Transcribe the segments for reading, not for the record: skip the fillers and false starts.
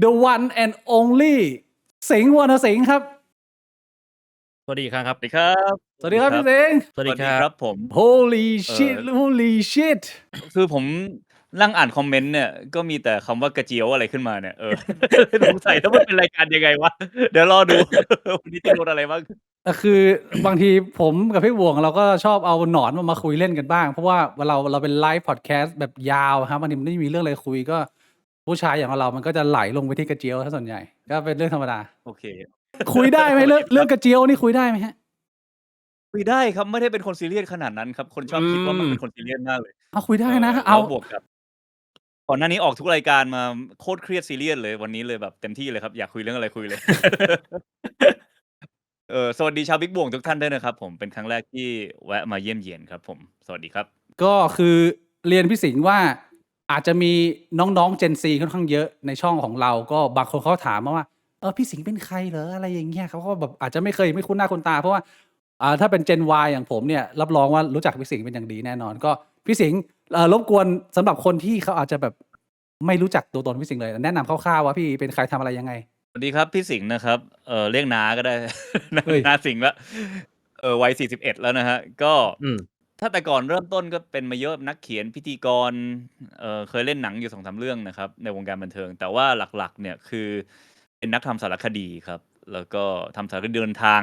the one and only สิงห์วรรณสิงห์ครับสวัสดีครับ สวัสดีครับ สวัสดีครับพี่สิงห์ สวัส ส ดี วัส ค ดี รั ครับ บผม holy เอ่ shit อ holy shit คือผมนั่งอ่านคอมเมนต์เนี่ย ก็มีแต่คำว่ากระเจียวอะไรขึ้นมาเนี่ย สงสัยว่ามันเป็นรายการยังไงวะ เดี๋ยวรอดู วันนี้จะโดนอะไรบ้าง คือบางทีผมกับพี่บวงเราก็ชอบเอาหนอนมาคุยเล่นกันบ้าง เพราะว่าเราเป็นไลฟ์พอดแคสต์แบบยาวครับบางทีมันไม่มีเรื่องอะไรคุยก็ผู้ชายอย่างเรามันก็จะไหลลงไปที่กระเจียวถ้าส่วนใหญ่ก็เป็นเรื่องธรรมดา โอเค คุยได้ไหมเรื่องกระเจียวนี่คุยได้ไหมฮะ คุยได้ครับ ไม่ได้เป็นคนซีเรียสขนาดนั้นครับ คนชอบคิดว่ามันเป็นคนซีเรียสมากเลย คุยได้นะ แล้ เอา วบวกกับก่อนหน้านี้ออกทุกรายการมาโคตรเครียดซีเรียสเลย วันนี้เลยแบบเต็มที่เลยครับ อยากคุยเรื่องอะไรคุยเลย สวัสดีชาวบิ๊กบวงทุกท่านด้วยนะครับผม เป็นครั้งแรกที่แวะมาเยี่ยมเยียนครับผม สวัสดีครับ ก็คือเรียนพี่สิงห์ว่าอาจจะมีน้องๆ Gen Z ค่อนข้างเยอะในช่องของเราก็บางคนเขาถามมาว่าพี่สิงห์เป็นใครเหรออะไรอย่างเงี้ยเขาก็แบบอาจจะไม่คุ้นหน้าคุ้นตาเพราะว่าถ้าเป็น Gen Y อย่างผมเนี่ยรับรองว่ารู้จักพี่สิงห์เป็นอย่างดีแน่นอน ก็พี่สิงห์รบกวนสำหรับคนที่เขาอาจจะแบบไม่รู้จักตัวตนพี่สิงห์เลยแนะนำคร่าวๆว่าพี่เป็นใครทำอะไรยังไง สวัสดีครับพี่สิงห์นะครับเรียกน้าก็ได้ เฮ้ย น้าสิงห์ละวัย41แล้วนะฮะก็ ถ้าแต่ก่อนเริ่มต้นก็เป็นมาเยอะนักเขียนพิธีกรเคยเล่นหนังอยู่ 2-3 เรื่องนะครับในวงการบันเทิง แต่ว่าหลักๆเนี่ยคือเป็นนักทำสารคดีครับ แล้วก็ทำสารคดีเดินทาง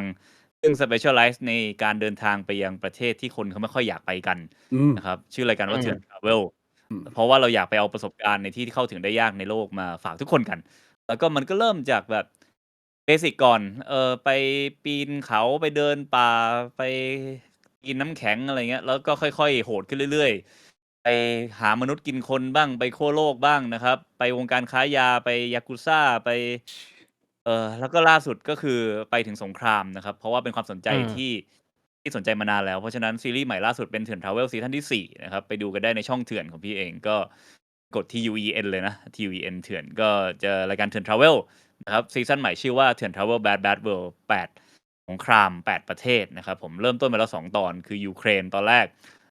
ซึ่ง specialize ในการเดินทางไปยังประเทศที่คนเขาไม่ค่อยอยากไปกันนะครับชื่อรายการว่า Teen Travel เพราะว่าเราอยากไปเอาประสบการณ์ในที่ที่เข้าถึงได้ยากในโลกมาฝากทุกคนกัน แล้วก็มันก็เริ่มจากแบบเบสิกก่อนไปปีนเขาไปเดินป่าไปกินน้ำแข็งอะไรเงี้ยแล้วก็ค่อยๆโหดขึ้นเรื่อยๆไปหามนุษย์กินคนบ้างไปขั้วโลกบ้างนะครับไปวงการค้ายาไปยากุซ่าไปแล้วก็ล่าสุดก็คือไปถึงสงครามนะครับเพราะว่าเป็นความสนใจที่สนใจมานานแล้วเพราะฉะนั้นซีรีส์ใหม่ล่าสุดเป็นเถื่อน Travel ซีซั่นที่4นะครับไปดูกันได้ในช่องเถื่อนของพี่เองก็กด TUEN เลยนะ TUEN เถื่อนก็จะรายการเถื่อน Travel นะครับซีซั่นใหม่ชื่อว่าเถื่อน Travel Bad World 8สงคราม8ประเทศนะครับผมเริ่มต้นมาแล้ว2ตอนคือยูเครนตอนแรก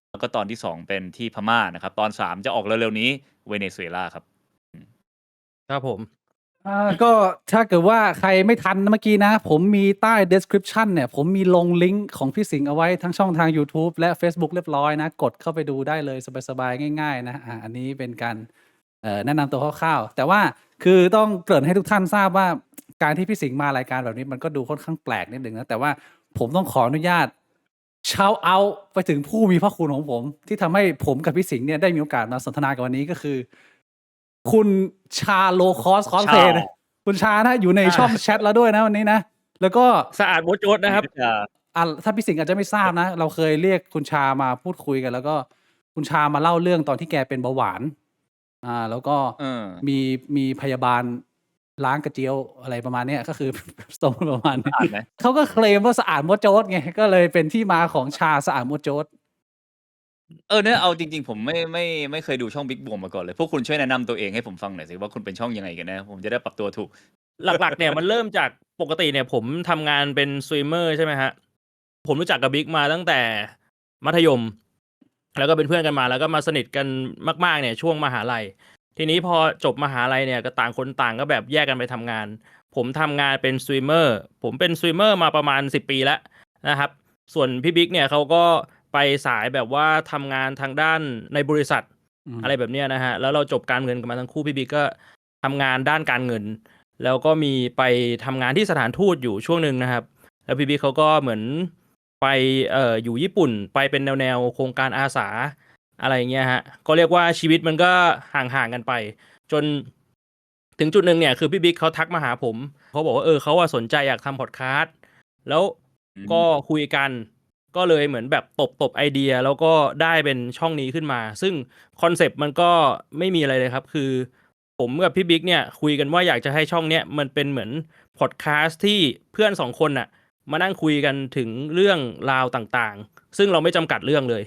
แล้วก็ตอนที่2เป็นที่พม่านะครับตอน3จะออกเร็วๆนี้เวเนซุเอลาครับครับผมก็ถ้าเกิดว่าใครไม่ทันเมื่อกี้นะผมมีใต้ description เนี่ยผมมีลงลิงก์ของพี่สิงห์เอาไว้ทั้งช่องทาง YouTube และ Facebook เรียบร้อยนะกดเข้าไปดูได้เลยสบายๆง่ายๆนะอันนี้เป็นการแนะนำตัวคร่าวๆแต่ว่าคือต้องเกริ่นให้ทุกท่านทราบว่าการที่พี่สิงห์มารายการแบบนี้มันก็ดูค่อนข้างแปลกนิดนึงนะแต่ว่าผมต้องขออนุญาตshout out ไปถึงผู้มีพระคุณของผมที่ทำให้ผมกับพี่สิงห์เนี่ยได้มีโอกาสมาสนทนากันวันนี้ก็คือคุณชาโลคอสคอสเพย์นะคุณชานะอยู่ในช่องแชทแล้วด้วยนะวันนี้นะแล้วก็สะอาดโมโจดนะครับ ถ้าพี่สิงห์อาจจะไม่ทราบนะเราเคยเรียกคุณชามาพูดคุยกันแล้วก็คุณชามาเล่าเรื่องตอนที่แกเป็นเบาหวานแล้วก็มีพยาบาลล้างกระเจียวอะไรประมาณนี้ก็คือตรงประมาณนี้เขาก็เคลมว่าสะอาดโมโจดไงก็เลยเป็นที่มาของชาสะอาดโมโจดเนี่ยเอาจริงๆผมไม่เคยดูช่องบิ๊กบวมมาก่อนเลยพวกคุณช่วยแนะนำตัวเองให้ผมฟังหน่อยสิว่าคุณเป็นช่องยังไงกันนะผมจะได้ปรับตัวถูกหลักๆเนี่ยมันเริ่มจากปกติเนี่ยผมทำงานเป็นสตรีมเมอร์ใช่ไหมฮะผมรู้จักกับบิ๊กมาตั้งแต่มัธยมแล้วก็เป็นเพื่อนกันมาแล้วก็มาสนิทกันมากๆเนี่ยช่วงมหาลัยทีนี้พอจบมหาลัยเนี่ยก็ต่างคนต่างก็แบบแยกกันไปทำงานผมทำงานเป็นสตรีมเมอร์ผมเป็นสตรีมเมอร์มาประมาณ10 ปีแล้วนะครับส่วนพี่บิ๊กเนี่ยเขาก็ไปสายแบบว่าทำงานทางด้านในบริษัทอะไรแบบเนี้ยนะฮะแล้วเราจบการเงินกันมาทั้งคู่พี่บิ๊กก็ทำงานด้านการเงินแล้วก็มีไปทำงานที่สถานทูตอยู่ช่วงหนึ่งนะครับแล้วพี่บิ๊กเขาก็เหมือนไปอยู่ญี่ปุ่นไปเป็นแนวโครงการอาสาอะไรเงี้ยฮะก็เรียกว่าชีวิตมันก็ห่างกันไปจนถึงจุดหนึ่งเนี่ยคือพี่บิ๊กเขาทักมาหาผมเขาบอกว่าเขาสนใจอยากทำพอดคาสต์แล้วก็คุยกันก็เลยเหมือนแบบตบไอเดียแล้วก็ได้เป็นช่องนี้ขึ้นมาซึ่งคอนเซปต์มันก็ไม่มีอะไรเลยครับคือผมกับพี่บิ๊กเนี่ยคุยกันว่าอยากจะให้ช่องเนี้ยมันเป็นเหมือนพอดแคสต์ที่เพื่อน2 คนน่ะมานั่งคุยกันถึงเรื่องราวต่างๆซึ่งเราไม่จำกัดเรื่องเลย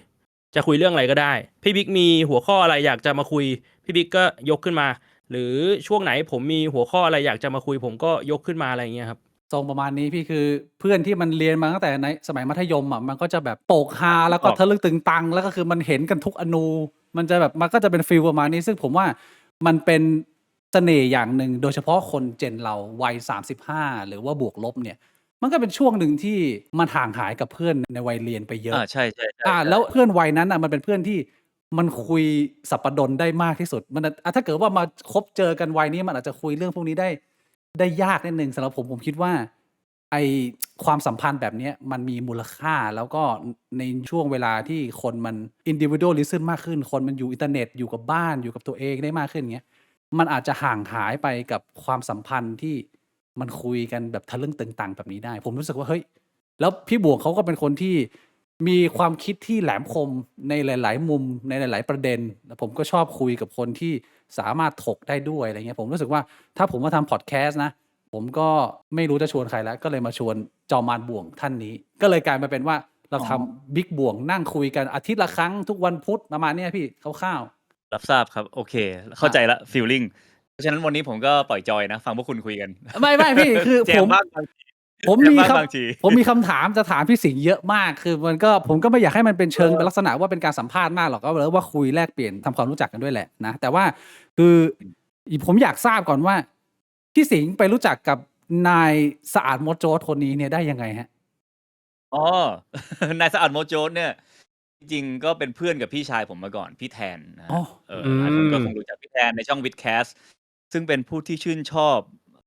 จะคุยเรื่องอะไรก็ได้พี่บิ๊กมีหัวข้ออะไรอยากจะมาคุยพี่บิ๊กก็ยกขึ้นมาหรือช่วงไหนผมมีหัวข้ออะไรอยากจะมาคุยผมก็ยกขึ้นมาอะไรอย่างเงี้ยครับทรงประมาณนี้พี่คือเพื่อนที่มันเรียนมาตั้งแต่ในสมัยมัธยมมันก็จะแบบโปกฮาแล้วก็ทะลึ่งตึงตังแล้วก็คือมันเห็นกันทุกอนูมันจะแบบมันก็จะเป็นฟีลประมาณนี้ซึ่งผมว่ามันเป็น เสน่ห์อย่างหนึ่งโดยเฉพาะคนเจนเราวัย35หรือว่าบวกลบเนี่ย มันก็เป็นช่วงหนึ่งที่มันห่างหายกับเพื่อนในวัยเรียนไปเยอะใช่แล้วเพื่อนวัยนั้นมันเป็นเพื่อนที่มันคุยสัปดนได้มากที่สุดมันถ้าเกิดว่ามาคบเจอกันวัยนี้มันอาจจะคุยเรื่องพวกนี้ได้ยากนิดนึงสำหรับผมคิดว่าไอความสัมพันธ์แบบนี้มันมีมูลค่าแล้วก็ในช่วงเวลาที่คนมัน individualism มากขึ้นคนมันอยู่อินเทอร์เน็ตอยู่กับบ้านอยู่กับตัวเองได้มากขึ้นเงี้ยมันอาจจะห่างหายไปกับความสัมพันธ์ที่มันคุยกันแบบทะลึ่งตึงตังแบบนี้ได้ผมรู้สึกว่าเฮ้ยแล้วพี่บวงเขาก็เป็นคนที่มีความคิดที่แหลมคมในหลายๆมุมในหลายๆประเด็นแล้วผมก็ชอบคุยกับคนที่สามารถถกได้ด้วยอะไรเงี้ยผมรู้สึกว่าถ้าผมมาทำพอดแคสต์นะผมก็ไม่รู้จะชวนใครแล้วก็เลยมาชวนจอมมารบ่วงท่านนี้ก็เลยกลายมาเป็นว่าเราทำบิ๊กบ่วงนั่งคุยกันอาทิตย์ละครั้งทุกวันพุธประมาณนี้พี่คร่าวๆรับทราบครับโอเคเข้าใจละฟีลลิ่งเพราะฉะนั้นวันนี้ผมก็ปล่อยจอยนะฟังพวกคุณคุยกันไม่พี่คือผมมีคำถามจะถามพี่สิงห์เยอะมากคือผมก็ไม่อยากให้มันเป็นเชิงเป็นลักษณะว่าเป็นการสัมภาษณ์มากหรอกก็เลยว่าคุยแลกเปลี่ยนทำความรู้จักกันด้วยแหละนะแต่ว่าคือผมอยากทราบก่อนว่าพี่สิงห์ไปรู้จักกับนายสะอาดโมโจคนนี้เนี่ยได้ยังไงฮะนายสะอาดโมโจเนี่ยจริงๆก็เป็นเพื่อนกับพี่ชายผมมาก่อนพี่แทนนะหลายคนก็คงรู้จักพี่แทนในช่องวิดแคสซึ่งเป็นผู้ที่ชื่นชอบ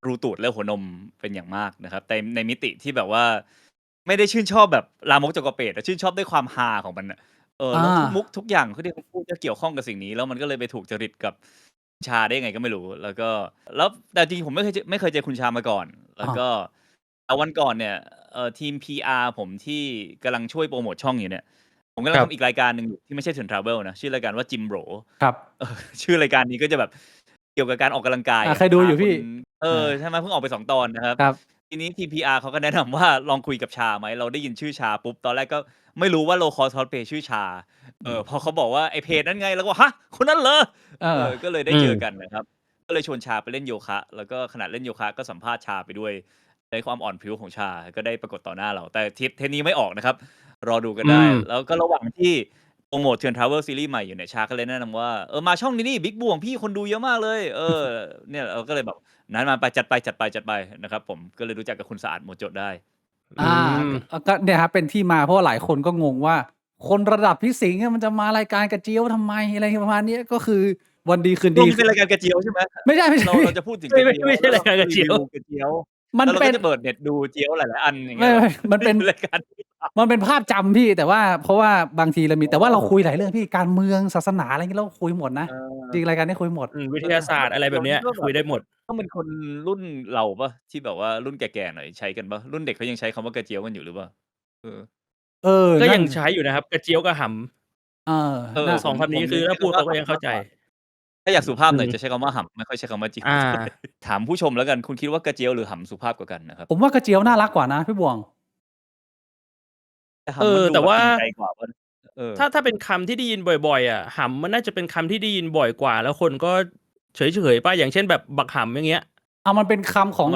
รูตูดและหัวนมเป็นอย่างมากนะครับแต่ในมิติที่แบบว่าไม่ได้ชื่นชอบแบบลามกจกเปรตแต่ชื่นชอบด้วยความฮาของมันแล้วทุกมุกทุกอย่างที่เขาพูดจะเกี่ยวข้องกับสิ่งนี้แล้วมันก็เลยไปถูกจริตกับชาได้ยังไงก็ไม่รู้แล้วแต่จริงผมไม่เคยเจอคุณชามาก่อนแล้วก็วันก่อนเนี่ยทีม PR ผมที่กำลังช่วยโปรโมทช่องอยู่เนี่ยผมกำลังทำอีกรายการหนึ่งที่ไม่ใช่ Turn Travel นะชื่อรายการว่าจิมโบรครับชื่อรายการนี้ก็จะแบบเกี่ยวกับการออกกำลังกายใครดูอยู่พี่ใช่ไหมเพิ่งออกไป2 ตอนนะครับทีนี้ทีม PR เขาก็แนะนำว่าลองคุยกับชาไหมเราได้ยินชื่อชาปุ๊บตอนแรกก็ไม่รู้ว่าโลคอสคอสเพย์ชื่อชาพอเขาบอกว่าไอเพจนั้นไงแล้วก็ฮะคนนั้นเหรอก็เลยได้เจอกันนะครับก็เลยชวนชาไปเล่นโยคะแล้วก็ขณะเล่นโยคะก็สัมภาษณ์ชาไปด้วยในความอ่อนผิวของชาก็ได้ปรากฏต่อหน้าเราแต่เทปนี้ไม่ออกนะครับรอดูกันได้แล้วก็ระหว่างที่โปรโมท Turn Travel ซีรีส์ใหม่อยู่เนี่ยชาก็เลยแนะนำว่ามาช่องนี้นี่บิ๊กบ่วงพี่คนดูเยอะมากเลยเนี่ยเราก็เลยแบบนั้นมาไปจัดไปนะครับผมก็เลยรู้จักกับคุณสะอาดโมโจได้ก็เนี่ยครับเป็นที่มาเพราะหลายคนก็งงว่าคนระดับพี่สิงห์มันจะมารายการกระเจียวทำไมอะไรประมาณนี้ก็คือวันดีคืนดีเป็นรายการกระเจียวใช่ไหมไม่ใช่เราจะพูดถึงกระเจียวไม่ใช่รายการกระเจียวมันเป็นเปิดเน็ตดูเจียวหลายๆอันอย่างเงี้ยมันเป็นรายการมันเป็นภาพจำพี่แต่ว่าเพราะว่าบางทีเรามีแต่ว่าเราคุยหลายเรื่องพี่การเมืองศาสนาอะไรเงี้ยเราคุยหมดนะจริงรายการนี้คุยหมดวิทยาศาสตร์อะไรแบบเนี้ยคุยได้หมดต้องเป็นคนรุ่นเราปะที่แบบว่ารุ่นแก่ๆหน่อยใช้กันปะรุ่นเด็กเขายังใช้คำว่ากระเจียวกันอยู่หรือเปล่าก็ยังใช้อยู่นะครับกระเจียวกับหำ2 คำนี้คือถ้าพูดเขาก็ยังเข้าใจถ้าอยากสุภาพหน่อยจะใช้คำว่าหำไม่ค่อยใช้คำว่าจิ๋วถามผู้ชมแล้วกันคุณคิดว่ากระเจียวหรือหำสุภาพกว่ากันนะครับผมว่ากระเจียวน่ารักกว่านะพี่บวงแต่ว่าถ้าเป็นคำที่ได้ยินบ่อยๆหำมันน่าจะเป็นคำที่ได้ยินบ่อยกว่าแล้วคนก็เฉยๆป่ะอย่างเช่นแบบบักหำอย่างเงี้ยมันเป็นคำของ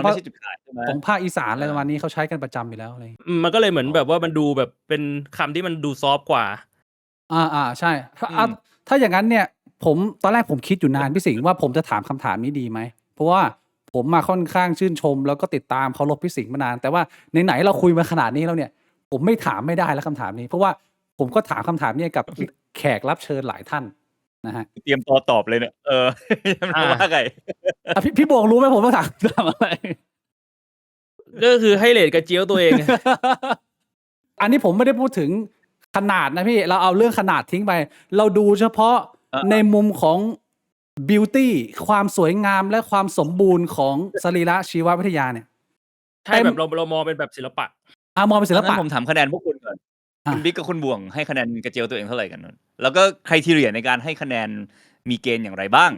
ภาคอีสานอะไรประมาณนี้เขาใช้กันประจำอยู่แล้วอะไรมันก็เลยเหมือนแบบว่ามันดูแบบเป็นคำที่มันดูซอฟกว่าใช่ถ้าอย่างนั้นเนี่ยผมตอนแรกผมคิดอยู่นานพี่สิงห์ว่าผมจะถามคำถามนี้ดีไหมเพราะว่าผมมาค่อนข้างชื่นชมแล้วก็ติดตามเคารพพี่สิงห์มานานแต่ว่าไหนๆเราคุยมาขนาดนี้แล้วเนี่ยผมไม่ถามไม่ได้แล้วคำถามนี้เพราะว่าผมก็ถามคำถามนี้กับแขกรับเชิญหลายท่านนะฮะเตรียมตัวตอบเลยเนี่ยว่าไงพี่บวงรู้ไหมผมต้องถามอะไรก็คือให้เรทกระเจียวตัวเองอันนี้ผมไม่ได้พูดถึงขนาดนะพี่เราเอาเรื่องขนาดทิ้งไปเราดูเฉพาะในมุมของบิวตี้ความสวยงามและความสมบูรณ์ของสรีระชีววิทยาเนี่ยใช่แบบเรามองเป็นแบบศิลปะมองเป็นศิลปะผมถามคะแนนพวกคุณก่อนคุณบิ๊กกับคุณบ่วงให้คะแนนกระเจียวตัวเองเท่าไหร่กันแล้วก็ไครทีเรียในการให้คะแนนมีเกณฑ์อย่างไรบ้าง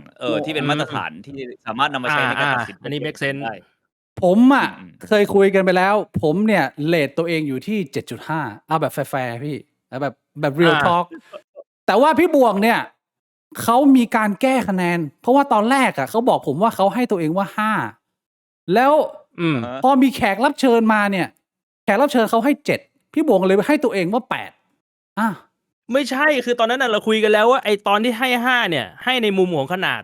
ที่เป็นมาตรฐานที่สามารถนำมาใช้ในการตัดสินอันนี้ make sense ได้ผมเคยคุยกันไปแล้วผมเนี่ยเรทตัวเองอยู่ที่ 7.5 เอาแบบแฟร์ๆพี่แบบ real talk แต่ว่าพี่บวงเนี่ยเขามีการแก้คะแนนเพราะว่าตอนแรกเขาบอกผมว่าเขาให้ตัวเองว่า5แล้วพอมีแขกรับเชิญมาเนี่ยแขกรับเชิญเขาให้7พี่บวงเลยให้ตัวเองว่า8ไม่ใช่คือตอนนั้นเราคุยกันแล้วว่าไอ้ตอนที่ให้5เนี่ยให้ในมุมของขนาด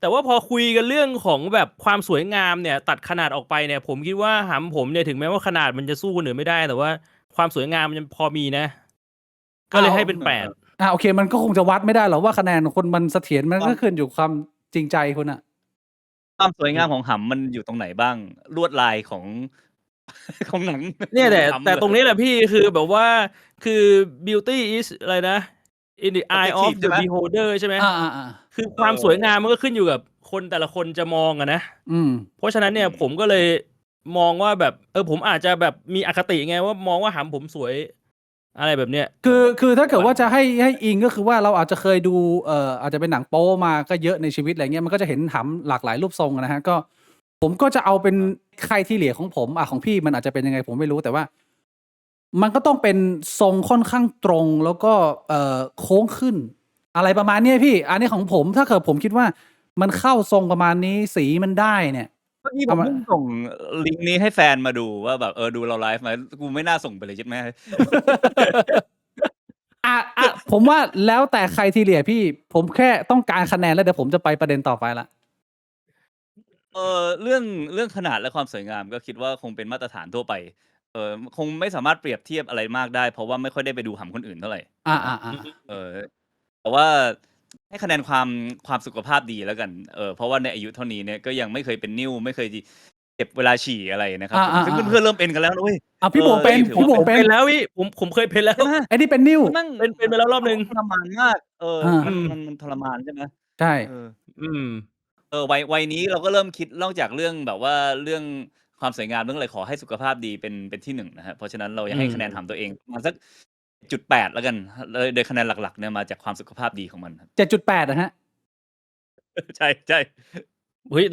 แต่ว่าพอคุยกันเรื่องของแบบความสวยงามเนี่ย ตัดขนาดออกไปเนี่ย ผมคิดว่าหำผมเนี่ยถึงแม้ว่าขนาดมันจะสู้คนอื่นไม่ได้ แต่ว่าความสวยงามมันยังพอมีนะ ก็เลยให้เป็น 8 โอเค มันก็คงจะวัดไม่ได้หรอกว่าคะแนนคนมันเสถียรมันก็ขึ้นอยู่ความจริงใจคุณอะ ความสวยงามของหำมันอยู่ตรงไหนบ้าง ลวดลายของ ของหนัง เนี่ยหำ แต่ เหร ตรงนี้แหละพี่คือแบบว่าคือ beauty is อะไรนะ in the eye of Subjective ใช่ the ไหม beholder ใช่ไหม อ่า คือความสวยงามมันก็ขึ้นอยู่กับคนแต่ละคนจะมองอะนะ เพราะฉะนั้นเนี่ยผมก็เลยมองว่าแบบผมอาจจะแบบมีอคติไงว่ามองว่าหำผมสวยอะไรแบบเนี้ย คือถ้าเกิดว่าจะให้อิงก็คือว่าเราอาจจะเคยดูอาจจะเป็นหนังโป๊มาก็เยอะในชีวิตอะไรเงี้ยมันก็จะเห็นหำหลากหลายรูปทรงนะฮะก็ผมก็จะเอาเป็นใครที่เหลียของผมของพี่มันอาจจะเป็นยังไงผมไม่รู้แต่ว่า มันก็ต้องเป็นทรงค่อนข้างตรงแล้วก็โค้งขึ้น อะไรประมาณนี้พี่ อันนี้ของผมถ้าเกิดผมคิดว่ามันเข้าทรงประมาณนี้สีมันได้เนี่ย เมื่อกี้ผมเพิ่งส่งลิงก์นี้ให้แฟนมาดูว่าแบบดูเราไลฟ์ไหมกูไม่น่าส่งไปเลยใช่ไหม ผมว่าแล้วแต่ใครทีเหลียพี่ ผมแค่ต้องการคะแนนแล้วเดี๋ยวผมจะไปประเด็นต่อไปละ เรื่องขนาดและความสวยงามก็คิดว่าคงเป็นมาตรฐานทั่วไปคงไม่สามารถเปรียบเทียบอะไรมากได้เพราะว่าไม่ค่อยได้ไปดูหำคนอื่นเท่าไหร่แต่ว่าให้คะแนนความสุขภาพดีแล้วกันเพราะว่าในอายุเท่านี้เนี่ยก็ยังไม่เคยเป็นนิ่วไม่เคยเจ็บเวลาฉี่อะไรนะครับซึ่งเพื่อนๆเริ่มเป็นกันแล้วนะเว้ย พี่โบเป็น ผมเป็นแล้วพี่ผมเคยเป็นแล้ว ไอ้นี่เป็นนิ้ว เป็นไปแล้วรอบนึง ทรมานมากมันทรมานใช่ไหม ใช่ วัยนี้เราก็เริ่มคิดนอกจากเรื่องแบบว่าเรื่องความสวยงามเรื่องอะไรขอให้สุขภาพดีเป็นที่หนึ่งนะฮะเพราะฉะนั้นเราอยากให้คะแนนถามตัวเองประมาณสัก 7.8 แล้วกันโดยคะแนนหลักๆเนี่ยมาจากความสุขภาพดีของมันครับ 7.8 นะฮะ ใช่ใช่ เฮ้ย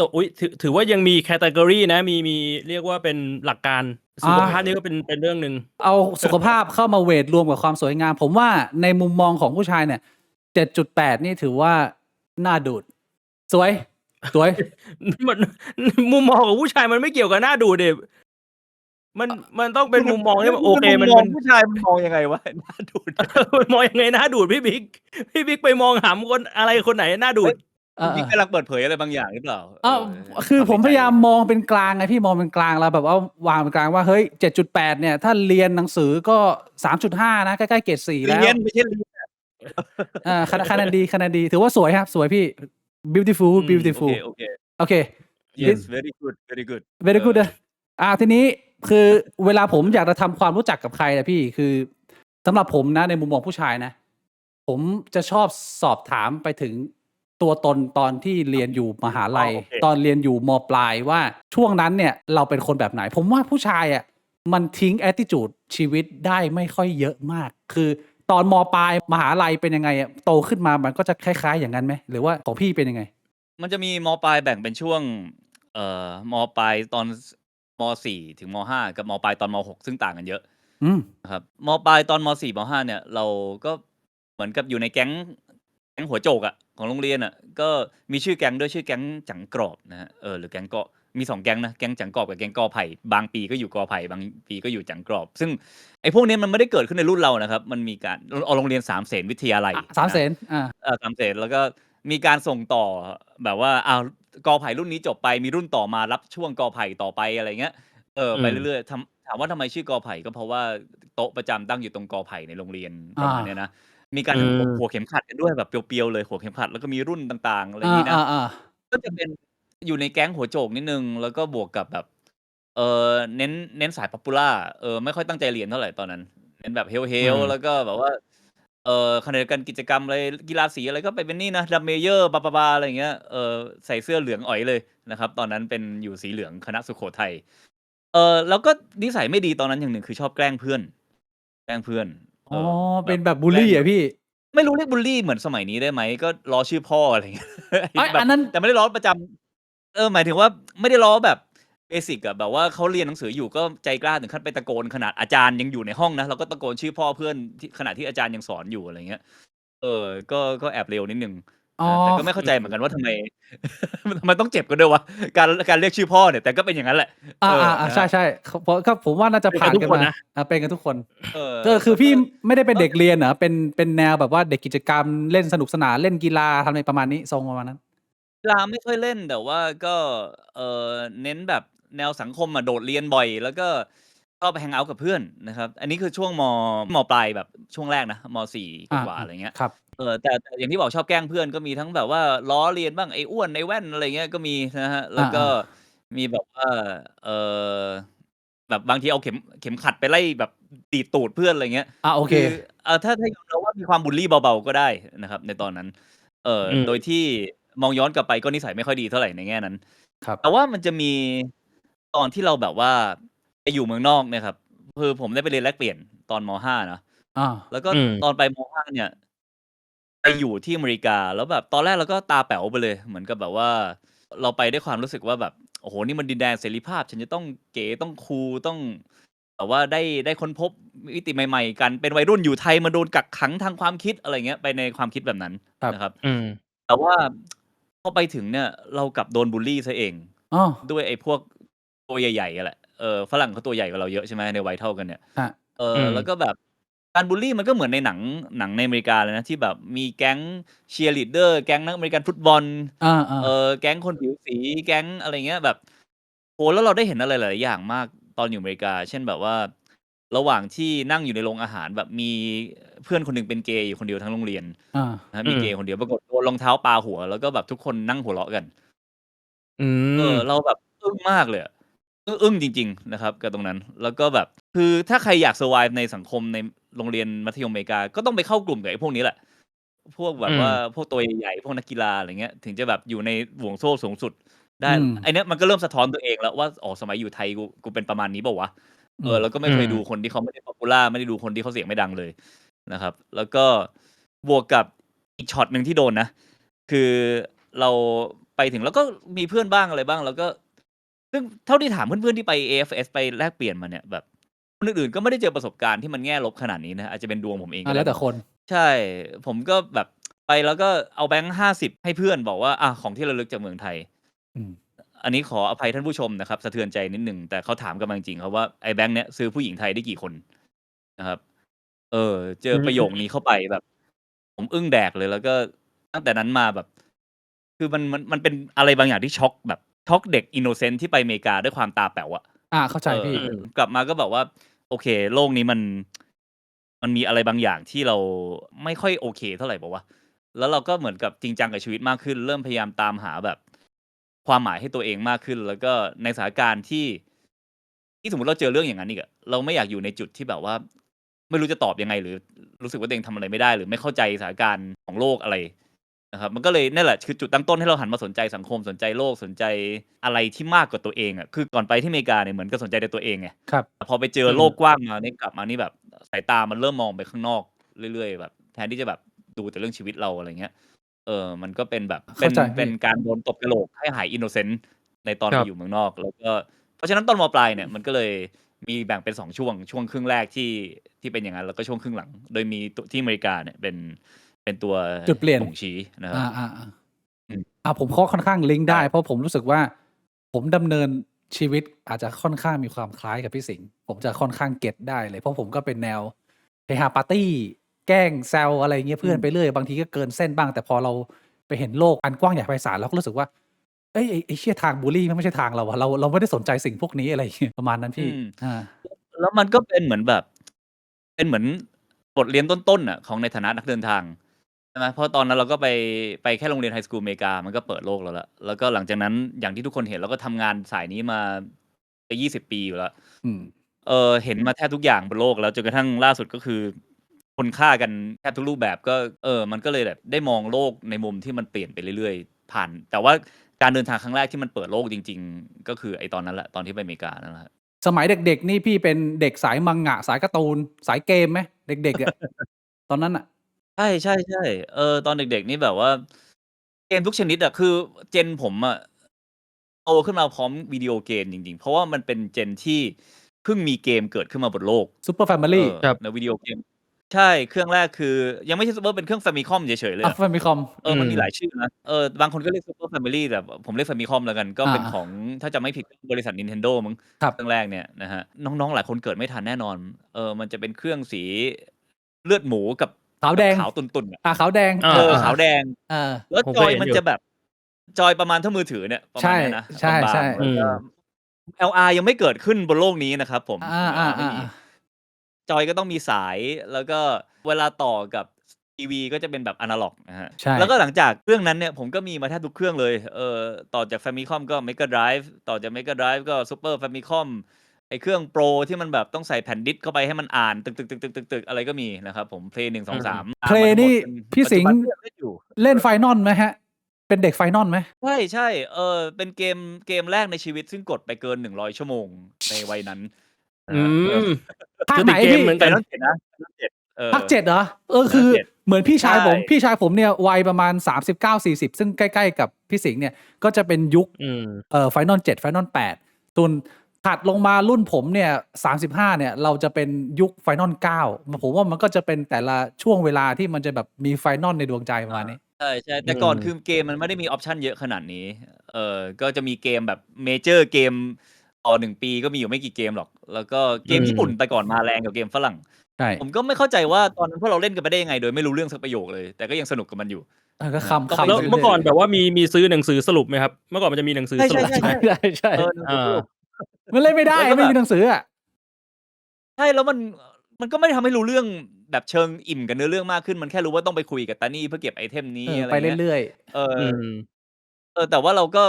ถือว่ายังมีแคตตากรีนะมีเรียกว่าเป็นหลักการสุขภาพนี่ก็เป็นเรื่องหนึ่ง เอาสุขภาพเข้ามาเวทรวมกับความสวยงาม ผมว่าในมุมมองของผู้ชายเนี่ย 7.8 นี่ถือว่าน่าดูด สวย มันมุมมองของผู้ชายมันไม่เกี่ยวกับหน้าดูดเด็มันต้องเป็นมุมมองที่โอเคมันผู้ชายมันมองยังไงวะน่าดูด มันมองยังไงหน้าดูดพี่บิ๊กไปมองหำคนอะไรคนไหนหน้าดูด นี่กำลังเปิดเผยอะไรบางอย่างหรือเปล่า คือผมพยายามมองเป็นกลางไงพี่มองเป็นกลางแล้วแบบว่าวางเป็นกลางว่าเฮ้ย 7.8 เนี่ยถ้าเรียนหนังสือก็ 3.5 นะใกล้ๆเกรด 4 แล้ว เรียนไม่ใช่เรียน คะแนนดีถือว่าสวยครับสวยพี่ beautiful โอเค yes very good very good ทีนี้คือเวลาผมอยากจะทำความรู้จักกับใครนะพี่คือสำหรับผมนะในมุมมองผู้ชายนะ ผมจะชอบสอบถามไปถึงตัวตนตอนที่เรียนอยู่มหาลัย ตอนเรียนอยู่ม.ปลายว่าช่วงนั้นเนี่ยเราเป็นคนแบบไหน ผมว่าผู้ชายอ่ะมันทิ้ง attitude ชีวิตได้ไม่ค่อยเยอะมาก คือตอนม.ปลายมหาลัยเป็นยังไงอ่ะโตขึ้นมามันก็จะคล้ายๆอย่างนั้นไหมหรือว่าของพี่เป็นยังไง มันจะมีม.ปลายแบ่งเป็นช่วงม.ปลายตอนม.4 ถึงม.5 กับม.ปลายตอนม.6 ซึ่งต่างกันเยอะครับม.ปลายตอนม.4 ม.5 เนี่ยเราก็เหมือนกับอยู่ในแก๊งหัวโจกอ่ะของโรงเรียนอ่ะก็มีชื่อแก๊งด้วยชื่อแก๊งจังกรอบนะฮะหรือแก๊งก็มี2แก๊งนะแก๊งจังกรอบกับแก๊งกอไผ่บางปีก็อยู่กอไผ่บางปีก็อยู่จังกรอบซึ่งไอ้พวกนี้มันไม่ได้เกิดขึ้นในรุ่นเรานะครับมันมีการโรงเรียนสามเสนวิทยาลัย3 เสนสามเสนแล้วก็มีการส่งต่อแบบว่ากอไผ่รุ่นนี้จบไปมีรุ่นต่อมารับช่วงกอไผ่ต่อไปอะไรเงี้ยไปเรื่อยๆถามว่าทำไมชื่อกอไผ่ก็เพราะว่าโต๊ะประจำตั้งอยู่ตรงกอไผ่ในโรงเรียนประมาณนี้นะมีการหัวเข็มขัดกันด้วยแบบเปียวๆเลยหัวเข็มขัดแล้วก็มีรุ่นต่างๆอะไรอย่างนี้นะก็จะเป็นอยู่ในแก๊งหัวโจกนิดนึงแล้วก็บวกกับแบบเน้นสายป๊อปปูล่าไม่ค่อยตั้งใจเรียนเท่าไหร่ตอนนั้นเน้นแบบเฮลแล้วก็แบบว่าขณะเดียวกันกิจกรรมอะไรกีฬาสีอะไรก็ไปเป็นนี่นะดัมเมเยอร์บาอะไรอย่างเงี้ยใส่เสื้อเหลืองอ๋อยเลยนะครับตอนนั้นเป็นอยู่สีเหลืองคณะสุโขทัยแล้วก็นิสัยไม่ดีตอนนั้นอย่างหนึ่งคือชอบแกล้งเพื่อนเป็นแบบบูลลี่อ่ะพี่ไม่รู้เรียกบูลลี่เหมือนสมัยนี้ได้ไหมก็ล้อชื่อพ่ออะไรอย่างเงี้ยอันนั้นแต่ไม่ได้ล้อประจำหมายถึงว่าไม่ได้ล้อแบบเบสิกอะแบบว่าเขาเรียนหนังสืออยู่ก็ใจกล้าถึงขั้นไปตะโกนขนาดอาจารย์ยังอยู่ในห้องนะเราก็ตะโกนชื่อพ่อเพื่อนที่ขณะที่อาจารย์ยังสอนอยู่อะไรเงี้ยก็แอบเร็วนิดนึงแต่ก็ไม่เข้าใจเหมือนกันว่าทำไมมันต้องเจ็บกันด้วยวะการเรียกชื่อพ่อเนี่ยแต่ก็เป็นอย่างนั้นแหละใช่เพราะผมว่าน่าจะผ่านกันมาเป็นกันทุกคนก็คือพี่ไม่ได้เป็นเด็กเรียนเหรอเป็นแนวแบบว่าเด็กกิจกรรมเล่นสนุกสนานเล่นกีฬาทำอะไรประมาณนี้ทรงประมาณนั้น กีฬาไม่ค่อยเล่น แต่ว่าก็เน้นแบบแนวสังคมอะโดดเรียนบ่อย แล้วก็ชอบไปแฮงเอาต์กับเพื่อนนะครับ อันนี้คือช่วงม.ปลายแบบช่วงแรกนะม.4 กว่าๆอะไรเงี้ย ครับ แต่อย่างที่บอกชอบแกล้งเพื่อนก็มีทั้งแบบว่าล้อเลียนบ้างไอ้อ้วนไอ้แว่นอะไรเงี้ยก็มีนะครับแล้วก็มีแบบว่าเอ่อแบบบางทีเอาเข็มขัดไปไล่แบบดีดตูดเพื่อนอะไรเงี้ย โอเค คือถ้ายอมรับว่ามีความบุลลีเบาๆก็ได้นะครับในตอนนั้น โดยที่มองย้อนกลับไปก็นิสัยไม่ค่อยดีเท่าไหร่ในแง่นั้น ครับ แต่ว่ามันจะมีตอนที่เราแบบว่าไปอยู่เมืองนอกเนี่ยครับคือผมได้ไปเรียนแลกเปลี่ยนตอนม.5 เนาะ อา แล้วก็ตอนไปม.5 เนี่ยไปอยู่ที่อเมริกา แล้วแบบตอนแรกเราก็ตาแป๋วไปเลย เหมือนกับแบบว่า เราไปด้วยความรู้สึกว่าแบบ โอ้โฮ นี่มันดินแดนเสรีภาพ ฉันจะต้องเก๋ ต้องคูล ต้องแบบว่าได้ค้นพบมิติใหม่ ๆ กัน เป็นวัยรุ่นอยู่ไทยมาโดนกักขังทางความคิด อะไรอย่างเงี้ย ไปในความคิดแบบนั้น ครับ นะครับ อืม แต่ว่าพอไปถึงเนี่ยเรากลับโดนบุลลีเสียเอง อ้อ ด้วยไอ้พวกตัวใหญ่ ๆ อะแหละ ฝรั่งเขาตัวใหญ่กว่าเราเยอะใช่ไหมในวัยเท่ากันเนี่ย ครับ แล้วก็แบบการบุลลีมันก็เหมือนในหนังในอเมริกาเลยนะที่แบบมีแก๊งเชียร์ลีดเดอร์ แก๊งนักอเมริกันฟุตบอล อา แก๊งคนผิวสี แก๊งอะไรเงี้ยแบบโอ้โฮแล้วเราได้เห็นอะไรหลายๆอย่างมากตอนอยู่อเมริกา เช่นแบบว่าระหว่างที่นั่งอยู่ในโรงอาหารแบบมีเพื่อนคนหนึ่งเป็นเกย์อยู่คนเดียวทั้งโรงเรียน อา นะครับมีเกย์คนเดียวปรากฏโดนรองเท้าปาหัว แล้วก็แบบทุกคนนั่งหัวเราะกัน อืม เราแบบอึ้งมากเลยอะอึ้งจริง ๆ นะครับกับตรงนั้น แล้วก็แบบคือถ้าใครอยาก survive ในสังคมในโรงเรียนมัธยมอเมริกา ก็ต้องไปเข้ากลุ่มกับไอ้พวกนี้แหละ พวกแบบว่าพวกตัวใหญ่ๆ พวกนักกีฬาอะไรเงี้ย ถึงจะแบบอยู่ในห่วงโซ่สูงสุดได้ ไอ้เนี้ยมันก็เริ่มสะท้อนตัวเองแล้วว่าอ๋อสมัยอยู่ไทยกูเป็นประมาณนี้เปล่าวะ แล้วก็ไม่เคยดูคนที่เขาไม่ได้ popular ไม่ได้ดูคนที่เขาเสียงไม่ดังเลยนะครับ แล้วก็บวกกับอีกช็อตหนึ่งที่โดนนะ คือเราไปถึงแล้วก็มีเพื่อนบ้างอะไรบ้าง แล้วก็ซึ่งเท่าที่ถามเพื่อนๆที่ไป AFS ไปแลกเปลี่ยนมาเนี่ยแบบคนอื่นๆก็ไม่ได้เจอประสบการณ์ที่มันแง่ลบขนาดนี้นะอาจจะเป็นดวงผมเองก็ แล้ ได้ วแต่คน ใช่ ผมก็แบบไปแล้วก็เอาแบงค์50ให้เพื่อนบอกว่าของที่ระลึกจากเมืองไทย อันนี้ขออภัยท่านผู้ชมนะครับสะเทือนใจนิดหนึ่งแต่เขาถามกันมาจริงๆครับว่าไอ้แบงค์เนี้ยซื้อผู้หญิงไทยได้กี่คนนะครับ เจอประโยคนี้เข้าไปแบบ ผมอึ้งแดกเลย แล้วก็ตั้งแต่นั้นมาแบบ คือมันเป็นอะไรบางอย่างที่ช็อกแบบช็อกเด็กอินโนเซนต์ที่ไปอเมริกาด้วยความตาแป๋วอะ เข้าใจพี่ กลับมาก็แบบว่า โอเค โลกนี้มันมีอะไรบางอย่างที่เราไม่ค่อยโอเคเท่าไหร่เปล่าวะ แล้วเราก็เหมือนกับจริงจังกับชีวิตมากขึ้น เริ่มพยายามตามหาแบบความหมายให้ตัวเองมากขึ้น แล้วก็ในสถานการณ์ที่สมมุติเราเจอเรื่องอย่างนั้นอีกอะเราไม่อยากอยู่ในจุดที่แบบว่า ไม่รู้จะตอบยังไง หรือรู้สึกว่าตัวเองทำอะไรไม่ได้ หรือไม่เข้าใจสถานการณ์ของโลกอะไรนะครับ มันก็เลยนั่นแหละคือจุดตั้งต้นให้เราหันมาสนใจสังคม สนใจโลก สนใจอะไรที่มากกว่าตัวเองอะคือก่อนไปที่อเมริกาเนี่ยเหมือนกับสนใจแต่ตัวเองไง ครับ พอไปเจอโลกกว้างมานี่กลับมานี่แบบสายตามันเริ่มมองไปข้างนอกเรื่อยๆแบบแทนที่จะแบบดูแต่เรื่องชีวิตเราอะไรเงี้ย มันก็เป็นแบบเข้าใจพี่ เป็นการโดนตบกะโหลกให้หายอินโนเซนต์ในตอน ครั ไป บ อยู่เมืองนอก แล้วก็เพราะฉะนั้นตอนม.ปลายเนี่ยมันก็เลยมีแบ่งเป็น2ช่วงครึ่งแรกที่เป็นอย่างนั้น แล้วก็ช่วงครึ่งหลัง โดยมีที่อเมริกาเนี่ยเป็นตัว จุดเปลี่ยน บ่งชี้นะครับ ผมก็ค่อนข้างลิงก์ได้ ใช่ เพราะผมรู้สึกว่า ผมดำเนินชีวิตอาจจะค่อนข้างมีความคล้ายกับพี่สิงห์ ผมจะค่อนข้างเก็ตได้เลย เพราะผมก็เป็นแนวเฮฮาปาร์ตี แกล้งแซวอะไรเงี้ยเพื่อนไปเรื่อย บางทีก็เกินเส้นบ้าง แต่พอเราไปเห็นโลกอันกว้างใหญ่ไพศาลเราก็รู้สึกว่า เฮ้ย ไอ้เชี่ยทางบุลลีมันไม่ใช่ทางเราว่ะ เราไม่ได้สนใจสิ่งพวกนี้ อะไรอย่างเงี้ย ประมาณนั้นพี่ แล้วมันก็เป็นเหมือนแบบเป็นเหมือนบทเรียนต้นๆน่ะของในฐานะนักเดินทางใช่ไหมเพราะตอนนั้นเราก็ไปแค่โรงเรียนไฮสคูลอเมริกามันก็เปิดโลกเราแล้วก็หลังจากนั้นอย่างที่ทุกคนเห็นเราก็ทำงานสายนี้มาจะ20 ปีอยู่แล้ว เห็นมาแทบทุกอย่างบนโลกแล้วจนกระทั่งล่าสุดก็คือคนฆ่ากันแทบทุกรูปแบบก็มันก็เลยแบบได้มองโลกในมุมที่มันเปลี่ยนไปเรื่อยๆผ่าน แต่ว่าการเดินทางครั้งแรกที่มันเปิดโลกจริง ๆ ก็คือไอ้ตอนนั้นแหละตอนที่ไปอเมริกานั่นแหละ สมัยเด็กๆนี่พี่เป็นเด็กสายมังงะ สายการ์ตูน สายเกมไหมเด็กๆอะ ตอนนั้นน่ะ ใช่ๆๆตอนเด็กๆนี่แบบว่าเกมทุกชนิดอะคือ Gen ผมอะโตขึ้นมาพร้อมวิดีโอเกมจริงๆ เพราะว่ามันเป็น Gen ที่เพิ่งมีเกมเกิดขึ้นมาบนโลก Super Family ครับ ในวิดีโอเกม ใช่ เครื่องแรกคือยังไม่ใช่ Super เป็นเครื่อง Famicom เฉยๆเลยอะ Famicom มันมีหลายชื่อนะ บางคนก็เรียก Super Family แต่ผมเรียก Famicom แล้วกัน ก็เป็นของถ้าจำไม่ผิดบริษัท Nintendo มั้ง ครับ เครื่องแรกเนี่ยนะฮะ น้องๆ หลายคนเกิดไม่ทันแน่นอน มันจะเป็นเครื่องสีเลือดหมูกับ ขาวแดง ขาวตุ่นๆอะ ขาวแดง ขาวแดง เออ แล้ว ผม จ เคย อย เห็น มัน อยู่ จะแบบ จอยประมาณเท่ามือถือเนี่ยประมาณ ใช่ เนี้ยนะ ใช่ บา ใช่ งๆแล้วก็ LR ยังไม่เกิดขึ้นบนโลกนี้นะครับผม อา LR ไม่มี ๆ จอยก็ต้องมีสาย แล้วก็เวลาต่อกับทีวีก็จะเป็นแบบอนาล็อกนะฮะ ใช่ แล้วก็หลังจากเครื่องนั้นเนี่ยผมก็มีมาแทบทุกเครื่องเลย ต่อจาก Famicom ก็ Mega Drive ต่อจาก Mega Drive ก็ Super Famicom ไอ้เครื่องโปรที่มันแบบต้องใส่แผ่นดิสก์เข้าไปให้มันอ่านตึก ๆ ๆ ๆ ๆ อะไรก็มีนะครับผม Play 1 2 3 เพลย์นี่พี่ ปัจ สิ จุ ง บัน ห์ ก็ยังเล่นอยู่ เล่น Final ไหมครับ? เป็นเด็ก Final ไหม? ใช่ ๆ เป็นเกมแรกในชีวิตซึ่งกดไปเกิน 100 ชั่วโมงในวัยนั้น อืม ภาค คือ ไห ติ น ดเก พี ม ่? เหมือนกัน Final 7 นะ Final 7 ภาค 7 เหรอ? คือ Final 7 เหมือนพี่ชายผม ใช่ พี่ชายผมเนี่ยวัยประมาณ 39-40 ซึ่งใกล้ ๆ กับพี่สิงห์เนี่ย ก็จะเป็นยุค Final 7 Final 8 ส่วนถัดลงมารุ่นผมเนี่ย 35 เนี่ย เราจะเป็นยุค Final 9 ผมว่ามันก็จะเป็นแต่ละช่วงเวลาที่มันจะแบบมี Final ในดวงใจประมาณนี้ ใช่ ๆ แต่ก่อนคือเกมมันไม่ได้มีออปชันเยอะขนาดนี้ ก็จะมีเกมแบบเมเจอร์เกมต่อ 1 ปีก็มีอยู่ไม่กี่เกมหรอก แล้วก็เกมญี่ปุ่นแต่ก่อนมาแรงกว่าเกมฝรั่ง ใช่ ผมก็ไม่เข้าใจว่าตอนนั้นพวกเราเล่นกันไปได้ยังไงโดยไม่รู้เรื่องสักประโยคเลย แต่ก็ยังสนุกกับมันอยู่ ก็ขำ ต้องไป แล้ว ซื้อ เมื่อก่อนแบบว่ามีซื้อหนังสือสรุปไหมครับ? เมื่อก่อนมันจะมีหนังสือสรุป ใช่ ใช่ ๆ ๆ หนังสือสรุป มันเล่นไม่ได้ แล้วก็ ไม่ แบบ มีหนังสืออะ ใช่ แล้วมันก็ไม่ได้ทำให้รู้เรื่องแบบเชิงอิ่มกับเนื้อเรื่องมากขึ้น มันแค่รู้ว่าต้องไปคุยกับตานี่เพื่อเก็บไอเทมนี้ อะไร ไป เงี้ย เรื่อย แต่ว่าเราก็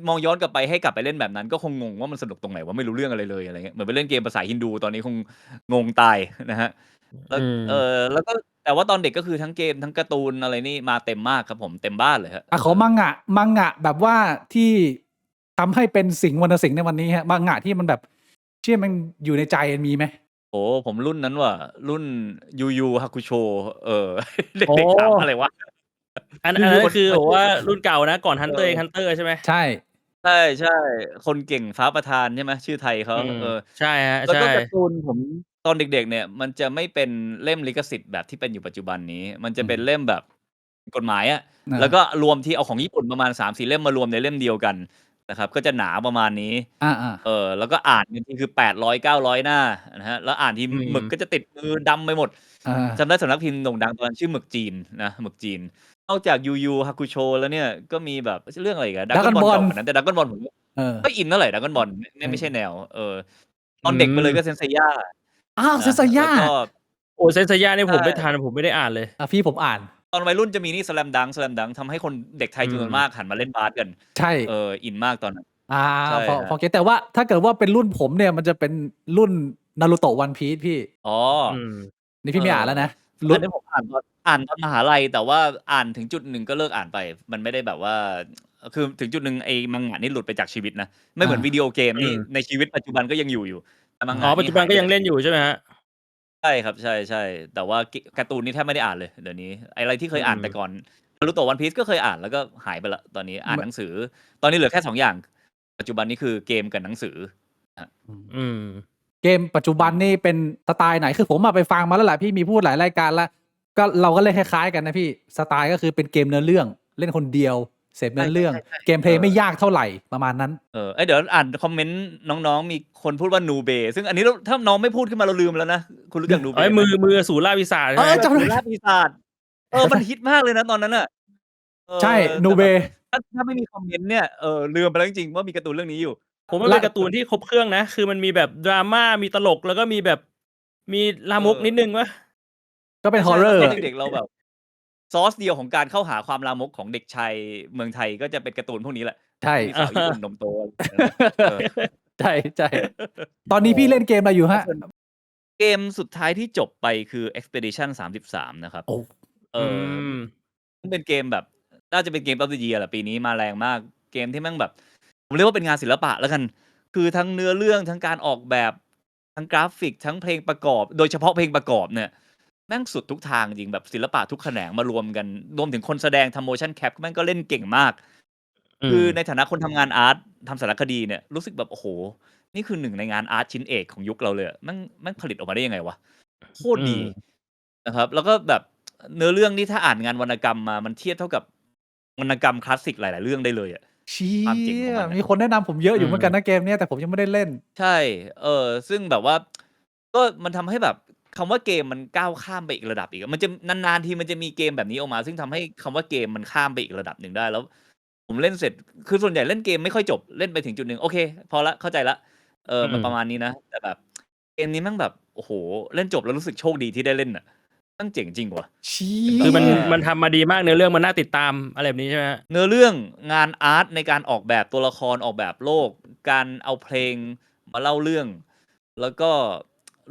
มองย้อนกลับไปให้กลับไปเล่นแบบนั้น ก็คงงงว่ามันสนุกตรงไหนวะ ไม่รู้เรื่องอะไรเลย อะไรเงี้ย เหมือนไปเล่นเกมภาษาฮินดูตอนนี้คงงงตายนะครับ แล้ว แล้วก็แต่ว่าตอนเด็กก็คือทั้งเกมทั้งการ์ตูนอะไรนี่มาเต็มมากครับผม เต็มบ้านเลยครับ ๆ ขอมังงะแบบว่าที่ทำให้เป็นสิงห์วรรณสิงห์ในวันนี้ครับ มังงะที่มันแบบที่มันอยู่ในใจมีไหม? โอ้โฮ ผมรุ่นนั้นว่ะ รุ่น Yu Yu Hakusho เอ๋อ ด็ก ๆ ถามอะไรวะ อันนั้นคือแบบว่ารุ่นเก่านะ ก่อน Hunter x Hunter ใช่ไหม? ใช่ ใช่ ๆ คนเก่งฟ้าประทานใช่ไหม? ชื่อไทยเขา ใช่ครับ แล้ว ใช่ ก็การ์ตูนผมตอนเด็ก ๆ เนี่ย มันจะไม่เป็นเล่มลิขสิทธิ์แบบที่เป็นอยู่ปัจจุบันนี้ มันจะเป็นเล่มแบบกฎหมายอะ แล้วก็รวมที่เอาของญี่ปุ่นประมาณ 3-4 เล่มมารวมในเล่มเดียวกันนะครับ ก็จะหนาประมาณนี้ อา แล้วก็อ่านกันทีคือ 800-900 หน้านะฮะ แล้วอ่านทีหมึกก็จะติดมือดำไปหมด อา จำได้สำนักพิมพ์โด่งดังตอนนั้นชื่อหมึกจีนนะ หมึกจีน นอกจาก Yu Yu Hakusho แล้วเนี่ย ก็มีแบบเรื่องอะไรอีกอะ Dragon Dragon Ball Ball เก่ากว่านั้น แต่ Dragon Ball ผมไม่อินเท่าไร Dragon Ball ไม่ใช่แนว ตอนเด็กไปเลยก็ Saint Seiya อ้าว นะ Saint แล้ว Seiya ก็ โอ้ Saint Seiya นี่ ใช่ ผมไม่ทัน ผมไม่ได้อ่านเลย พี่ผมอ่าน ตอนวัยรุ่นจะมีนี่ Slam Dunk ทำให้คนเด็กไทยจำนวนมากหันมาเล่นบาสกัน ใช่ อินมากตอนนั้น ใช่ พอเก็ต แต่ว่าถ้าเกิดว่าเป็นรุ่นผมเนี่ย มันจะเป็นรุ่น Naruto One Piece พี่ อ๋อ นี่พี่ไม่อ่านแล้วนะ อันนี้ผมอ่านตอนมหาลัย แต่ว่าอ่านถึงจุดหนึ่งก็เลิกอ่านไป มันไม่ได้แบบว่า คือถึงจุดหนึ่งไอ้มังงะนี่หลุดไปจากชีวิตนะ ไม่เหมือนวิดีโอเกมนี่ในชีวิตปัจจุบันก็ยังอยู่ แต่มัง อ๋อ งะ ปัจจุบันก็ยังเล่นอยู่ใช่ไหมครับ? ใช่ครับ ใช่ ๆ แต่ว่าการ์ตูนนี่แทบไม่ได้อ่านเลยเดี๋ยวนี้ อะไรที่เคยอ่านแต่ก่อน Naruto One Piece ก็เคยอ่านแล้วก็หายไปแล้วตอนนี้อ่านหนังสือ ตอนนี้เหลือแค่ 2 อย่าง ปัจจุบันนี้คือเกมกับหนังสือครับ เกมปัจจุบันนี่เป็นสไตล์ไหน? คือผมอะไปฟังมาแล้วแหละ พี่มีพูดหลายรายการแล้ว ก็เราก็เล่นคล้าย ๆ กันนะพี่ สไตล์ก็คือเป็นเกมเนื้อเรื่อง เล่นคนเดียว เสพเนื้อเรื่อง เกมเพลย์ไม่ยากเท่าไร ประมาณนั้น เดี๋ยวอ่านคอมเมนต์น้องๆ มีคนพูดว่า Nube ซึ่งอันนี้ถ้าน้องไม่พูดขึ้นมาเราลืมแล้วนะ คุณรู้จัก Nube ไหม? มืออสูรล่าปีศาจใช่ไหม? จำได้ อสูรล่าปีศาจ มันฮิตมากเลยนะตอนนั้นน่ะ ใช่ แต่ Nube แบบถ้าไม่มีคอมเมนต์เนี่ย ลืมไปแล้วจริง ๆ ว่ามีการ์ตูนเรื่องนี้อยู่ ผมว่าเป็นการ์ตูนที่ครบเครื่องนะ คือมันมีแบบดราม่า มีตลก แล้วก็มีแบบมีลามกนิดหนึ่งเปล่า? ก็เป็น ใช่ Horror ตอนเด็ก ๆ เราแบบ ซอร์สเดียวของการเข้าหาความลามกของเด็กชายเมืองไทย ก็จะเป็นการ์ตูนพวกนี้แหละ ใช่ มีสาวญี่ปุ่นนมโต ใช่ ๆ ตอนนี้พี่เล่นเกมอะไรอยู่ครับ? เกมสุดท้ายที่จบไปคือ Expedition 33 นะครับ โอ้ มันเป็นเกมแบบ น่าจะเป็น Game of the Year แหละปีนี้มาแรงมาก เกมที่แม่งแบบ ผมเรียกว่าเป็นงานศิลปะแล้วกัน คือทั้งเนื้อเรื่อง ทั้งการออกแบบ ทั้งกราฟิก ทั้งเพลงประกอบ โดยเฉพาะเพลงประกอบเนี่ย แม่งสุดทุกทางจริง แบบศิลปะทุกแขนงมารวมกัน รวมถึงคนแสดงทำ motion cap แม่งก็เล่นเก่งมาก คือในฐานะคนทำงานอาร์ต ทำสารคดีเนี่ย รู้สึกแบบ โอ้โฮ นี่คือหนึ่งในงานอาร์ตชิ้นเอกของยุคเราเลยอะ แม่งผลิตออกมาได้ยังไงวะ โคตรดีนะครับ แล้วก็แบบเนื้อเรื่องนี่ถ้าอ่านงานวรรณกรรมมา มันเทียบเท่ากับวรรณกรรมคลาสสิกหลาย ๆ เรื่องได้เลยอะ เชี่ ความเจ๋งของ ย มัน มีคนแนะนำผมเยอะอยู่เหมือนกันนะเกมเนี้ย แต่ผมยังไม่ได้เล่น ใช่ ซึ่งแบบว่า ก็มันทำให้แบบคำว่าเกมมันก้าวข้ามไปอีกระดับอีก มันจะนาน ๆ ทีมันจะมีเกมแบบนี้ออกมา ซึ่งทำให้คำว่าเกมมันข้ามไปอีกระดับหนึ่งได้ แล้ว ผมเล่นเสร็จคือส่วนใหญ่เล่นเกมไม่ค่อยจบเล่นไปถึงจุดหนึ่งโอเคพอละเข้าใจละมันประมาณนี้นะแต่แบบเกมนี้แม่งแบบโอ้โหเล่นจบแล้วรู้สึกโชคดีที่ได้เล่นอ่ะตั้งเจ๋งจริงว่ะ เชี่ คือมัน ย มันทำมาดีมากเนื้อเรื่องมันน่าติดตามอะไรแบบนี้ใช่ไหมฮะ เนื้อเรื่องงานอาร์ตในการออกแบบตัวละครออกแบบโลก การเอาเพลงมาเล่าเรื่อง แล้วก็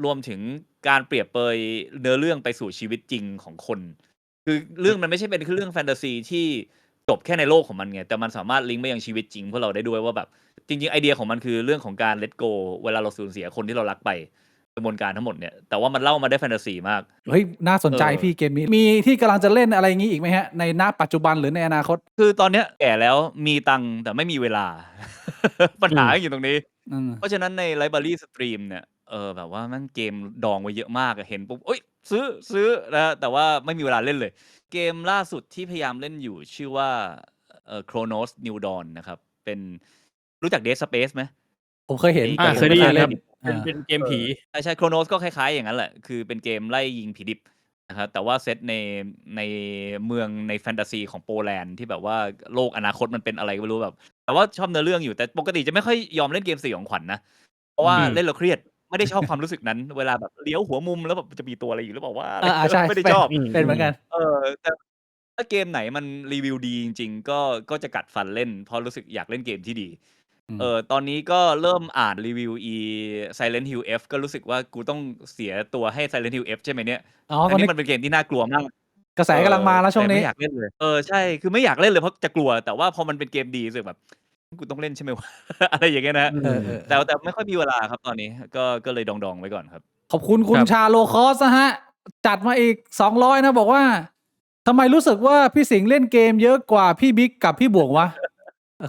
รวมถึงการเปรียบเปยเนื้อเรื่องไปสู่ชีวิตจริงของคน คือเรื่องมันไม่ใช่เป็นแค่เรื่องแฟนตาซีที่จบแค่ในโลกของมันไงแต่มันสามารถลิงก์ไปยังชีวิตจริงพวกเราได้ด้วยว่าแบบจริงๆไอเดียของมันคือเรื่องของการ let go เวลาเราสูญเสียคนที่เรารักไปกระบวนการทั้งหมดเนี่ยแต่ว่ามันเล่ามาได้แฟนตาซีมาก เฮ้ยน่าสนใจพี่เกมนี้มีที่กำลังจะเล่นอะไรอย่างนี้อีกไหมฮะในณปัจจุบันหรือในอนาคต คือตอนเนี้ยแก่แล้วมีตังค์แต่ไม่มีเวลา ปัญหาอยู่ตรงนี้ เพราะฉะนั้นในไลบรารีสตรีมเนี่ยแบบว่ามันเกมดองไว้เยอะมากอะเห็นปุ๊บเอ้ยซื้อนะแต่ว่าไม่มีเวลาเล่นเลย เกมล่าสุดที่พยายามเล่นอยู่ชื่อว่าChronos New Dawn นะครับเป็นรู้จัก Dead Space ไหม ผมเคยเห็น เคยได้ยินครับเป็นเกมผี ใช่โครโนสก็คล้ายๆอย่างนั้นแหละคือเป็นเกมไล่ยิงผีดิบนะครับแต่ว่าเซตในเมืองในแฟนตาซีของโปแลนด์ที่แบบว่าโลกอนาคตมันเป็นอะไรก็ไม่รู้แบบแต่ว่าชอบเนื้อเรื่องอยู่แต่ปกติจะไม่ค่อยยอมเล่นเกมสยองขวัญนะเพราะว่าเล่นแล้วเครียดไม่ได้ชอบความรู้สึกนั้น เวลาแบบเลี้ยวหัวมุมแล้วแบบจะมีตัวอะไรอยู่หรือเปล่าว่า ใช่ ไม่ได้ชอบ เป็นเหมือนกัน แต่ถ้าเกมไหนมันรีวิวดีจริงๆก็จะกัดฟันเล่นเพราะรู้สึกอยากเล่นเกมที่ดี ตอนนี้ก็เริ่มอ่านรีวิวSilent Hill F ก็รู้สึกว่ากูต้องเสียตัวให้ Silent Hill F ใช่ไหมเนี่ยอันนี้มันเป็นเกมที่น่ากลัวมาก กระแสกำลังมาแล้วช่วงนี้ ไม่อยากเล่นเลยใช่คือไม่อยากเล่นเลยเพราะจะกลัวแต่ว่าพอมันเป็นเกมดีรู้สึกแบบกูต้องเล่นใช่ไหมวะ อะไรอย่างเงี้ยนะแต่ไม่ค่อยมีเวลาครับตอนนี้ก็เลยดองๆไว้ก่อนครับ ขอบคุณคุณชาโลคอสนะฮะ จัดมาอีก200นะบอกว่าทำไมรู้สึกว่าพี่สิงห์เล่นเกมเยอะกว่าพี่บิ๊กกับพี่บวงวะ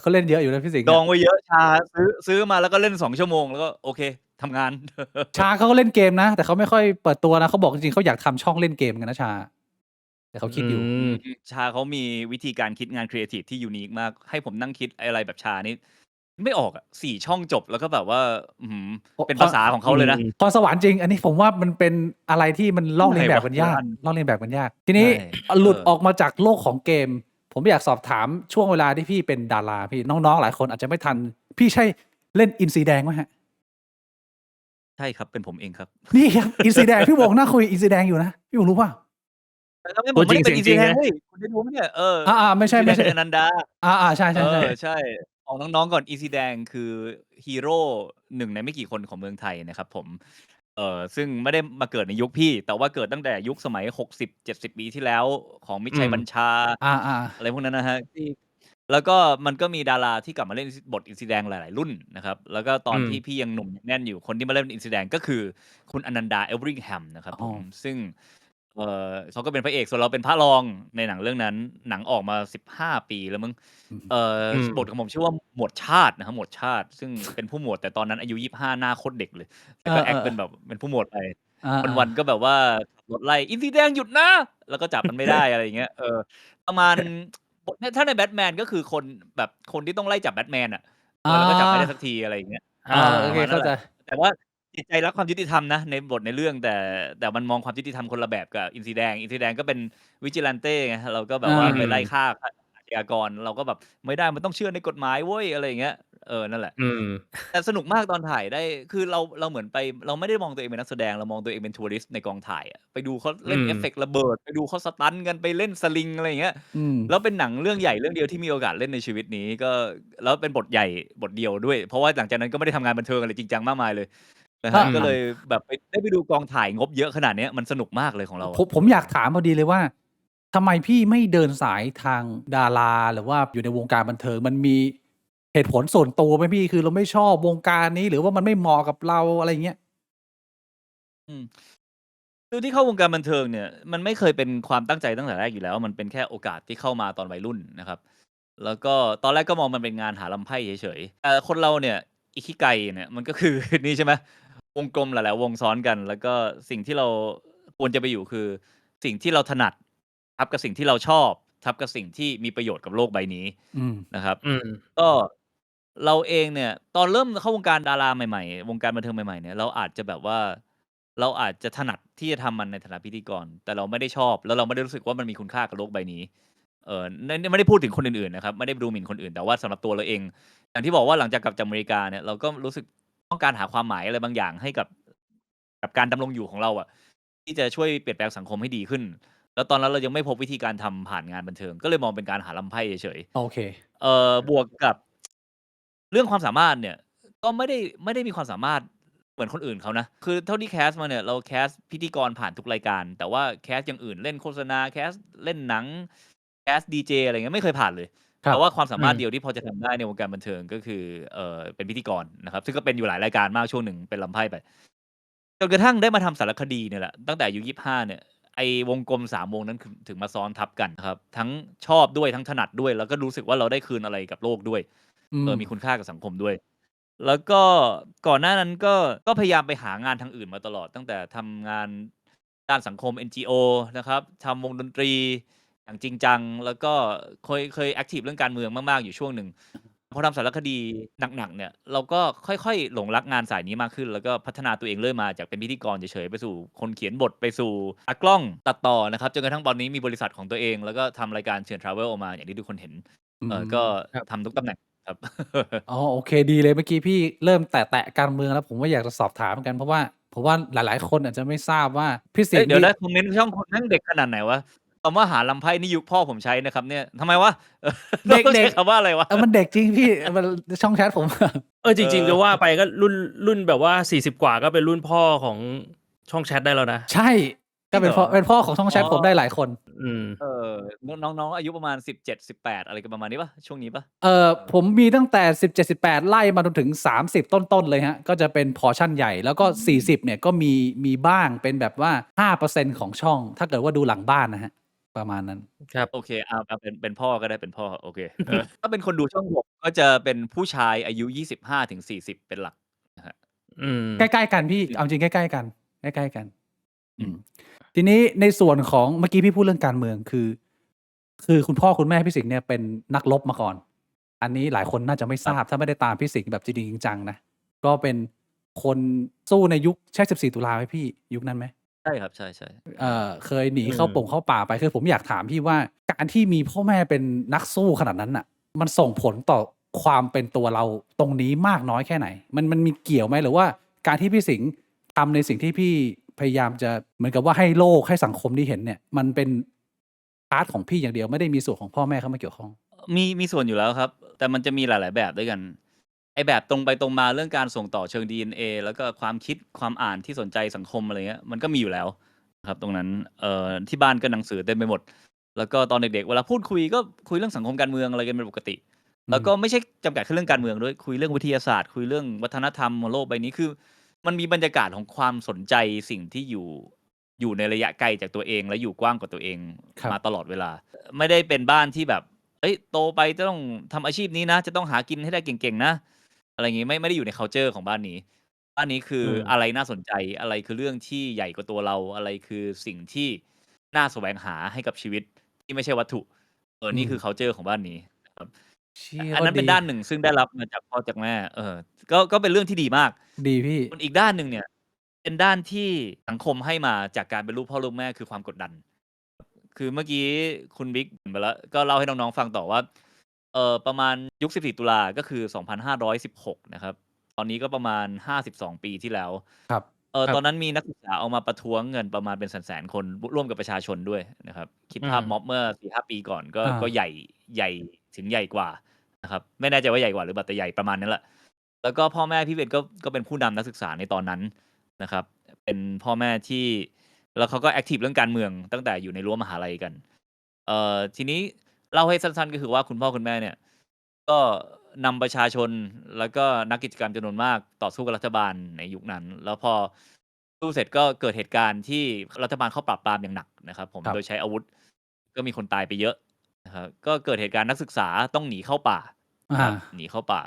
เขาเล่นเยอะอยู่นะพี่สิงห์ ดองไว้เยอะชาซื้อมาแล้วก็เล่น2 ชั่วโมงแล้วก็โอเคทำงาน ชาเขาก็เล่นเกมนะแต่เขาไม่ค่อยเปิดตัวนะเขาบอกจริงๆเขาอยากทำช่องเล่นเกมกันนะชาแต่เขาคิดอยู่ ชาเขามีวิธีการคิดงานครีเอทีฟที่ยูนิคมากให้ผมนั่งคิดอะไรแบบชานี่ไม่ออกอ่ะ4 ช่องจบแล้วก็แบบว่าเป็นภาษาของเขาเลยนะ พรสวรรค์จริง อันนี้ผมว่ามันเป็นอะไรที่มันลอกเลียนแบบมันยากลอกเลียนแบบมันยาก ทีนี้ ใช่ หลุดออกมาจากโลกของเกม ผมอยากสอบถามช่วงเวลาที่พี่เป็นดาราพี่น้องๆหลายคนอาจจะไม่ทัน พี่ใช่เล่นอินซีแดงไหมฮะ ใช่ครับเป็นผมเองครับ นี่ครับอินซีแดงพี่บอกน่าคุยอินซีแดงอยู่นะพี่บอกรู้ป่ะ แต่ก็ไม่ผมไม่ได้เป็นอีซีแฮงเฮ้ยคุณได้รู้ไหมเนี่ยไม่ใช่ อนันดา ใช่ใช่ของน้องๆก่อนอีซีแดงคือฮีโร่หนึ่งในไม่กี่คนของเมืองไทยนะครับผมซึ่งไม่ได้มาเกิดในยุคพี่ แต่ว่าเกิดตั้งแต่ยุคสมัย60-70 ปีที่แล้วของมิตรชัยบัญชาอะไรพวกนั้นนะฮะที่แล้วก็มันก็มีดาราที่กลับมาเล่นบทอินซีแดงหลายๆรุ่นนะครับแล้วก็ตอนที่พี่ยังหนุ่มแน่นอยู่คนที่มาเล่นอินซีแดงก็คือคุณอนันดาเอลบริงแฮมนะครับผมซึ่งเขาก็เป็นพระเอกส่วนเราเป็นพระรองในหนังเรื่องนั้นหนังออกมา15 ปีแล้วมึงบทของผมชื่อว่าหมวดชาตินะครับหมวดชาติซึ่งเป็นผู้หมวดแต่ตอนนั้นอายุ25หน้าโคตรเด็กเลยแล้วก็แอคเป็นแบบเป็นผู้หมวดไปวันๆก็แบบว่าขับรถไล่อินซีแดงหยุดนะแล้วก็จับมันไม่ได้อะไรอย่างเงี้ยประมาณถ้าในแบทแมนก็คือคนที่ต้องไล่จับแบทแมนอ่ะแล้วก็จับไม่ได้สักทีอะไรอย่างเงี้ย โอเคเข้าใจ แต่ว่าจิตใจรักความยุติธรรมนะในบทในเรื่องแต่มันมองความยุติธรรมคนละแบบกับอินซีแดงก็เป็นวิจิลันเต้ไงเราก็แบบว่าไปไล่ฆ่าอาชญากรเราก็แบบไม่ได้มันต้องเชื่อในกฎหมายเว้ยอะไรอย่างเงี้ยนั่นแหละแต่สนุกมากตอนถ่ายได้คือเราเหมือนไปเราไม่ได้มองตัวเองเป็นนักแสดงเรามองตัวเองเป็นทัวริสต์ในกองถ่ายอะไปดูเขาเล่นเอฟเฟกต์ระเบิดไปดูเขาสตันกันไปเล่นสลิงอะไรอย่างเงี้ยแล้วเป็นหนังเรื่องใหญ่เรื่องเดียวที่มีโอกาสเล่นในชีวิตนี้ก็แล้วเป็นบทใหญ่บทเดียวด้วยเพราะว่าหลังจากนั้นก็ไม่ได้ทำงานบันเทิงอะไรจริงจังมากมายเลยนะฮะก็เลยแบบได้ไปดูกองถ่ายงบเยอะขนาดนี้มันสนุกมากเลยของเราผมอยากถามพอดีเลยว่าทำไมพี่ไม่เดินสายทางดาราหรือว่าอยู่ในวงการบันเทิงมันมีเหตุผลส่วนตัวไหมพี่คือเราไม่ชอบวงการนี้หรือว่ามันไม่เหมาะกับเราอะไรเงี้ยคือที่เข้าวงการบันเทิงเนี่ยมันไม่เคยเป็นความตั้งใจตั้งแต่แรกอยู่แล้วมันเป็นแค่โอกาสที่เข้ามาตอนวัยรุ่นนะครับแล้วก็ตอนแรกก็มองมันเป็นงานหาลำไพ่เฉยๆแต่คนเราเนี่ยอิคิไกเนี่ยมันก็คือ นี่ใช่ไหมวงกลมหลายๆวงซ้อนกัน แล้วก็สิ่งที่เราควรจะไปอยู่คือ สิ่งที่เราถนัดทับกับสิ่งที่เราชอบทับกับสิ่งที่มีประโยชน์กับโลกใบนี้นะครับก็เราเองเนี่ยตอนเริ่มเข้าวงการดาราใหม่ๆวงการบันเทิงใหม่ๆเนี่ยเราอาจจะแบบว่าเราอาจจะถนัดที่จะทำมันในฐานะพิธีกรแต่เราไม่ได้ชอบแล้วเราไม่ได้รู้สึกว่ามันมีคุณค่ากับโลกใบนี้ ไม่ได้พูดถึงคนอื่นๆนะครับไม่ได้ดูหมิ่นคนอื่นแต่ว่าสำหรับตัวเราเองอย่างที่บอกว่าหลังจากกลับจากอเมริกาเนี่ยเราก็รู้สึกต้องการหาความหมายอะไรบางอย่างให้กับการดำรงอยู่ของเราอะที่จะช่วยเปลี่ยนแปลงสังคมให้ดีขึ้นแล้วตอนนั้นเรายังไม่พบวิธีการทำผ่านงานบันเทิงก็เลยมองเป็นการหาลำไพ่เฉยโอเคบวกกับเรื่องความสามารถเนี่ยก็ไม่ได้มีความสามารถเหมือนคนอื่นเขานะคือเท่าที่แคสมาเนี่ยเราแคสพิธีกรผ่านทุกรายการแต่ว่าแคสอย่างอื่นเล่นโฆษณาแคสเล่นหนังแคสดีเจอะไรเงี้ยไม่เคยผ่านเลยแต่ว่าความสามารถเดียวที่พอจะทำได้ในวงการบันเทิงก็คือเป็นพิธีกรนะครับซึ่งก็เป็นอยู่หลายรายการมากช่วงหนึ่งเป็นลำไพ่ไปจนกระทั่งได้มาทำสารคดีเนี่ยแหละตั้งแต่อายุ25เนี่ยไอ้วงกลม3วงนั้นถึงมาซ้อนทับกันครับทั้งชอบด้วยทั้งถนัดด้วยแล้วก็รู้สึกว่าเราได้คืนอะไรกับโลกด้วยมีคุณค่ากับสังคมด้วยแล้วก็ก่อนหน้านั้นก็พยายามไปหางานทางอื่นมาตลอดตั้งแต่ทำงานด้านสังคม NGO นะครับทำวงดนตรีอย่างจริงจังแล้วก็เคยแอคทีฟเรื่องการเมืองมากๆอยู่ช่วงหนึ่งพอทำสารคดีหนักๆเนี่ยเราก็ค่อยๆหลงรักงานสายนี้มากขึ้นแล้วก็พัฒนาตัวเองเรื่อยมาจากเป็นพิธีกรเฉยๆไปสู่คนเขียนบทไปสู่ตากล้องตัดต่อนะครับจนกระทั่งตอนนี้มีบริษัทของตัวเองแล้วก็ทำรายการเชิญทราเวลออกมาอย่างที่ทุกคนเห็นก็ทำทุกตำแหน่งครับ อ๋อโอเคดีเลยเมื่อกี้พี่เริ่มแตะการเมืองแล้วผมว่าอยากจะสอบถามเหมือนกันเพราะว่าผมว่าหลายๆคนอาจจะไม่ทราบว่าพี่สิงห์เดี๋ยวนี่นะคอมเมนต์ช่องคุณแม่งเด็กขนาดไหนวะคำว่าหาลำไพ่นี่ยุคพ่อผมใช้นะครับเนี่ยทำไมวะเด็ก ต้อง เด็ ใช้ ก คำว่าอะไรวะ มันเด็กจริงพี่มันช่องแชทผม จริงๆจะว่าไปก็รุ่นแบบว่า40กว่าก็เป็นรุ่นพ่อของช่องแชทได้แล้วนะใช่ก็เป็นพ่อของช่องแชทผมได้หลายคน อืมน้องๆอายุประมาณ17-18อะไรกันประมาณนี้ป่ะช่วงนี้ป่ะผมมีตั้งแต่17-18ไล่มาจนถึง30ต้นๆเลยฮะก็จะเป็นพอร์ชั่นใหญ่แล้วก็40เนี่ยก็มีบ้างเป็นแบบว่า 5% ของช่องถ้าเกิดว่าดูหลังบ้านนะฮะประมาณนั้นครับโอเคเป็นพ่อก็ได้เป็นพ่อโอเคถ้าเป็นคนดูช่องผมก็จะเป็นผู้ชายอายุ25-40เป็นหลักนะฮะใกล้ๆกันพี่เอาจริงใกล้ๆกันใกล้ๆกันทีนี้ในส่วนของเมื่อกี้พี่พูดเรื่องการเมืองคือคุณพ่อคุณแม่พี่สิงห์เนี่ยเป็นนักรบมาก่อนอันนี้หลายคนน่าจะไม่ทราบถ้าไม่ได้ตามพี่สิงห์แบบจริงๆจังๆนะก็เป็นคนสู้ในยุคใช่14ตุลาไหมพี่ยุคนั้นไหมใช่ครับใช่เคยหนีเข้าป่าไปคือผมอยากถามพี่ว่าการที่มีพ่อแม่เป็นนักสู้ขนาดนั้นน่ะมันส่งผลต่อความเป็นตัวเราตรงนี้มากน้อยแค่ไหนมันมีเกี่ยวไหมหรือว่าการที่พี่สิงห์ทำในสิ่งที่พี่พยายามจะเหมือนกับว่าให้โลกให้สังคมได้เห็นเนี่ยมันเป็นพาร์ทของพี่อย่างเดียวไม่ได้มีส่วนของพ่อแม่เข้ามาเกี่ยวข้องมีส่วนอยู่แล้วครับแต่มันจะมีหลายๆแบบด้วยกันไอ้แบบตรงไปตรงมาเรื่องการส่งต่อเชิง DNA แล้วก็ความคิดความอ่านที่สนใจสังคมอะไรเงี้ยมันก็มีอยู่แล้วครับตรงนั้นที่บ้านก็หนังสือเต็มไปหมดแล้วก็ตอนเด็กๆเวลาพูดคุยก็คุยเรื่องสังคมการเมืองอะไรกันเป็นปกติแล้วก็ไม่ใช่จำกัดแค่เรื่องการเมืองด้วยคุยเรื่องวิทยาศาสตร์คุยเรื่องวัฒนธรรมบนโลกใบนี้คือมันมีบรรยากาศของความสนใจสิ่งที่อยู่ในระยะไกลจากตัวเองและอยู่กว้างกว่าตัวเองมาตลอดเวลาไม่ได้เป็นบ้านที่แบบโตไปจะต้องทำอาชีพนี้นะจะต้องหากินให้ได้เก่งๆนะอะไรอย่างงี้ไม่ได้อยู่ใน culture ของบ้านนี้คืออะไรน่าสนใจอะไรคือเรื่องที่ใหญ่กว่าตัวเราอะไรคือสิ่งที่น่าแสวงหาให้กับชีวิตที่ไม่ใช่วัตถุนี่คือ culture ของบ้านนี้ครับอันนั้นเป็นด้านหนึ่งซึ่งได้รับมาจากพ่อจากแม่ก็เป็นเรื่องที่ดีมากดีพี่ส่วนอีกด้านหนึ่งเนี่ยเป็นด้านที่สังคมให้มาจากการเป็นลูกพ่อลูกแม่คือความกดดันคือเมื่อกี้คุณบิ๊กไปแล้วก็เล่าให้น้องๆฟังต่อว่าประมาณยุค14ตุลาก็คือ2516นะครับตอนนี้ก็ประมาณ52ปีที่แล้วครับตอนนั้นมีนักศึกษาออกมาประท้วงเงินประมาณเป็นแสนๆคนร่วมกับประชาชนด้วยนะครับคิดภาพม็อบเมื่อ 4-5 ปีก่อนก็ใหญ่ถึงใหญ่กว่านะครับไม่แน่ใจว่าใหญ่กว่าหรือเปล่าแต่ใหญ่ประมาณนั้นแหละแล้วก็พ่อแม่พี่เบนก็เป็นผู้นำนักศึกษาในตอนนั้นนะครับเป็นพ่อแม่ที่แล้วเขาก็แอคทีฟเรื่องการเมืองตั้งแต่อยู่ในรั้วมหาลัยกันทีนี้เล่าให้สั้นๆก็คือว่าคุณพ่อคุณแม่เนี่ยก็นำประชาชนแล้วก็นักกิจกรรมจำนวนมากต่อสู้กับรัฐบาลในยุคนั้นแล้วพอสู้เสร็จก็เกิดเหตุการณ์ที่รัฐบาลเข้าปราบปรามอย่างหนักนะครับผมโดยใช้อาวุธก็มีคนตายไปเยอะนะครับก็เกิดเหตุการณ์นักศึกษาต้องหนีเข้าป่าหนีเข้าป่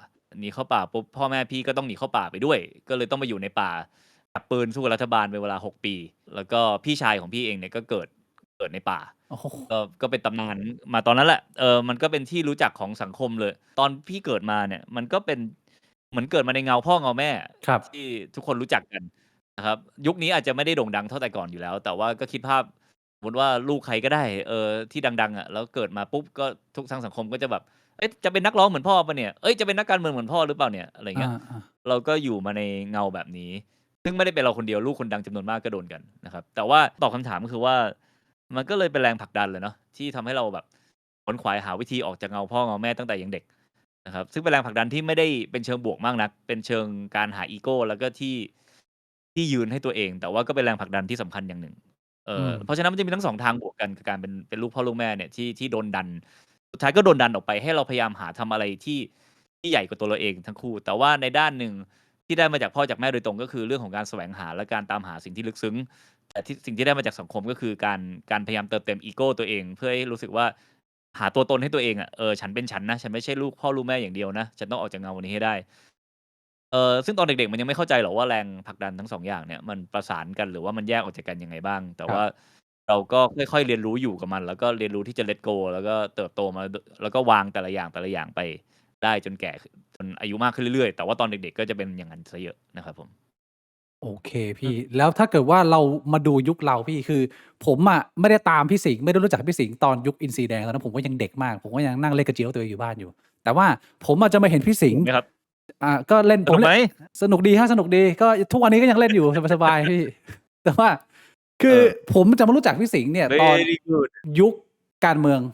าปุ๊บพ่อแม่พี่ก็ต้องหนีเข้าป่าไปด้วยก็เลยต้องมาอยู่ในป่าจับปืนสู้กับรัฐบาลเป็นเวลา6 ปีแล้วก็พี่ชายของพี่เองเนี่ยก็เกิดในป่าก็เป็นตำนานมาตอนนั้นแหละมันก็เป็นที่รู้จักของสังคมเลยตอนพี่เกิดมาเนี่ยมันก็เป็นเหมือนเกิดมาในเงาพ่อเงาแม่ที่ทุกคนรู้จักกันนะครับยุคนี้อาจจะไม่ได้โด่งดังเท่าแต่ก่อนอยู่แล้วแต่ว่าก็คิดภาพ สมมุติว่าลูกใครก็ได้ที่ดังๆอะแล้วเกิดมาปุ๊บก็ทุกทางสังคมก็จะแบบเอ๊ะจะเป็นนักร้องเหมือนพ่อเปล่าเนี่ยเอ๊ยจะเป็นนักการเมืองเหมือนพ่อหรือเปล่าเนี่ยอะไรอย่างอาเงี้ยเราก็อยู่มาในเงาแบบนี้ ซึ่งไม่ได้เป็นเราคนเดียวลูกคนดังจำนวนมากก็โดนกันนะครับแต่ว่าตอบคำถามก็คือว่ามันก็เลยเป็นแรงผลักดันเลยเนาะที่ทำให้เราแบบขวนขวายหาวิธีออกจากเงาพ่อเงาแม่ตั้งแต่ยังเด็กนะครับซึ่งเป็นแรงผลักดันที่ไม่ได้เป็นเชิงบวกมากนักเป็นเชิงการหาอีโก้แล้วก็ที่ยืนให้ตัวเอง แต่ว่าก็เป็นแรงผลักดันที่สำคัญอย่างหนึ่งอืมเพราะฉะนั้นมันจะมีทั้ง2ทางบวกกันกับการเป็นลูกพ่อลูกแม่เนี่ยที่โดนดันสุดท้ายก็โดนดันออกไปให้เราพยายามหาทำอะไรที่ใหญ่กว่าตัวเราเองทั้งคู่แต่ว่าในด้านหนึ่งที่ได้มาจากพ่อจากแม่โดยตรงก็คือเรื่องของการแสวงหาและการตามหาสิ่งที่ลึกซึ้งแต่สิ่งที่ได้มาจากสังคมก็คือการพยายามเติมเต็มอีโก้ตัวเองเพื่อให้รู้สึกว่าหาตัวตนให้ตัวเองอะฉันเป็นฉันนะฉันไม่ใช่ลูกพ่อลูกแม่อย่างเดียวนะฉันต้องออกจากเงานี้ให้ได้ซึ่งตอนเด็กๆมันยังไม่เข้าใจหรอกว่าแรงผลักดันทั้ง2อย่างเนี่ยมันประสานกันหรือว่ามันแยกออกจากกันยังไงบ้างแต่ครัว่าบเราก็ค่อยๆเรียนรู้อยู่กับมันแล้วก็เรียนรู้ที่จะ let go แล้วก็เติบโตมาแล้วก็วางแต่ละอย่างไปได้จนแก่จนอายุมากขึ้นเรื่อยๆแต่ว่าตอนเด็กๆก็จะเป็นอย่างนั้นเสียเยอะนะครับผมโอเคอืพี่มแล้วถ้าเกิดว่าเรามาดูยุคเราพี่คือผมอะไม่ได้ตามพี่สิงห์ไม่ได้รู้จักพี่สิงห์ตอนยุคอินซีแดงตอนนั้นผมก็ยังเด็กมากผมก็ยังนั่งเล่นกระเจียวตัวเองอยู่บ้านอยู่แต่ว่าผมอะจะมาเห็นพี่สิงห์สนุกไหมครับก็เล่นสนุกไหมผมเล่นสนุกดีฮะสนุกดีก็ทุกวันนี้ก็ยังเล่นอยู่สบายๆพี่แต่ว่าคือเออ ผมจะมารู้จักพี่สิงห์เนี่ยตอน very good ยุคการเมือ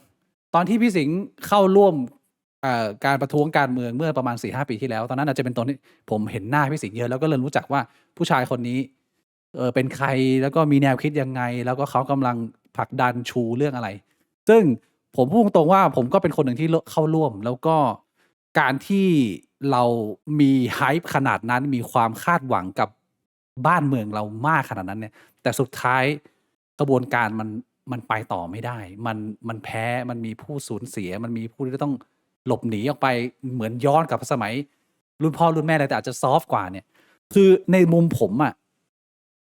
งตอนที่พี่สิงห์เข้าร่วมการประท้วงการเมืองเมื่อประมาณ 4-5 ปีที่แล้วตอนนั้นอาจจะเป็นตอนที่ผมเห็นหน้าพี่สิงห์เยอะแล้วก็เริ่มรู้จักว่าผู้ชายคนนี้เป็นใครแล้วก็มีแนวคิดยังไงแล้วก็เขากำลังผลักดันชูเรื่องอะไร ซึ่งผมพูดตรงๆว่าผมก็เป็นคนหนึ่งที่เข้าร่วมแล้วก็การที่เรามี hype ขนาดนั้นมีความคาดหวังกับบ้านเมืองเรามากขนาดนั้นเนี่ยแต่สุดท้ายกระบวนการมันไปต่อไม่ได้มันแพ้มันมีผู้สูญเสียมันมีผู้ที่ต้องหลบหนีออกไปเหมือนย้อนกลับไปสมัยรุ่นพ่อรุ่นแม่เลยแต่อาจจะซอฟต์กว่าเนี่ยคือในมุมผมอ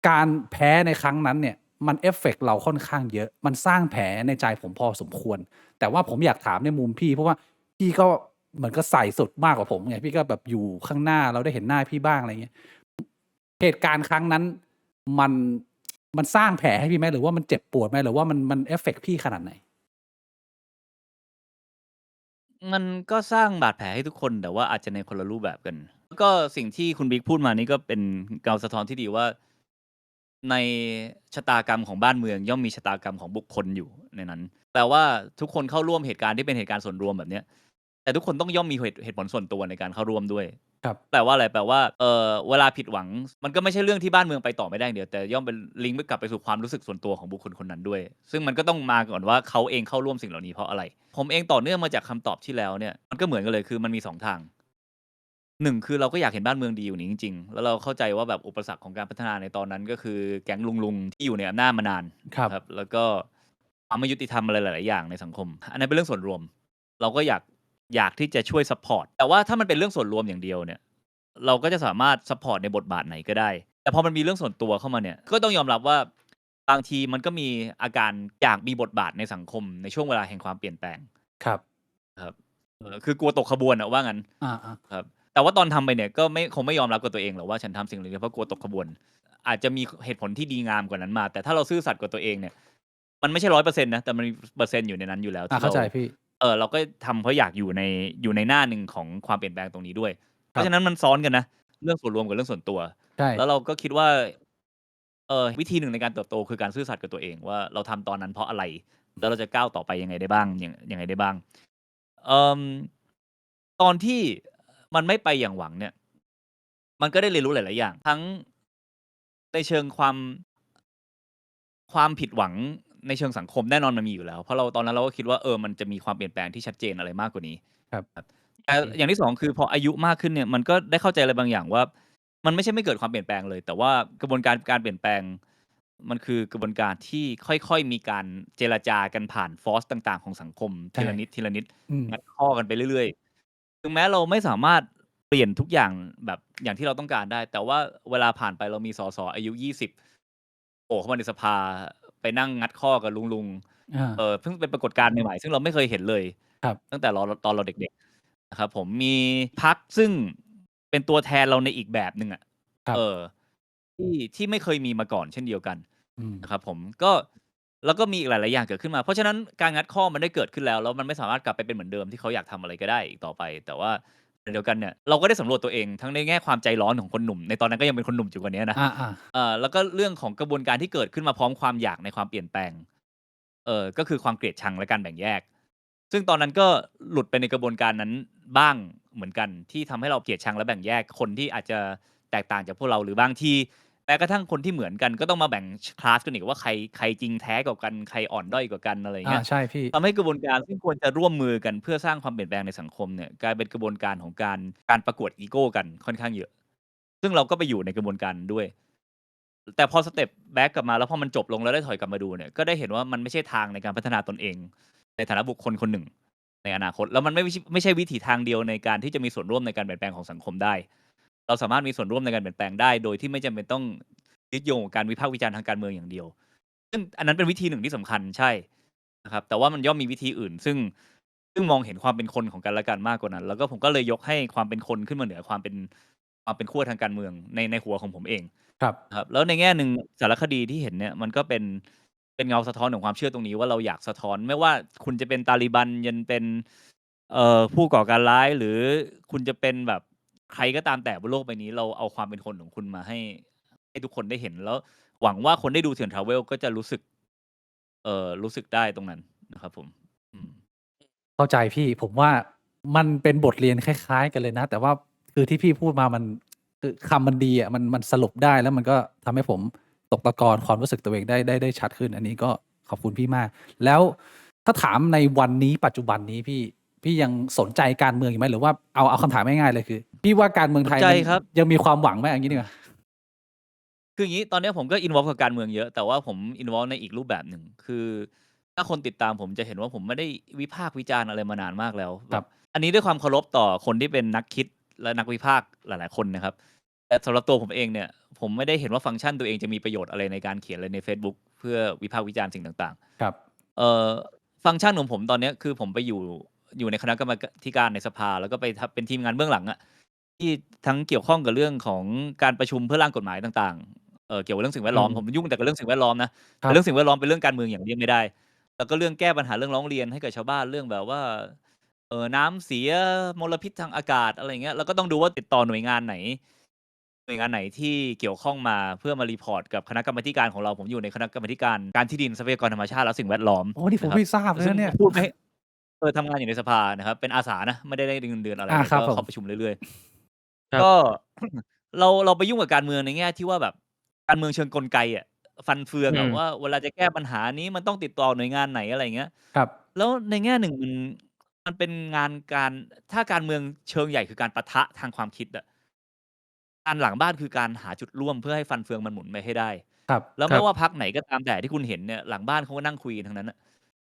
ะการแพ้ในครั้งนั้นเนี่ยมันเอฟเฟกต์เราค่อนข้างเยอะมันสร้างแผลในใจผมพอสมควร แต่ว่าผมอยากถามในมุมพี่เพราะว่าพี่ก็เหมือนก็ใส่สุดมากกว่าผมไงพี่ก็แบบอยู่ข้างหน้าเราได้เห็นหน้าพี่บ้างอะไรเงี้ยเหตุการณ์ครั้งนั้นมันมันสร้างแผลให้พี่ไหมหรือว่ามันเจ็บปวดไหมหรือว่ามันเอฟเฟกต์พี่ขนาดไหนมันก็สร้างบาดแผลให้ทุกคนแต่ว่าอาจจะในคนละรูปแบบกันแล้วก็สิ่งที่คุณบิ๊กพูดมานี่ก็เป็นเงาสะท้อนที่ดีว่าในชะตากรรมของบ้านเมืองย่อมมีชะตากรรมของบุคคลอยู่ในนั้นแปลว่าทุกคนเข้าร่วมเหตุการณ์ที่เป็นเหตุการณ์ส่วนรวมแบบเนี้ยแต่ทุกคนต้องย่อมมีเหตุผลส่วนตัวในการเข้าร่วมด้วยครับแปลว่าอะไรแปลว่าเวลาผิดหวังมันก็ไม่ใช่เรื่องที่บ้านเมืองไปต่อไม่ได้อย่างเดียวแต่ย่อมเป็นลิงก์ไปกลับไปสู่ความรู้สึกส่วนตัวของบุคคลคนนั้นด้วยซึ่งมันก็ต้องมาก่อนว่าเขาเองเข้าร่วมสิ่งเหล่านี้เพราะอะไรผมเองต่อเนื่องมาจากคำตอบที่แล้วเนี่ยมันก็เหมือนกันเลยคือมันมี2ทาง 1คือเราก็อยากเห็นบ้านเมืองดีอยู่นี้จริงๆแล้วเราเข้าใจว่าแบบอุปสรรคของการพัฒนาในตอนนั้นก็คือแก๊งลุงๆที่อยู่ในอำนาจมานานครับครับแล้วก็ความไม่ยุติธรรมอะไรหลายๆอย่างในสังคมอันนั้นเป็นเรื่องส่วนรวมเราก็อยากที่จะช่วยซัปพอร์ตแต่ว่าถ้ามันเป็นเรื่องส่วนรวมอย่างเดียวเนี่ยเราก็จะสามารถซัปพอร์ตในบทบาทไหนก็ได้แต่พอมันมีเรื่องส่วนตัวเข้ามาเนี่ยก็ต้องยอมรับว่าบางทีมันก็มีอาการอยากมีบทบาทในสังคมในช่วงเวลาแห่งความเปลี่ยนแปลงครับครับคือกลัวตกขบวนอะว่างั้น อาครับแต่ว่าตอนทำไปเนี่ยก็คงไม่ยอมรับกับตัวเองหรอกว่าฉันทำสิ่งเหล่านี้เพราะกลัวตกขบวนอาจจะมีเหตุผลที่ดีงามกว่านั้นมาแต่ถ้าเราซื่อสัตย์กับตัวเองเนี่ยมันไม่ใช่100%นะแต่มันมีเปอร์เซ็นต์อยู่ในนั้นอยู่แล้วที่เราเข้าใจพี่เราก็ทำเพราะอยากอยู่ในหน้าหนึ่งของความเปลี่ยนแปลงตรงนี้ด้วยเพครับราะฉะนั้นมันซ้อนกันนะเรื่องส่วนรวมกับเรื่องส่วนตัวใช่แล้วเราก็คิดว่าวิธีหนึ่งในการเติบโตคือการซื่อสัตย์กับตัวเองว่าเราทำตอนนั้นเพราะอะไรแล้วเราจะก้าวต่อไปยังไงได้บ้างยังไงได้บ้างเอ่อตอนที่มันไม่ไปอย่างหวังเนี่ย มันก็ได้เรียนรู้หลายๆอย่างทั้งในเชิงความผิดหวังในเชิงสังคมแน่นอนมันมีอยู่แล้วเพราะเราตอนนั้นเราก็คิดว่ามันจะมีความเปลี่ยนแปลงที่ชัดเจนอะไรมากกว่านี้ครับแต่อย่างที่2คือพออายุมากขึ้นเนี่ยมันก็ได้เข้าใจอะไรบางอย่างว่ามันไม่ใช่ไม่เกิดความเปลี่ยนแปลงเลยแต่ว่ากระบวนการเปลี่ยนแปลงมันคือกระบวนการที่ค่อยๆมีการเจรจากันผ่านฟอร์สต่างๆของสังคมทีใช่ละนิดอืมงัดข้อกันไปเรื่อยๆถึงแม้เราไม่สามารถ เปลี่ยนทุกอย่างแบบอย่างที่เราต้องการได้ แต่ว่าเวลาผ่านไปเรามีสสอายุ20โผล่เข้ามาในสภาไปนั่งงัดข้อกับลุงอาเพิ่งเป็นปรากฏการณ์ใหม่ๆซึ่งเราไม่เคยเห็นเลยครับตั้งแต่ตอนเราเด็กๆนะครับผมมีพรรคซึ่งเป็นตัวแทนเราในอีกแบบหนึ่งอะครับเออที่ไม่เคยมีมาก่อนเช่นเดียวกันอืมนะครับผมก็ แล้วก็มีอีกหลายๆอย่างเกิดขึ้นมาเพราะฉะนั้นการงัดข้อมันได้เกิดขึ้นแล้วมันไม่สามารถกลับไปเป็นเหมือนเดิมที่เขาอยากทำอะไรก็ได้อีกต่อไปแต่ว่าขณะเดียวกันเนี่ยเราก็ได้สำรวจตัวเองทั้งในแง่ความใจร้อนของคนหนุ่มในตอนนั้นก็ยังเป็นคนหนุ่มอยู่กว่านี้นะแล้วก็เรื่องของกระบวนการที่เกิดขึ้นมาพร้อมความอยากในความเปลี่ยนแปลงก็คือความเกลียดชังและการแบ่งแยกซึ่งตอนนั้นก็หลุดไปในกระบวนการนั้นบ้างเหมือนกันที่ทำให้เราเกลียดชังและแบ่งแยกคนที่อาจจะแตกต่างจากพวกเราหรือบางทีแม้กระทั่งคนที่เหมือนกันก็ต้องมาแบ่งคลาสกันอีกว่าใครจริงแท้กว่ากันใครอ่อนด้อยกว่ากันอะไรเงี้ยใช่พี่ทำให้กระบวนการซึ่งควรจะร่วมมือกันเพื่อสร้างความเปลี่ยนแปลงในสังคมเนี่ยกลายเป็นกระบวนการของการประกวดอีโก้กันค่อนข้างเยอะซึ่งเราก็ไปอยู่ในกระบวนการด้วยแต่พอสเต็ปแบ็กกลับมาแล้วพอมันจบลงแล้วได้ถอยกลับมาดูเนี่ยก็ได้เห็นว่ามันไม่ใช่ทางในการพัฒนาตนเองในฐานะบุคคลคนหนึ่งในอนาคตแล้วมันไม่ใช่วิถีทางเดียวในการที่จะมีส่วนร่วมในการเปลี่ยนแปลงของสังคมได้เราสามารถมีส่วนร่วมในการเปลี่ยนแปลงได้โดยที่ไม่จำเป็นต้องยึดโยงกับการวิพากษ์วิจารณ์ทางการเมืองอย่างเดียวซึ่งอันนั้นเป็นวิธีหนึ่งที่สำคัญใช่นะครับแต่ว่ามันย่อมมีวิธีอื่นซึ่งมองเห็นความเป็นคนของกันและกันมากกว่านั้นแล้วก็ผมก็เลยยกให้ความเป็นคนขึ้นมาเหนือความเป็นขั้วทางการเมืองในหัวของผมเองครับแล้วในแง่หนึ่งสารคดีที่เห็นเนี่ยมันก็เป็นเงาสะท้อนของความเชื่อตรงนี้ว่าเราอยากสะท้อนไม่ว่าคุณจะเป็นตาลิบันยันเป็นผู้ก่อการร้ายหรือคุณจะเป็นแบบใครก็ตามแต่บนโลกใบนี้เราเอาความเป็นคนของคุณมาให้ทุกคนได้เห็นแล้วหวังว่าคนได้ดูเถื่อนทราเวลก็จะรู้สึกได้ตรงนั้นนะครับผมเข้าใจพี่ผมว่ามันเป็นบทเรียนคล้ายๆกันเลยนะ แต่ว่าคือที่พี่พูดมามันคือคำมันดีอ่ะมันสรุปได้แล้วมันก็ทำให้ผมตกตะกอนความรู้สึกตัวเองได้ชัดขึ้น อันนี้ก็ขอบคุณพี่มาก แล้วถ้าถามในวันนี้ปัจจุบันนี้พี่ยังสนใจการเมืองอยู่ไหมหรือว่าเอาคำถามง่ายๆเลยคือพี่ว่าการเมืองไทยยังมีความหวังไหมอย่างนี้ดีกว่าคืออย่างนี้ตอนนี้ผมก็อินวอล์กับการเมืองเยอะแต่ว่าผมอินวอล์ในอีกรูปแบบหนึ่งคือถ้าคนติดตามผมจะเห็นว่าผมไม่ได้วิพากษ์วิจารณ์อะไรมานานมากแล้วครับอันนี้ด้วยความเคารพต่อคนที่เป็นนักคิดและนักวิพากษ์หลายๆคนนะครับแต่สำหรับตัวผมเองเนี่ยผมไม่ได้เห็นว่าฟังก์ชันตัวเองจะมีประโยชน์อะไรในการเขียนอะไรใน Facebook เพื่อวิพากษ์วิจารณ์สิ่งต่างๆครับฟังก์ชันของผมตอนนี้คือผมไปอยู่ในคณะกรรมาการในสภาแล้วก็ไปเป็นทีมงานเบื้องหลังอะที่ทั้งเกี่ยวข้องกับเรื่องของการประชุมเพื่อร่างกฎหมายต่างๆเกี่ยวกับเรื่องสิ่งแวดล้อมผมยุ่งแต่กับเรื่องสิ่งแวดล้อมนะแต่เรื่องสิ่งแวดล้อมเป็นเรื่องการเมืองอย่างเลี่ยงไม่ได้แล้วก็เรื่องแก้ปัญหาเรื่องร้องเรียนให้กับชาวบ้านเรื่องแบบว่าน้ำเสียมลพิษทางอากาศอะไรเงี้ยเราก็ต้องดูว่าติดต่อหน่วยงานไหนที่เกี่ยวข้องมาเพื่อมารีพอร์ตกับคณะกรรมาการของเราผมอยู่ในคณะกรรมาการที่ดินทรัพยากรธรรมชาติและสิ่งแวดล้อมนี่ผมไม่ทราบเลยเนี่ยพูดไม่ทำงานอยู่ในสภานะครับเป็นอาสานะไม่ได้เงินเดือนอะไรก็เข้าประชุมเรื่อยๆก็เราไปยุ่งกับการเมืองในแง่ที่ว่าแบบการเมืองเชิงกลไกอ่ะฟันเฟืองอะว่าเวลาจะแก้ปัญหานี้มันต้องติดต่อหน่วยงานไหนอะไรเงี้ยครับแล้วในแง่หนึ่งมันเป็นงานถ้าการเมืองเชิงใหญ่คือการปะทะทางความคิดอะการหลังบ้านคือการหาจุดร่วมเพื่อให้ฟันเฟืองมันหมุนไปให้ได้แล้วไม่ว่าพรรคไหนก็ตามแต่ที่คุณเห็นเนี่ยหลังบ้านเขาก็นั่งคุยกันทั้งนั้นอ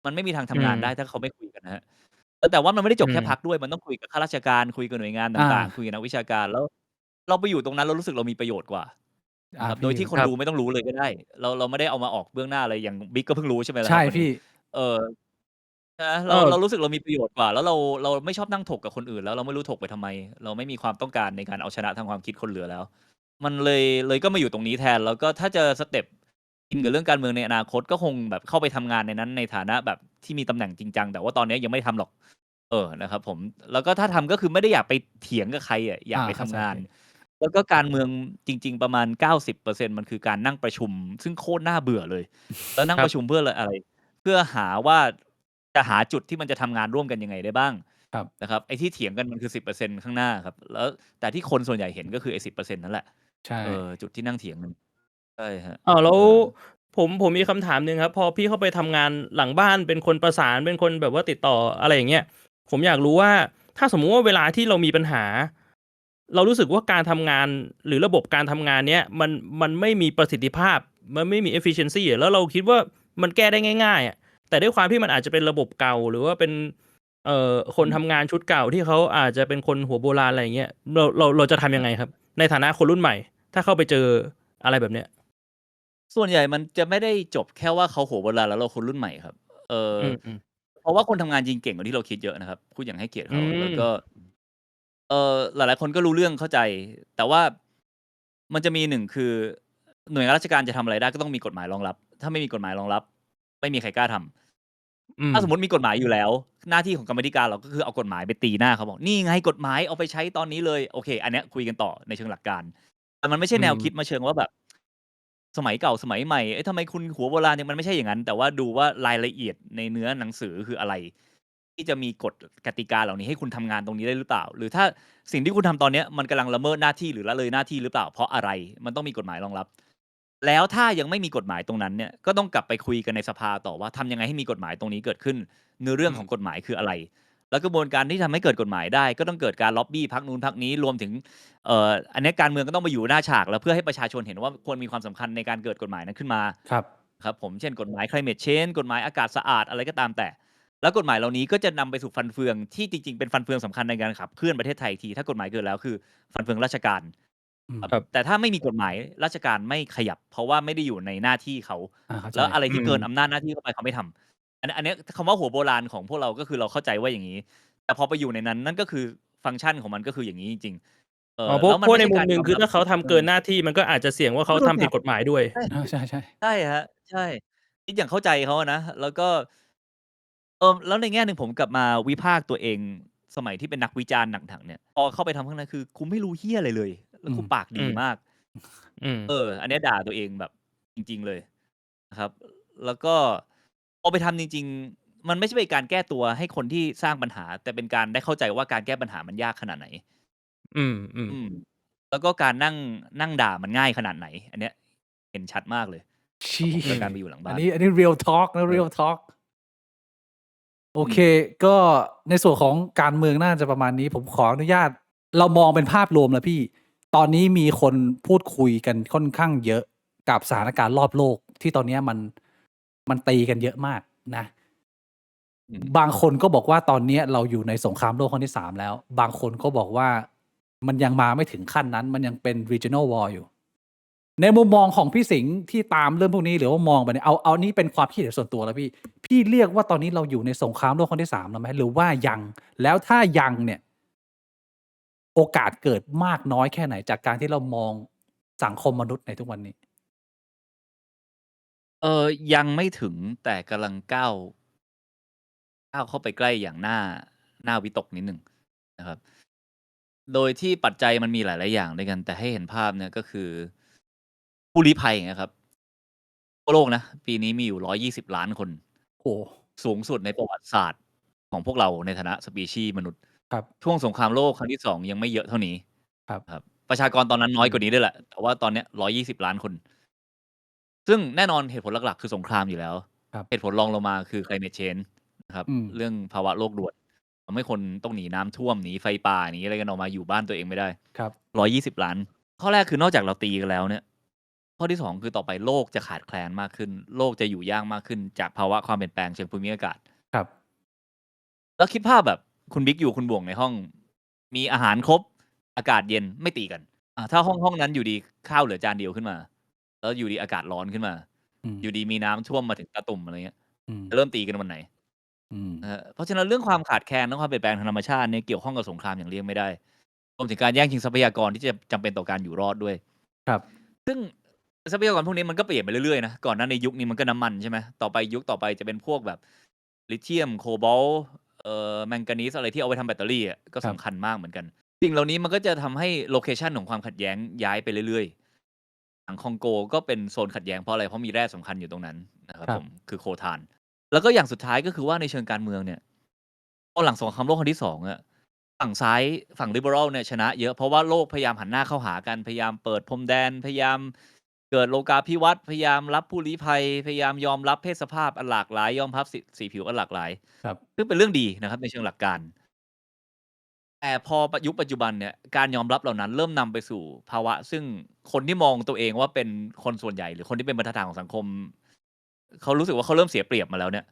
ะมันไม่มีทางทำงานได้ถ้าเขาไม่คุยกันนะครับแต่ว่ามันไม่ได้จบแค่พรรคด้วยมันต้องคุยกับข้าราชการคุยกับหน่วยงานต่างๆคุยกับนักวิชาการแล้วเราไปอยู่ตรงนั้นเรารู้สึกเรามีประโยชน์กว่าครับโดยที่คนดูไม่ต้องรู้เลยก็ได้เราไม่ได้เอามาออกเบื้องหน้าอะไรอย่างบิ๊กก็เพิ่งรู้ใช่ไหมล่ะคใช่รับวันนี้พี่นะเรารู้สึกเรามีประโยชน์กว่าแล้วเราไม่ชอบนั่งถกกับคนอื่นแล้วเราไม่รู้ถกไปทำไมเราไม่มีความต้องการในการเอาชนะทางความคิดคนเหลือแล้วมันเลยก็มาอยู่ตรงนี้แทนแล้วก็ถ้าจะสเต็ปอินกับเรื่องการเมืองในอนาคตก็คงแบบเข้าไปทำงานในนั้นในฐานะแบบที่มีตำแหน่งจริงจังแต่ว่าตอนนี้ยังไม่ทำหรอกนะครับผมแล้วก็ถ้าทำก็คือไม่ได้อยากไปเถียงกับใครอ่ะอยากไปทำงานแล้วก็การเมืองจริงๆประมาณ 90% มันคือการนั่งประชุมซึ่งโคตรน่าเบื่อเลยแล้วนั่งประชุมเพื่ออะไรเพื่อหาว่าจะหาจุดที่มันจะทำงานร่วมกันยังไงได้บ้างนะครับไอ้ที่เถียงกันมันคือ 10% ข้างหน้าครับแล้วแต่ที่คนส่วนใหญ่เห็นก็คือไอ้ 10% นั่นแหละใช่จุดที่นั่งเถียงกันใช่ฮะแล้วผมมีคำถามหนึ่งครับพอพี่เข้าไปทำงานหลังบ้านเป็นคนประสานเป็นคนแบบว่าติดต่ออะไรอย่างเงี้ยผมอยากรู้ว่าถ้าสมมุติว่าเวลาที่เรามีปัญหาเรารู้สึกว่าการทำงานหรือระบบการทำงานเนี้ยมันไม่มีประสิทธิภาพมันไม่มี efficiency แล้วเราคิดว่ามันแก้ได้ง่ายๆอ่ะแต่ด้วยความที่มันอาจจะเป็นระบบเก่าหรือว่าเป็นคนทำงานชุดเก่าที่เขาอาจจะเป็นคนหัวโบราณอะไรอย่างเงี้ยเราจะทำยังไงครับในฐานะคนรุ่นใหม่ถ้าเข้าไปเจออะไรแบบเนี้ยส่วนใหญ่มันจะไม่ได้จบแค่ว่าเขาหัวโบราณแล้วเราคนรุ่นใหม่ครับเพราะว่าคนทำงานจริงเก่งกว่าที่เราคิดเยอะนะครับพูดอย่างให้เกียรติเขาแล้วก็หลายๆคนก็รู้เรื่องเข้าใจแต่ว่ามันจะมีหนึ่งคือหน่วยงานราชการจะทำอะไรได้ก็ต้องมีกฎหมายรองรับถ้าไม่มีกฎหมายรองรับ ไม่มีใครกล้าทำอืมถ้าสมมติมีกฎหมายอยู่แล้ว หน้าที่ของกรรมาธิการเราก็คือเอากฎหมายไปตีหน้าเขาบอกนี่ไงกฎหมายเอาไปใช้ตอนนี้เลยโอเค อันเนี้ยคุยกันต่อในเชิงหลักการแต่มันไม่ใช่แนวคิดมาเชิงว่าแบบ สมัยเก่าสมัยใหม่ทำไมคุณหัวโบราณยังมันไม่ใช่อย่างนั้น แต่ว่าดูว่ารายละเอียดในเนื้อหนังสือคืออะไร ที่จะมีกฎกติกาเหล่านี้ให้คุณทำงานตรงนี้ได้หรือเปล่า หรือถ้าสิ่งที่คุณทำตอนนี้มันกำลังละเมิดหน้าที่หรือละเลยหน้าที่หรือเปล่า เพราะอะไรมันต้องมีกฎหมายรองรับ แล้วถ้ายังไม่มีกฎหมายตรงนั้นเนี่ยก็ต้องกลับไปคุยกันในสภาต่อว่าทำยังไงให้มีกฎหมายตรงนี้เกิดขึ้นเนื้อเรื่องของกฎหมายคืออะไร แล้วกระบวนการที่ทำให้เกิดกฎหมายได้ ก็ต้องเกิดการล็อบบี้พรรคนู้นพรรคนี้รวมถึงอันนี้การเมืองก็ต้องมาอยู่หน้าฉากแล้วเพื่อให้ประชาชนเห็นว่าควรมีความสำคัญในการเกิดกฎหมายนั้นขึ้นมาครับผมเช่นกฎหมาย climate change กฎหมายอากาศสะอาดอะไรก็ตามแต่ แล้วกฎหมายเหล่านี้ก็จะนำไปสู่ฟันเฟืองที่จริงๆเป็นฟันเฟืองสำคัญในการขับเคลื่อนประเทศไทยทีถ้ากฎหมายเกิดแล้วคือฟันเฟืองราชการแต่ถ้าไม่มีกฎหมายราชการไม่ขยับ เพราะว่าไม่ได้อยู่ในหน้าที่เขาแล้วอะไรที่เกินอำนาจหน้าที่เข้าไปเขาไม่ทำอันนี้คำว่าหัวโบราณของพวกเราก็คือเราเข้าใจว่าอย่างนี้ แต่พอไปอยู่ในนั้นนั่นก็คือฟังก์ชันของมันก็คืออย่างนี้จริงๆเพราะในมุมหนึ่งคือถ้าเขาทำเกินหน้าที่มันก็อาจจะเสี่ยงว่าเขาทำผิดกฎหมายด้วยใช่ใช่ใช่ฮะใช่คิดอย่างเข้าใจเขานะแล้วก็แล้วในแง่หนึ่งผมกลับมาวิพากษ์ตัวเองสมัยที่เป็นนักวิจารณ์หนังๆเนี่ยพอเข้าไปทำข้างในคือกูไม่รู้เหี้ยอะไรเลยแล้วกูปากดีมากอันนี้ด่าตัวเองแบบจริงๆเลยนะครับแล้วก็พอไปทำจริงๆมันไม่ใช่เป็นการแก้ตัวให้คนที่สร้างปัญหา แต่เป็นการได้เข้าใจว่าการแก้ปัญหามันยากขนาดไหนแล้วก็การนั่งด่ามันง่ายขนาดไหน อันเนี้ยเห็นชัดมากเลยกับการไปอยู่หลังบ้านอันนี้ real talk นะ real talk โอเค ก็ในส่วนของการเมืองน่าจะประมาณนี้ ผมขออนุญาตเรามองเป็นภาพรวมแล้วพี่ ตอนนี้มีคนพูดคุยกันค่อนข้างเยอะกับสถานการณ์รอบโลกที่ตอนนี้มันตีกันเยอะมากนะ บางคนก็บอกว่าตอนนี้เราอยู่ในสงครามโลกครั้งที่3แล้วบางคนก็บอกว่ามันยังมาไม่ถึงขั้นนั้นมันยังเป็น regional war อยู่ในมุมมองของพี่สิงห์ที่ตามเรื่องพวกนี้หรือว่ามองไปเนี่ยเอานี้เป็นความคิดเห็นส่วนตัวแล้วพี่เรียกว่าตอนนี้เราอยู่ในสงครามโลกครั้งที่3แล้วไหมหรือว่ายังแล้วถ้ายังเนี่ยโอกาสเกิดมากน้อยแค่ไหนจากการที่เรามองสังคมมนุษย์ในทุกวันนี้ยังไม่ถึงแต่กำลังก้าวเข้าไปใกล้อย่างน่าวิตกนิดหนึ่งนะครับโดยที่ปัจจัยมันมีหลายๆอย่างด้วยกันแต่ให้เห็นภาพเนี่ยก็คือผู้ลี้ภัยนะครับทั่วโลกนะปีนี้มีอยู่120ล้านคนโอ้สูงสุดในประวัติศาสตร์ของพวกเราในฐานะสปีชีส์มนุษย์ครับช่วงสงครามโลกครั้งที่2ยังไม่เยอะเท่านี้ครับประชากรตอนนั้นน้อยกว่านี้ด้วยแหละแต่ว่าตอนเนี้ย120ล้านคนซึ่งแน่นอนเหตุผลหลักๆคือสงครามอยู่แล้วเหตุผลรองลงมาคือ climate change นะครับเรื่องภาวะโลกด่วนทำให้คนต้องหนีน้ำท่วมหนีไฟป่าหนีอะไรกันออกมาอยู่บ้านตัวเองไม่ได้120ล้านข้อแรกคือนอกจากเราตีกันแล้วเนี่ยข้อที่2คือต่อไปโลกจะขาดแคลนมากขึ้นโลกจะอยู่ยากมากขึ้นจากภาวะความเปลี่ยนแปลงเชิงภูมิอากาศครับแล้วคิดภาพแบบคุณบิ๊กอยู่คุณบ่วงในห้องมีอาหารครบอากาศเย็นไม่ตีกันถ้าห้องนั้นอยู่ดีข้าวเหลือจานเดียวขึ้นมาแล้วอยู่ดีอากาศร้อนขึ้นมาอยู่ดีมีน้ำท่วมมาถึงตาตุ่มอะไรเงี้ยจะเริ่มตีกันวันไหนเพราะฉะนั้นเรื่องความขาดแคลนและความเปลี่ยนแปลงทางธรรมชาติเนี่ยเกี่ยวข้องกับสงครามอย่างเลี่ยงไม่ได้รวมถึงการแย่งชิงทรัพยากรที่จะจำเป็นต่อการอยู่รอดด้วยครับซึ่งทรัพยากรพวกนี้มันก็เปลี่ยนไปเรื่อยๆนะก่อนหน้าในยุคนี้มันก็น้ำมันใช่ไหมต่อไปยุคต่อไปจะเป็นพวกแบบลิเธียมโคบอลต์แมงกานีสอะไรที่เอาไว้ทำแบตเตอรี่ก็สำคัญมากเหมือนกันสิ่งเหล่านี้มันก็จะทำให้โลเคชันของความขัดแย้งย้ายไปเรื่อยๆทางคองโกก็เป็นโซนขัดแย้งเพราะอะไรเพราะมีแร่สำคัญอยู่ตรงนั้นนะครับผมคือโคทานแล้วก็อย่างสุดท้ายก็คือว่าในเชิงการเมืองเนี่ยพอหลังสงครามโลกครั้งที่2ฝั่งซ้ายฝั่งลิเบอรัลเนี่ยชนะเยอะเพราะว่าโลกพยายามหันหน้าเข้าหากันพยายามเปิดพรมแดนพยายามเกิดโลกาภิวัตน์พยายามรับผู้ลี้ภัยพยายามยอมรับเพศสภาพอันหลากหลายยอมรับสีผิวอันหลากหลายซึ่งเป็นเรื่องดีนะครับในเชิงหลักการแต่พอยุคปัจจุบันเนี่ยการยอมรับเหล่านั้นเริ่มนำไปสู่ภาวะซึ่งคนที่มองตัวเองว่าเป็นคนส่วนใหญ่หรือคนที่เป็นบรรทัดฐานของสังคมเขารู้สึกว่าเขาเริ่มเสียเปรียบมาแล้วเนี่ย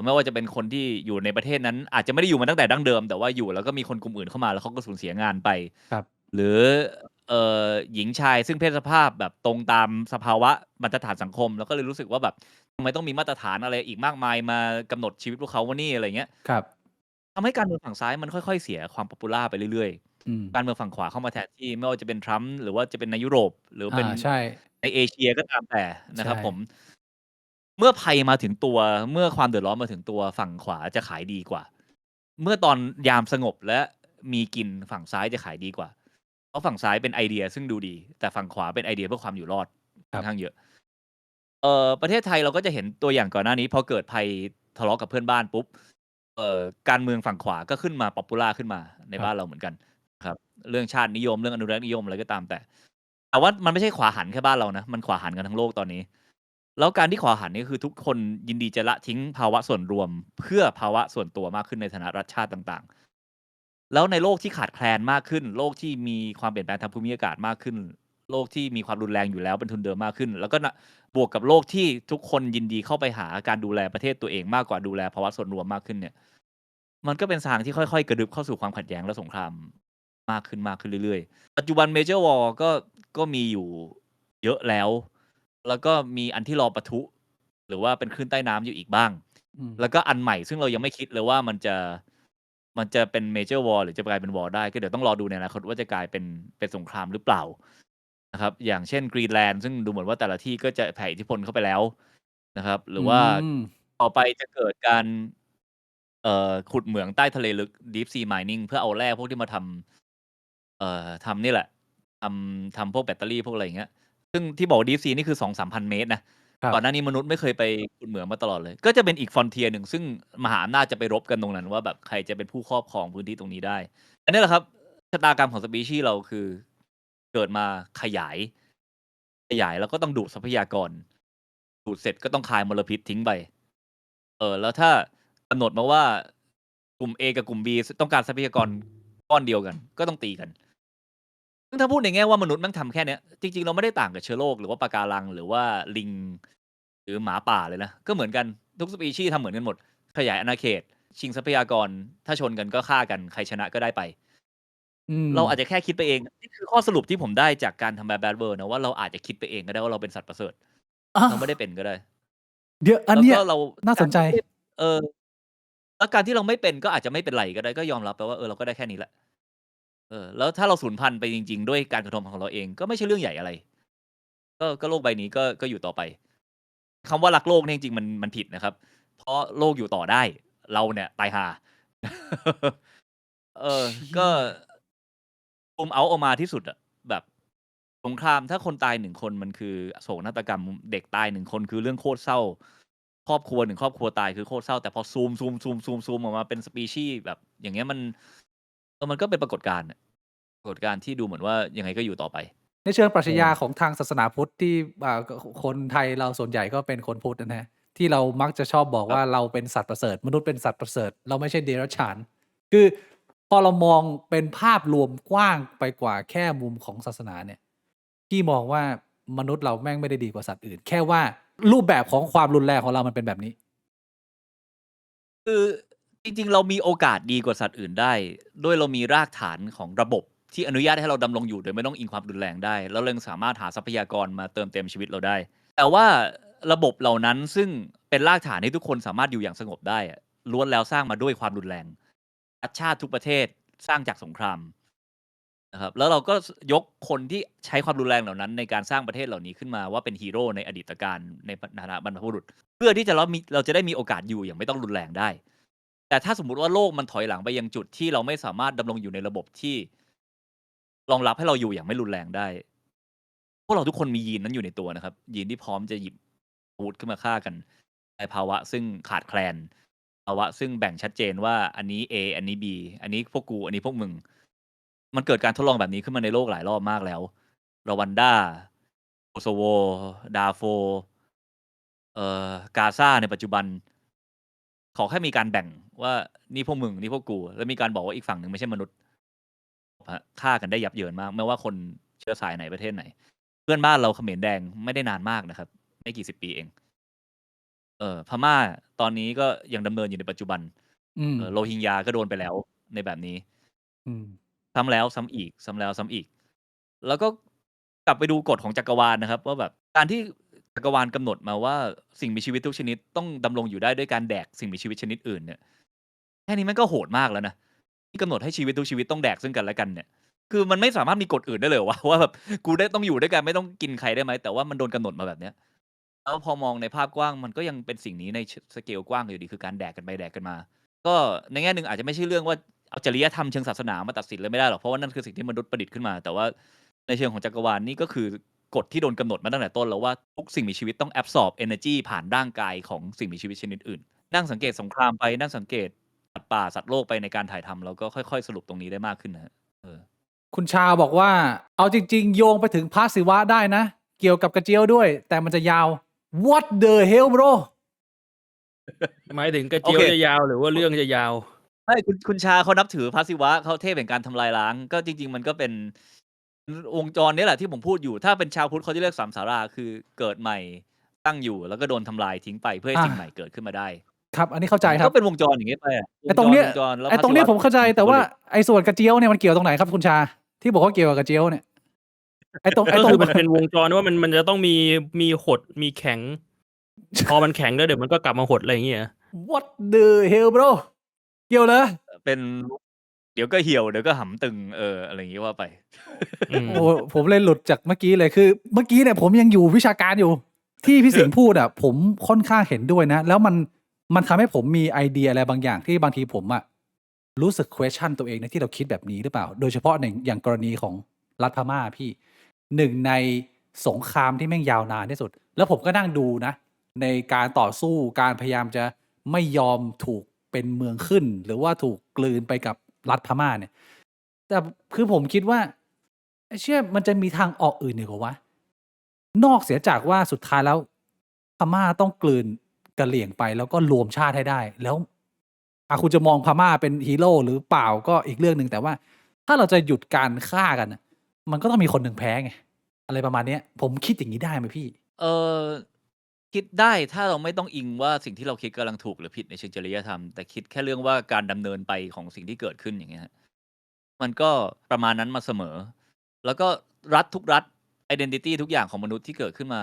ไม่ว่าจะเป็นคนที่อยู่ในประเทศนั้นอาจจะไม่ได้อยู่มาตั้งแต่ดั้งเดิมแต่ว่าอยู่แล้วก็มีคนกลุ่มอื่นเข้ามาแล้วเขาก็สูญเสียงานไปหรือหญิงชายซึ่งเพศสภาพแบบตรงตามสภาวะมาตรฐานสังคมแล้วก็เลยรู้สึกว่าแบบทำไมต้องมีมาตรฐานอะไรอีกมากมายมากำหนดชีวิตพวกเขาว่านี่อะไรเงี้ยทำให้การเมืองฝั่งซ้ายมันค่อยๆเสียความป๊อปปูล่าไปเรื่อยๆการเมืองฝั่งขวาเข้ามาแทนที่ไม่ว่าจะเป็นทรัมป์หรือว่าจะเป็นในยุโรปหรือเป็นในเอเชียก็ตามแต่นะครับผม เมื่อภัยมาถึงตัว เมื่อความเดือดร้อนมาถึงตัวฝั่งขวาจะขายดีกว่า เมื่อตอนยามสงบและมีกินฝั่งซ้ายจะขายดีกว่า เพราะฝั่งซ้ายเป็นไอเดียซึ่งดูดี แต่ฝั่งขวาเป็นไอเดียเพื่อความอยู่รอด ค ค่ รั อบ นข้างเยอะ ประเทศไทยเราก็จะเห็นตัวอย่างก่อนหน้านี้ พอเกิดภัยทะเลาะกับเพื่อนบ้านปุ๊บ การเมืองฝั่งขวาก็ขึ้นมาป๊อปปูล่าขึ้นมาในครับ บ้านเราเหมือนกันครับ เรื่องชาตินิยม เรื่องอนุรักษ์นิยมอะไรก็ตามแต่ แต่ว่ามันไม่ใช่ขวาหันแค่บ้านเรานะ มันขวาหันกันทั้งโลกตอนนี้ แล้วการที่ขวาหันนี่คือทุกคนยินดีจะละทิ้งภาวะส่วนรวม เพื่อภาวะส่วนตัวมากขึ้นในฐานะรัฐชาติต่างๆ แล้วในโลกที่ขาดแคลนมากขึ้น โลกที่มีความเปลี่ยนแปลงทางภูมิอากาศมากขึ้น โลกที่มีความรุนแรงอยู่แล้วเป็นทุนเดิมมากขึ้น แล้วก็บวกกับโลกที่ทุกคนยินดีเข้าไปหาการดูแลประเทศตัวเองมากกว่าดูแลภาวะส่วนรวมมากขึ้นเนี่ย มันก็เป็นทางที่ค่อยๆ กระดึบเข้าสู่ความขัดแย้งและสงครามมากขึ้นเรื่อยๆ ปัจจุบัน Major War ก็มีอยู่เยอะแล้ว แล้วก็มีอันที่รอปะทุ หรือว่าเป็นคลื่นใต้น้ำอยู่อีกบ้าง แล้วก็อันใหม่ซึ่งเรายังไม่คิดเลยว่ามันจะเป็น Major War หรือจะกลายเป็น War ได้ ก็เดี๋ยวต้องรอดูในอนาคตว่าจะกลายเป็นสงครามหรือเปล่านะครับ อย่างเช่นกรีนแลนด์ซึ่งดูเหมือนว่าแต่ละที่ก็จะแผ่อิทธิพลเข้าไปแล้วนะครับ หรือว่าต่อไปจะเกิดการขุดเหมืองใต้ทะเลลึก Deep Sea Mining เพื่อเอาแร่พวกที่มาทำนี่แหละทำพวกแบตเตอรี่พวกอะไรอย่างเงี้ย ซึ่งที่บอก Deep Sea นี่คือ 2-3,000 เมตรนะ ก่อนหน้านี้มนุษย์ไม่เคยไปขุดเหมืองมาตลอดเลย ก็จะเป็นอีก frontier หนึ่งซึ่งมหาอำนาจจะไปรบกันตรงนั้นว่าแบบใครจะเป็นผู้ครอบครองพื้นที่ตรงนี้ได้ อันนี้แหละครับชะตากรรมของสปีชีส์เราคือเกิดมาขยายแล้วก็ต้องดูดทรัพยากร ดูดเสร็จก็ต้องคายมลพิษทิ้งไป แล้วถ้ากำหนดมาว่ากลุ่ม A กับกลุ่ม B ต้องการทรัพยากรก้อนเดียวกัน ก็ต้องตีกัน ซึ่งถ้าพูดในแง่ว่ามนุษย์แม่งทำแค่เนี้ย จริงๆ เราไม่ได้ต่างกับเชื้อโรคหรือว่าปะการัง หรือว่าลิง หรือหมาป่าเลยนะ ก็เหมือนกันทุกสปีชีส์ทำเหมือนกันหมด ขยายอาณาเขต ชิงทรัพยากร ถ้าชนกันก็ฆ่ากัน ใครชนะก็ได้ไป เราอาจจะแค่คิดไปเอง นี่คือข้อสรุปที่ผมได้จากการทำ Bad Bad World นะว่าเราอาจจะคิดไปเองก็ได้ว่าเราเป็นสัตว์ประเสริฐ เราไม่ได้เป็นก็ได้ เดี๋ยวอัน แล้ว เนี้ย ก็เรา น่าสนใจ แล้วการที่เราไม่เป็นก็อาจจะไม่เป็นไรก็ได้ ก็ยอมรับไปว่าเราก็ได้แค่นี้แหละ แล้วถ้าเราสูญพันธุ์ไปจริงๆ ด้วยการกระทำของเราเองก็ไม่ใช่เรื่องใหญ่อะไร ก็โลกใบนี้ก็อยู่ต่อไป คำว่ารักโลกเนี่ยจริงๆมันผิดนะครับ เพราะโลกอยู่ต่อได้ เราเนี่ยตายห่า ก็ซูมเอาต์ออกมาที่สุดอะแบบสงครามถ้าคนตาย1คนมันคือโศกนาฏกรรม เด็กตาย1คนคือเรื่องโคตรเศร้า ครอบครัว1ครอบครัวตายคือโคตรเศร้า แต่พอซูมออกมาเป็นสปีชีส์แบบอย่างเงี้ยมันก็เป็นปรากฏการณ์อะปรากฏการณ์ที่ดูเหมือนว่ายังไงก็อยู่ต่อไป ในเชิงปรัชญาของทางศาสนาพุทธที่คนไทยเราส่วนใหญ่ก็เป็นคนพุทธนะฮะ ที่เรามักจะชอบบอก ครับ ว่าเราเป็นสัตว์ประเสริฐ มนุษย์เป็นสัตว์ประเสริฐ เราไม่ใช่เดรัจฉาน คือพอเรามองเป็นภาพรวมกว้างไปกว่าแค่มุมของศาสนาเนี่ย พี่มองว่ามนุษย์เราแม่งไม่ได้ดีกว่าสัตว์อื่น แค่ว่ารูปแบบของความรุนแรงของเรามันเป็นแบบนี้ คือจริงๆ เรามีโอกาสดีกว่าสัตว์อื่นได้ ด้วยเรามีรากฐานของระบบที่อนุญาตให้เราดำรงอยู่โดยไม่ต้องอิงความรุนแรงได้ แล้วเรายังสามารถหาทรัพยากรมาเติมเต็มชีวิตเราได้ แต่ว่าระบบเหล่านั้นซึ่งเป็นรากฐานให้ทุกคนสามารถอยู่อย่างสงบได้อะล้วนแล้วสร้างมาด้วยความรุนแรงรัฐชาติทุกประเทศสร้างจากสงครามนะครับ แล้วเราก็ยกคนที่ใช้ความรุนแรงเหล่านั้นในการสร้างประเทศเหล่านี้ขึ้นมาว่าเป็นฮีโร่ในอดีตการในฐานะบรรพบุรุษ เพื่อที่เราจะได้มีโอกาสอยู่อย่างไม่ต้องรุนแรงได้ แต่ถ้าสมมุติว่าโลกมันถอยหลังไปยังจุดที่เราไม่สามารถดำรงอยู่ในระบบที่รองรับให้เราอยู่อย่างไม่รุนแรงได้ พวกเราทุกคนมียีนนั้นอยู่ในตัวนะครับ ยีนที่พร้อมจะหยิบอาวุธขึ้นมาฆ่ากันในภาวะซึ่งขาดแคลน ภาวะซึ่งแบ่งชัดเจนว่าอันนี้ A อันนี้ B อันนี้พวกกู อันนี้พวกมึง มันเกิดการทดลองแบบนี้ขึ้นมาในโลกหลายรอบมากแล้ว รวันดา โคโซโว ดาร์ฟูร์กาซาในปัจจุบัน ขอแค่มีการแบ่งว่านี่พวกมึงนี่พวกกู แล้วมีการบอกว่าอีกฝั่งหนึ่งไม่ใช่มนุษย์ฆ่ากันได้ยับเยินมาก ไม่ว่าคนเชื้อสายไหนประเทศไหน เพื่อนบ้านเราเขมรแดงไม่ได้นานมากนะครับ ไม่กี่สิบปีเอง พม่าตอนนี้ก็ยังดำเนินอยู่ในปัจจุบัน โรฮิงญาก็โดนไปแล้วในแบบนี้ ซ้ำแล้วซ้ำอีก ซ้ำแล้วซ้ำอีก แล้วก็กลับไปดูกฎของจักรวาลนะครับ ว่าแบบการที่จักรวาลกำหนดมาว่าสิ่งมีชีวิตทุกชนิดต้องดำรงอยู่ได้ด้วยการแดกสิ่งมีชีวิตชนิดอื่นเนี่ยแค่นี้มันก็โหดมากแล้วนะที่กำหนดให้ชีวิตทุกชีวิตต้องแดกซึ่งกันและกันเนี่ย คือมันไม่สามารถมีกฎอื่นได้เลยว่าแบบกูได้ต้องอยู่ด้วยกันไม่ต้องกินใครได้ไหมแต่ว่ามันโดนกำหนดมาแบบเนี้ย แล้วพอมองในภาพกว้างมันก็ยังเป็นสิ่งนี้ในสเกลกว้างอยู่ดีคือการแดกกันไปแดกกันมา ก็ในแง่หนึ่งอาจจะไม่ใช่เรื่องว่าเอาจริยธรรมเชิงศาสนามาตัดสินเลยไม่ได้หรอกเพราะว่านั่นคือสิ่งที่มนุษย์ประดิษฐ์ขึ้นมาแต่ว่าในเชิงของจักรวาลนี่ก็คือกฎที่โดนกำหนดมาตั้งแต่ต้นแล้วว่าทุกสิ่งมีชีวิตต้อง absorb energy ผ่านร่างกายของสิ่งมีชีวิตชนิดอื่นนั่งสังเกตสงครามไปนั่งสังเกตสัตว์ป่าสัตว์โลกไปในการถ่ายทำเราก็ค่อยๆสรุปตรงนี้ได้มากขึ้นนะฮะคุณชาบอกว่าเอาจริงๆโยงไปถึงพระศิวะได้นะ เกี่ยวกับกระเจียวด้วย แต่มันจะยาว What the hell bro หมายถึงกระเจียวจะยาวหรือว่าเรื่องจะยาวใช่คุณชาเขานับถือพระศิวะเขาเทพแห่งการทำลายล้างก็จริงๆมันก็เป็นวงจรนี้แหละที่ผมพูดอยู่ถ้าเป็นชาวพุทธเขาจะเรียกสามสาราคือเกิดใหม่ตั้งอยู่แล้วก็โดนทำลายทิ้งไปเพื่อให้สิ่งใหม่เกิดขึ้นมาได้ครับอันนี้เข้าใจครับก็เป็นวงจรอย่างนี้ไปไอ้ตรงเนี้ยผมเข้าใจแต่ว่าไอ้ส่วนกระเจียวเนี่ยมันเกี่ยวตรงไหนครับคุณชาที่บอกว่าเกี่ยวกับกระเจียวเนี่ยไอ้ตรงมันเป็นวงจรว่ามันจะต้องมีหดมีแข็งพอมันแข็งแล้วเดี๋ยวมันก็กลับมาหดอะไรอย่างเงี้ย What the hell bro เกี่ยวเลยเป็นเดี๋ยวก็เหี่ยวเดี๋ยวก็หำตึงอะไรอย่างงี้ว่าไปโอ้ผมเลยหลุดจากเมื่อกี้เลยคือเมื่อกี้เนี่ยผมยังอยู่วิชาการอยู่ที่พี่สิงห์พูดอ่ะผมค่อนข้างเห็นด้วยนะแล้วมันทำให้ผมมีไอเดียอะไรบางอย่างที่บางทีผมอ่ะรู้สึก question ตัวเองในที่เราคิดแบบนี้หรือเปล่าโดยเฉพาะในอย่างกรณีของรัฐพม่าพี่หนึ่งในสงครามที่แม่งยาวนานที่สุดแล้วผมก็นั่งดูนะในการต่อสู้การพยายามจะไม่ยอมถูกเป็นเมืองขึ้นหรือว่าถูกกลืนไปกับรัฐพม่าเนี่ยแต่คือผมคิดว่าเชื่อมันจะมีทางออกอื่นอีกเหรอวะนอกเสียจากว่าสุดท้ายแล้วพม่าต้องกลืนกะเหรี่ยงไปแล้วก็รวมชาติให้ได้แล้วคุณจะมองพม่าเป็นฮีโร่หรือเปล่าก็อีกเรื่องหนึ่งแต่ว่าถ้าเราจะหยุดการฆ่ากันมันก็ต้องมีคนหนึ่งแพ้ไงอะไรประมาณนี้ผมคิดอย่างนี้ได้ไหมพี่คิดได้ถ้าเราไม่ต้องอิงว่าสิ่งที่เราคิดกำลังถูกหรือผิดในเชิงจริยธรรมแต่คิดแค่เรื่องว่าการดำเนินไปของสิ่งที่เกิดขึ้นอย่างเงี้ยมันก็ประมาณนั้นมาเสมอแล้วก็รัฐทุกรัฐ identity ทุกอย่างของมนุษย์ที่เกิดขึ้นมา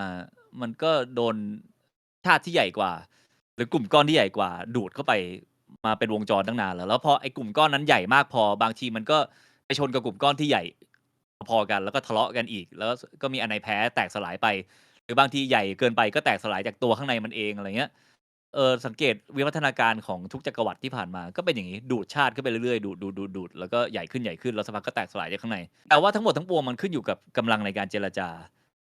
มันก็โดนชาติที่ใหญ่กว่าหรือกลุ่มก้อนที่ใหญ่กว่าดูดเข้าไปมาเป็นวงจรตั้งนานแล้วพอไอ้กลุ่มก้อนนั้นใหญ่มากพอบางทีมันก็ไปชนกับกลุ่มก้อนที่ใหญ่พอกันแล้วก็ทะเลาะกันอีกแล้วก็มีอันไหนแพ้แตกสลายไปหรือบางทีใหญ่เกินไปก็แตกสลายจากตัวข้างในมันเองอะไรเงี้ยสังเกตวิวัฒนาการของทุกจักรวรรดิที่ผ่านมาก็เป็นอย่างนี้ดูดชาติขึ้นไปเรื่อยๆดูดแล้วก็ใหญ่ขึ้นแล้วสักพักก็แตกสลายจากข้างในแต่ว่าทั้งหมดทั้งปวงมันขึ้นอยู่กับกำลังในการเจรจา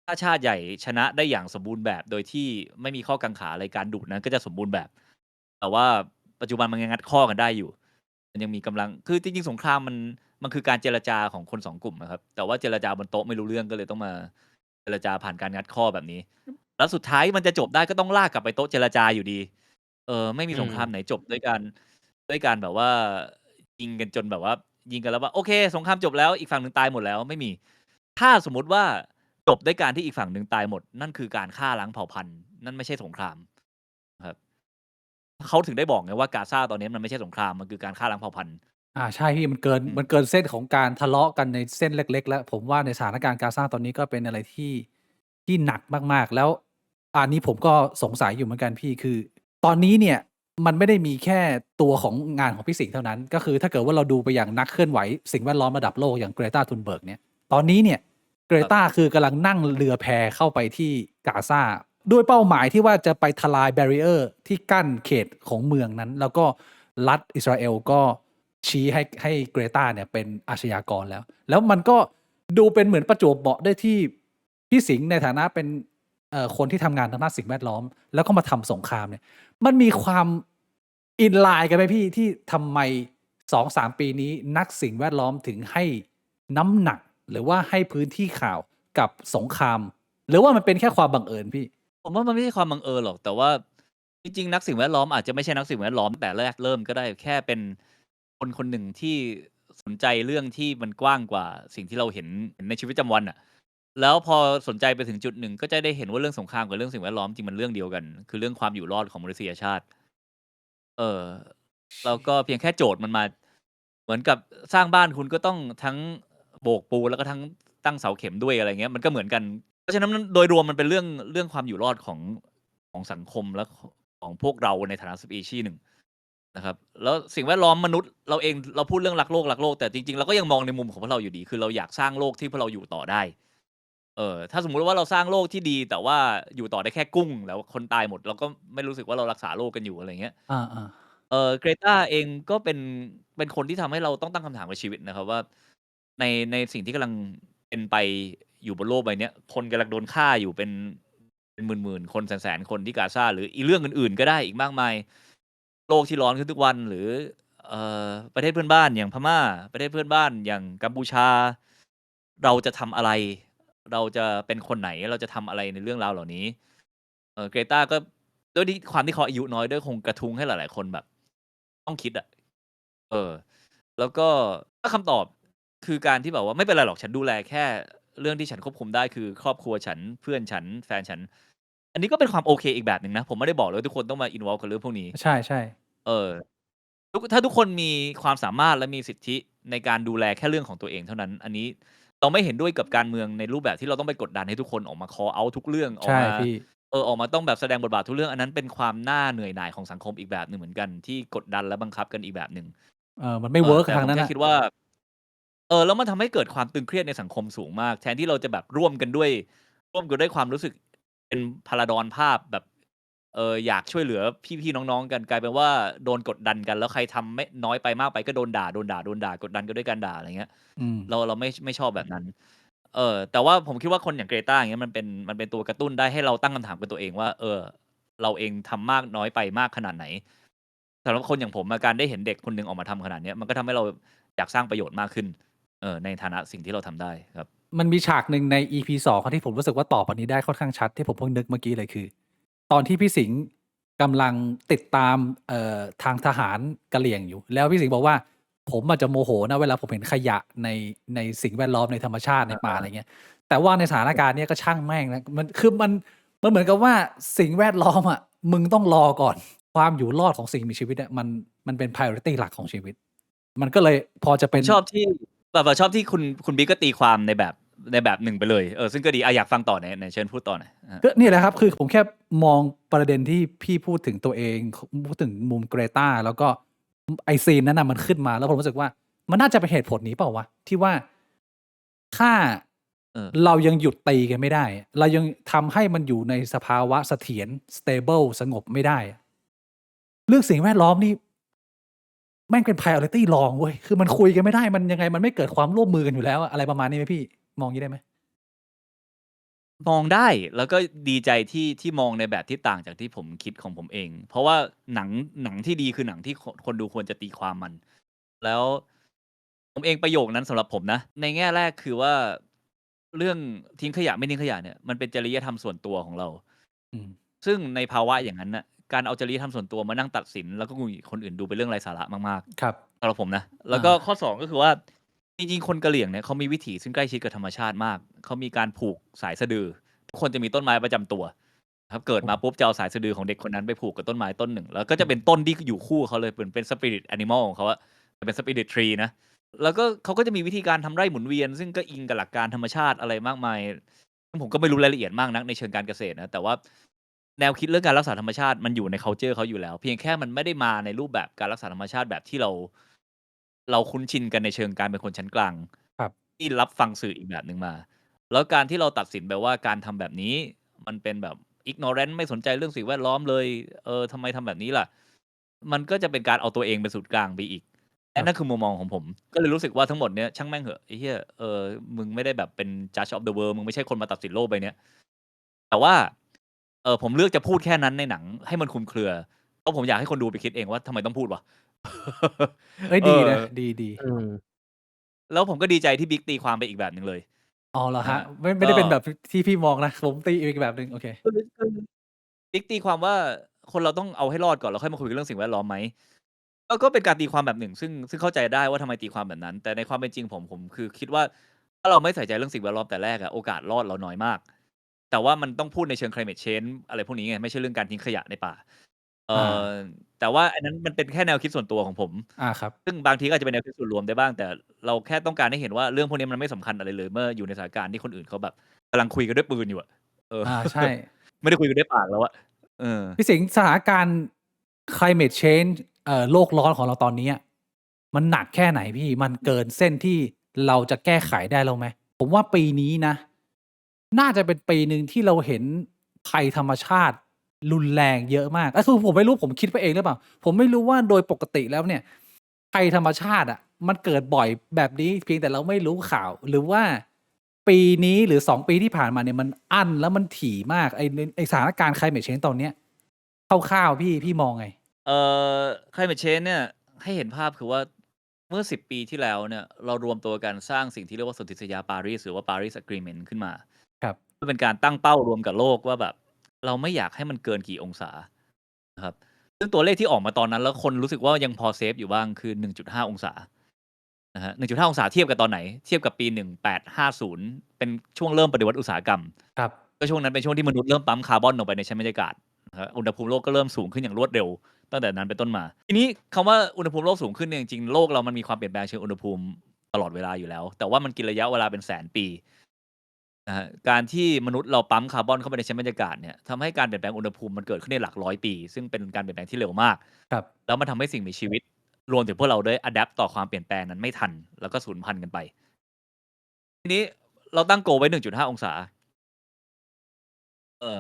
ถ้าชาติใหญ่ชนะได้อย่างสมบูรณ์แบบโดยที่ไม่มีข้อกังขาอะไรการดูดนั้นก็จะสมบูรณ์แบบแต่ว่าปัจจุบันมันยังงัดข้อกันได้อยู่มันยังมีกำลังคือจริงๆสงครามมันคือการเจรจาของคน2 กลุ่มนะครับแต่ว่าเจรจาบนโต๊ะไม่รู้เรื่องก็เลยต้องมาเจรจาผ่านการงัดข้อแบบนี้แล้วสุดท้ายมันจะจบได้ก็ต้องลากกลับไปโต๊ะเจรจาอยู่ดีไม่มีสงครามไหนจบด้วยการแบบว่ายิงกันจนแบบว่ายิงกันแล้วว่าโอเคสงครามจบแล้วอีกฝั่งหนึ่งตายหมดแล้วไม่มีถ้าสมมุติว่าจบด้วยการที่อีกฝั่งหนึ่งตายหมดนั่นคือการฆ่าล้างเผ่าพันธุ์นั่นไม่ใช่สงครามครับเขาถึงได้บอกไงว่ากาซาตอนนี้มันไม่ใช่สงครามมันคือการฆ่าล้างเผ่าพันธุ์ใช่พี่มันเกินเส้นของการทะเลาะกันในเส้นเล็กๆแล้วผมว่าในสถานการณ์กาซาตอนนี้ก็เป็นอะไรที่หนักมากๆแล้วอันนี้ผมก็สงสัยอยู่เหมือนกันพี่คือตอนนี้เนี่ยมันไม่ได้มีแค่ตัวของงานของพี่สิงห์เท่านั้นก็คือถ้าเกิดว่าเราดูไปอย่างนักเคลื่อนไหวสิ่งแวดล้อมระดับโลกอย่างเกรตาทุนเบิร์กเนี่ยตอนนี้เนี่ยเกรตาคือกำลังนั่งเรือแพเข้าไปที่กาซาด้วยเป้าหมายที่ว่าจะไปทลายแบรีเออร์ที่กั้นเขตของเมืองนั้นแล้วก็รัฐอิสราเอลก็ชี้ให้เกรตาเนี่ยเป็นอาชญากรแล้วมันก็ดูเป็นเหมือนประจวบเหมาะได้ที่พี่สิงห์ในฐานะเป็นคนที่ทำงานทางด้านสิ่งแวดล้อมแล้วก็มาทำสงครามเนี่ยมันมีความอินไลน์กันไหมพี่ที่ทำไม 2-3 ปีนี้นักสิ่งแวดล้อมถึงให้น้ำหนักหรือว่าให้พื้นที่ข่าวกับสงครามหรือว่ามันเป็นแค่ความบังเอิญพี่ผมว่ามันไม่ใช่ความบังเอิญหรอกแต่ว่าจริงๆนักสิ่งแวดล้อมอาจจะไม่ใช่นักสิ่งแวดล้อมแต่แรกเริ่มก็ได้แค่เป็นคนหนึ่งที่สนใจเรื่องที่มันกว้างกว่าสิ่งที่เราเห็นในชีวิตประจำวันอ่ะแล้วพอสนใจไปถึงจุดหนึ่งก็จะได้เห็นว่าเรื่องสงครามกับเรื่องสิ่งแวดล้อมจริงมันเรื่องเดียวกันคือเรื่องความอยู่รอดของมนุษยชาติแล้วก็เพียงแค่โจทย์มันมาเหมือนกับสร้างบ้านคุณก็ต้องทั้งโบกปูแล้วก็ทั้งตั้งเสาเข็มด้วยอะไรเงี้ยมันก็เหมือนกันเพราะฉะนั้นโดยรวมมันเป็นเรื่องความอยู่รอดของสังคมและของพวกเราในฐานะสปีชีส์หนึ่งนะครับแล้วสิ่งแวดล้อมมนุษย์เราเองเราพูดเรื่องรักโลกแต่จริงๆเราก็ยังมองในมุมของพวกเราอยู่ดีคือเราอยากสร้างโลกที่พวกเราอยู่ต่อได้ ถ้าสมมุติว่าเราสร้างโลกที่ดี แต่ว่าอยู่ต่อได้แค่กุ้ง แล้วคนตายหมด เราก็ไม่รู้สึกว่าเรารักษาโลกกันอยู่ อะไรอย่างเงี้ย อา Greta เองก็เป็นคนที่ทำให้เราต้องตั้งคำถามกับชีวิตนะครับว่า ในสิ่งที่กำลังเป็นไปอยู่บนโลกใบเนี้ย คนกำลังโดนฆ่าอยู่เป็นหมื่น ๆ คน แสน ๆ คนที่กาซา หรืออีเรื่องอื่น ๆ ก็ได้อีกมากมาย โลกที่ร้อนขึ้นทุกวัน หรือ ประเทศเพื่อนบ้านอย่างพม่า ประเทศเพื่อนบ้านอย่างกัมพูชา เราจะทำอะไร เราจะเป็นคนไหน เราจะทำอะไรในเรื่องราวเหล่านี้ Greta ก็ด้วยความที่เขาอายุน้อยด้วยคงกระทุ้งให้หลาย ๆ คนแบบต้องคิดอะ แล้วก็ถ้าคำตอบคือการที่แบบว่าไม่เป็นไรหรอกฉันดูแลแค่เรื่องที่ฉันควบคุมได้คือครอบครัวฉัน เพื่อนฉัน แฟนฉัน อันนี้ก็เป็นความโอเคอีกแบบหนึ่งนะ ผมไม่ได้บอกเลยว่าทุกคนต้องมา involve กับเรื่องพวกนี้ ใช่ เออ ถ้าทุกคนมีความสามารถและมีสิทธิในการดูแลแค่เรื่องของตัวเองเท่านั้น อันนี้เราไม่เห็นด้วยกับการเมืองในรูปแบบที่เราต้องไปกดดันให้ทุกคนออกมา call out ทุกเรื่อง ๆ ออ ใช ก่ มา พี่ ออกมาต้องแบบแสดงบทบาททุกเรื่อง อันนั้นเป็นความน่าเหนื่อยหน่ายของสังคมอีกแบบหนึ่งเหมือนกัน ที่กดดันและบังคับกันอีกแบบหนึ่ง มันไม่เวิร์ก แต่ ทา ผ ง ม นั้น แค่ น่ะ คิดว่า แล้วมันทำให้เกิดความตึงเครียดในสังคมสูงมาก แทนที่เราจะแบบร่วมกันด้วยความรู้สึกเป็นพาราดอนภาพแบบ อยากช่วยเหลือพี่ ๆ น้อง ๆ กัน กลายเป็นว่าโดนกดดันกัน แล้วใครทำไม่น้อยไปมากไปก็โดนด่า กดดันกันด้วยการด่า อะไรเงี้ย อืม เราไม่ชอบแบบนั้น แต่ว่าผมคิดว่าคนอย่าง Greta อย่างเงี้ยมันเป็นตัวกระตุ้นได้ให้เราตั้งคำถามกับตัวเองว่า เราเองทำมากน้อยไปมากขนาดไหน สำหรับคนอย่างผมอะการได้เห็นเด็กคนหนึ่งออกมาทำขนาดเนี้ย มันก็ทำให้เราอยากสร้างประโยชน์มากขึ้น ในฐานะสิ่งที่เราทำได้ครับ มันมีฉากหนึ่งใน EP 2 ครับที่ผมรู้สึกว่าตอบอันนี้ได้ค่อนข้างชัด ที่ผมเพิ่งนึกเมื่อกี้เลยคือ ตอนที่พี่สิงห์กำลังติดตามทางทหารกะเหรี่ยงอยู่ แล้วพี่สิงห์บอกว่า ผมอาจจะโมโหนะเวลาผมเห็นขยะในสิ่งแวดล้อมในธรรมชาติในป่า อะไรเงี้ย แต่ว่าในสถานการณ์เนี้ยก็ช่างแม่งนะ มันเหมือนกับว่าสิ่งแวดล้อมอะมึงต้องรอก่อน ความอยู่รอดของสิ่งมีชีวิตอะมันเป็น priority หลักของชีวิต มันก็เลยพอจะเป็น ชอบที่คุณบิ๊กก็ตีความในแบบหนึ่งไปเลย ซึ่งก็ดี อยากฟังต่อไหนเชิญพูดต่อหน่อย ก็นี่แหละครับ คือผมแค่มองประเด็นที่พี่พูดถึงตัวเอง พูดถึงมุม Greta แล้วก็ไอ้ซีนนั้นน่ะมันขึ้นมา แล้วผมรู้สึกว่า มันน่าจะเป็นเหตุผลนี้เปล่าวะ ที่ว่าถ้า เรายังหยุดตีกันไม่ได้ เรายังทำให้มันอยู่ในสภาวะเสถียร stable สงบไม่ได้ เรื่องสิ่งแวดล้อมนี่ แม่งเป็น priority รองเว้ย คือมันคุยกันไม่ได้ มันยังไงมันไม่เกิดความร่วมมือกันอยู่แล้วอะ อะไรประมาณนี้ไหมพี่ มองงี้ได้ไหม? มองได้ แล้วก็ดีใจที่มองในแบบที่ต่างจากที่ผมคิดของผมเอง เพราะว่าหนังที่ดีคือหนังที่คนดูควรจะตีความมัน แล้วผมเองประโยคนั้นสำหรับผมนะ ในแง่แรกคือว่า เรื่องทิ้งขยะไม่ทิ้งขยะเนี่ย มันเป็นจริยธรรมส่วนตัวของเรา อืม ซึ่งในภาวะอย่างนั้นน่ะ การเอาจริยธรรมส่วนตัวมานั่งตัดสิน แล้วก็หงุดหงิดคนอื่นดูเป็นเรื่องไร้สาระมาก ครับ ๆ สำหรับผมนะ แล้วก็ข้อ 2 ก็คือว่า จริง ๆ คนกะเหรี่ยงเนี่ยเขามีวิถีซึ่งใกล้ชิดกับธรรมชาติมาก เขามีการผูกสายสะดือ ทุกคนจะมีต้นไม้ประจำตัวครับ เกิดมาปุ๊บจะเอาสายสะดือของเด็กคนนั้นไปผูกกับต้นไม้ต้นหนึ่ง แล้วก็จะเป็นต้นที่อยู่คู่เขาเลย เหมือนเป็น Spirit Animal ของเขาอะ เป็น Spirit Tree นะ แล้วก็เขาก็จะมีวิธีการทำไร่หมุนเวียน ซึ่งก็อิงกับหลักการธรรมชาติอะไรมากมาย ซึ่งผมก็ไม่รู้รายละเอียดมากนักในเชิงการเกษตรนะ แต่ว่าแนวคิดเรื่องการรักษาธรรมชาติมันอยู่ใน คัลเชอร์ เขาอยู่แล้ว เพียงแค่มันไม่ได้มาในรูปแบบการรักษาธรรมชาติแบบที่เราคุ้นชินกันในเชิงการเป็นคนชั้นกลาง ครับ ที่รับฟังสื่ออีกแบบหนึ่งมา แล้วการที่เราตัดสินไปว่าการทำแบบนี้มันเป็นแบบ ignorant ไม่สนใจเรื่องสิ่งแวดล้อมเลย ทำไมทำแบบนี้ล่ะ มันก็จะเป็นการเอาตัวเองเป็นศูนย์กลางไปอีก ครับ นั่นคือมุมมองของผม ก็เลยรู้สึกว่าทั้งหมดเนี้ยช่างแม่งเหอะ ไอ้เหี้ย มึงไม่ได้แบบเป็น judge of the world มึงไม่ใช่คนมาตัดสินโลกใบเนี้ย แต่ว่า ผมเลือกจะพูดแค่นั้นในหนังให้มันคลุมเครือ เพราะผมอยากให้คนดูไปคิดเองว่าทำไมต้องพูดวะ เฮ้ย ดีนะ ดี แล้วผมก็ดีใจที่บิ๊กตีความไปอีกแบบหนึ่งเลย อ๋อ เหรอครับ? ก็ ไม่ได้เป็นแบบที่พี่มองนะ ผมตีอีกแบบหนึ่ง โอเค บิ๊กตีความว่าคนเราต้องเอาให้รอดก่อนแล้วค่อยมาคุยเรื่องสิ่งแวดล้อมไหม ก็เป็นการตีความแบบหนึ่ง ซึ่งเข้าใจได้ว่าทำไมตีความแบบนั้น แต่ในความเป็นจริงผมคือคิดว่า ถ้าเราไม่ใส่ใจเรื่องสิ่งแวดล้อมแต่แรกอะโอกาสรอดเราน้อยมาก แต่ว่ามันต้องพูดในเชิง climate change อะไรพวกนี้ไง ไม่ใช่เรื่องการทิ้งขยะในป่า อา แต่ว่าอันนั้นมันเป็นแค่แนวคิดส่วนตัวของผม ครับ ซึ่งบางทีก็อาจจะเป็นแนวคิดส่วนรวมได้บ้าง แต่เราแค่ต้องการให้เห็นว่าเรื่องพวกนี้มันไม่สำคัญอะไรเลย เมื่ออยู่ในสถานการณ์ที่คนอื่นเขาแบบกำลังคุยกันด้วยปืนอยู่อะ ใช่ ไม่ได้คุยกันด้วยปากแล้วอะ พี่สิงห์ สถานการณ์ climate change โลกร้อนของเราตอนนี้อะมันหนักแค่ไหนพี่? มันเกินเส้นที่เราจะแก้ไขได้แล้วไหม? ผมว่าปีนี้นะ น่าจะเป็นปีหนึ่งที่เราเห็นภัยธรรมชาติรุนแรงเยอะมากคือผมไม่รู้ผมคิดไปเองหรือเปล่าผมไม่รู้ว่าโดยปกติแล้วเนี่ยภัยธรรมชาติมันเกิดบ่อยแบบนี้เพียงแต่เราไม่รู้ข่าวหรือว่าปีนี้หรือ2ปีที่ผ่านมาเนี่ยมันอั้นแล้วมันถี่มากไอสถานการณ์ climate change ตอนเนี้ยคร่าวๆพี่มองไงclimate change เนี่ยให้เห็นภาพคือว่าเมื่อ10 ปีที่แล้วเนี่ยเรารวมตัวกันสร้างสิ่งที่เรียกว่าสนธิสัญญาปารีสหรือว่า Paris Agreement ขึ้นมาครับเพื่อเป็นการตั้งเป้ารวมกับโลกว่าแบบเราไม่อยากให้มันเกินกี่องศานะครับซึ่งตัวเลขที่ออกมาตอนนั้นแล้วคนรู้สึกว่ายังพอเซฟอยู่บ้างคือ 1.5 องศานะฮะ 1.5 องศาเทียบกับตอนไหนเทียบกับปี 1850เป็นช่วงเริ่มปฏิวัติอุตสาหกรรมครับก็ช่วงนั้นเป็นช่วงที่มนุษย์เริ่มปั๊มคาร์บอนลงไปในชั้นบรรยากาศอุณหภูมิโลกก็เริ่มสูงขึ้นอย่างรวดเร็วตั้งแต่นั้นเป็นต้นมาทีนี้คำว่าอุณหภูมิโลกสูงขึ้นเนี่ยจริงๆโลกเรามันมีความเปลี่ยนแปลงเชิงอุณหภูมิตลอดเวลาอยู่แล้วแต่ว่ามันกินระยะเวลาเป็นแสนปีนะฮะการที่มนุษย์เราปั๊มคาร์บอนเข้าไปในชั้นบรรยากาศเนี่ยทำให้การเปลี่ยนแปลงอุณหภูมิมันเกิดขึ้นในหลักร้อยปีซึ่งเป็นการเปลี่ยนแปลงที่เร็วมากครับแล้วมันทำให้สิ่งมีชีวิตรวมถึงพวกเราได้อะแดปต่อความเปลี่ยนแปลงนั้นไม่ทันแล้วก็สูญพันธุ์กันไปทีนี้เราตั้งโกไว้ 1.5 องศา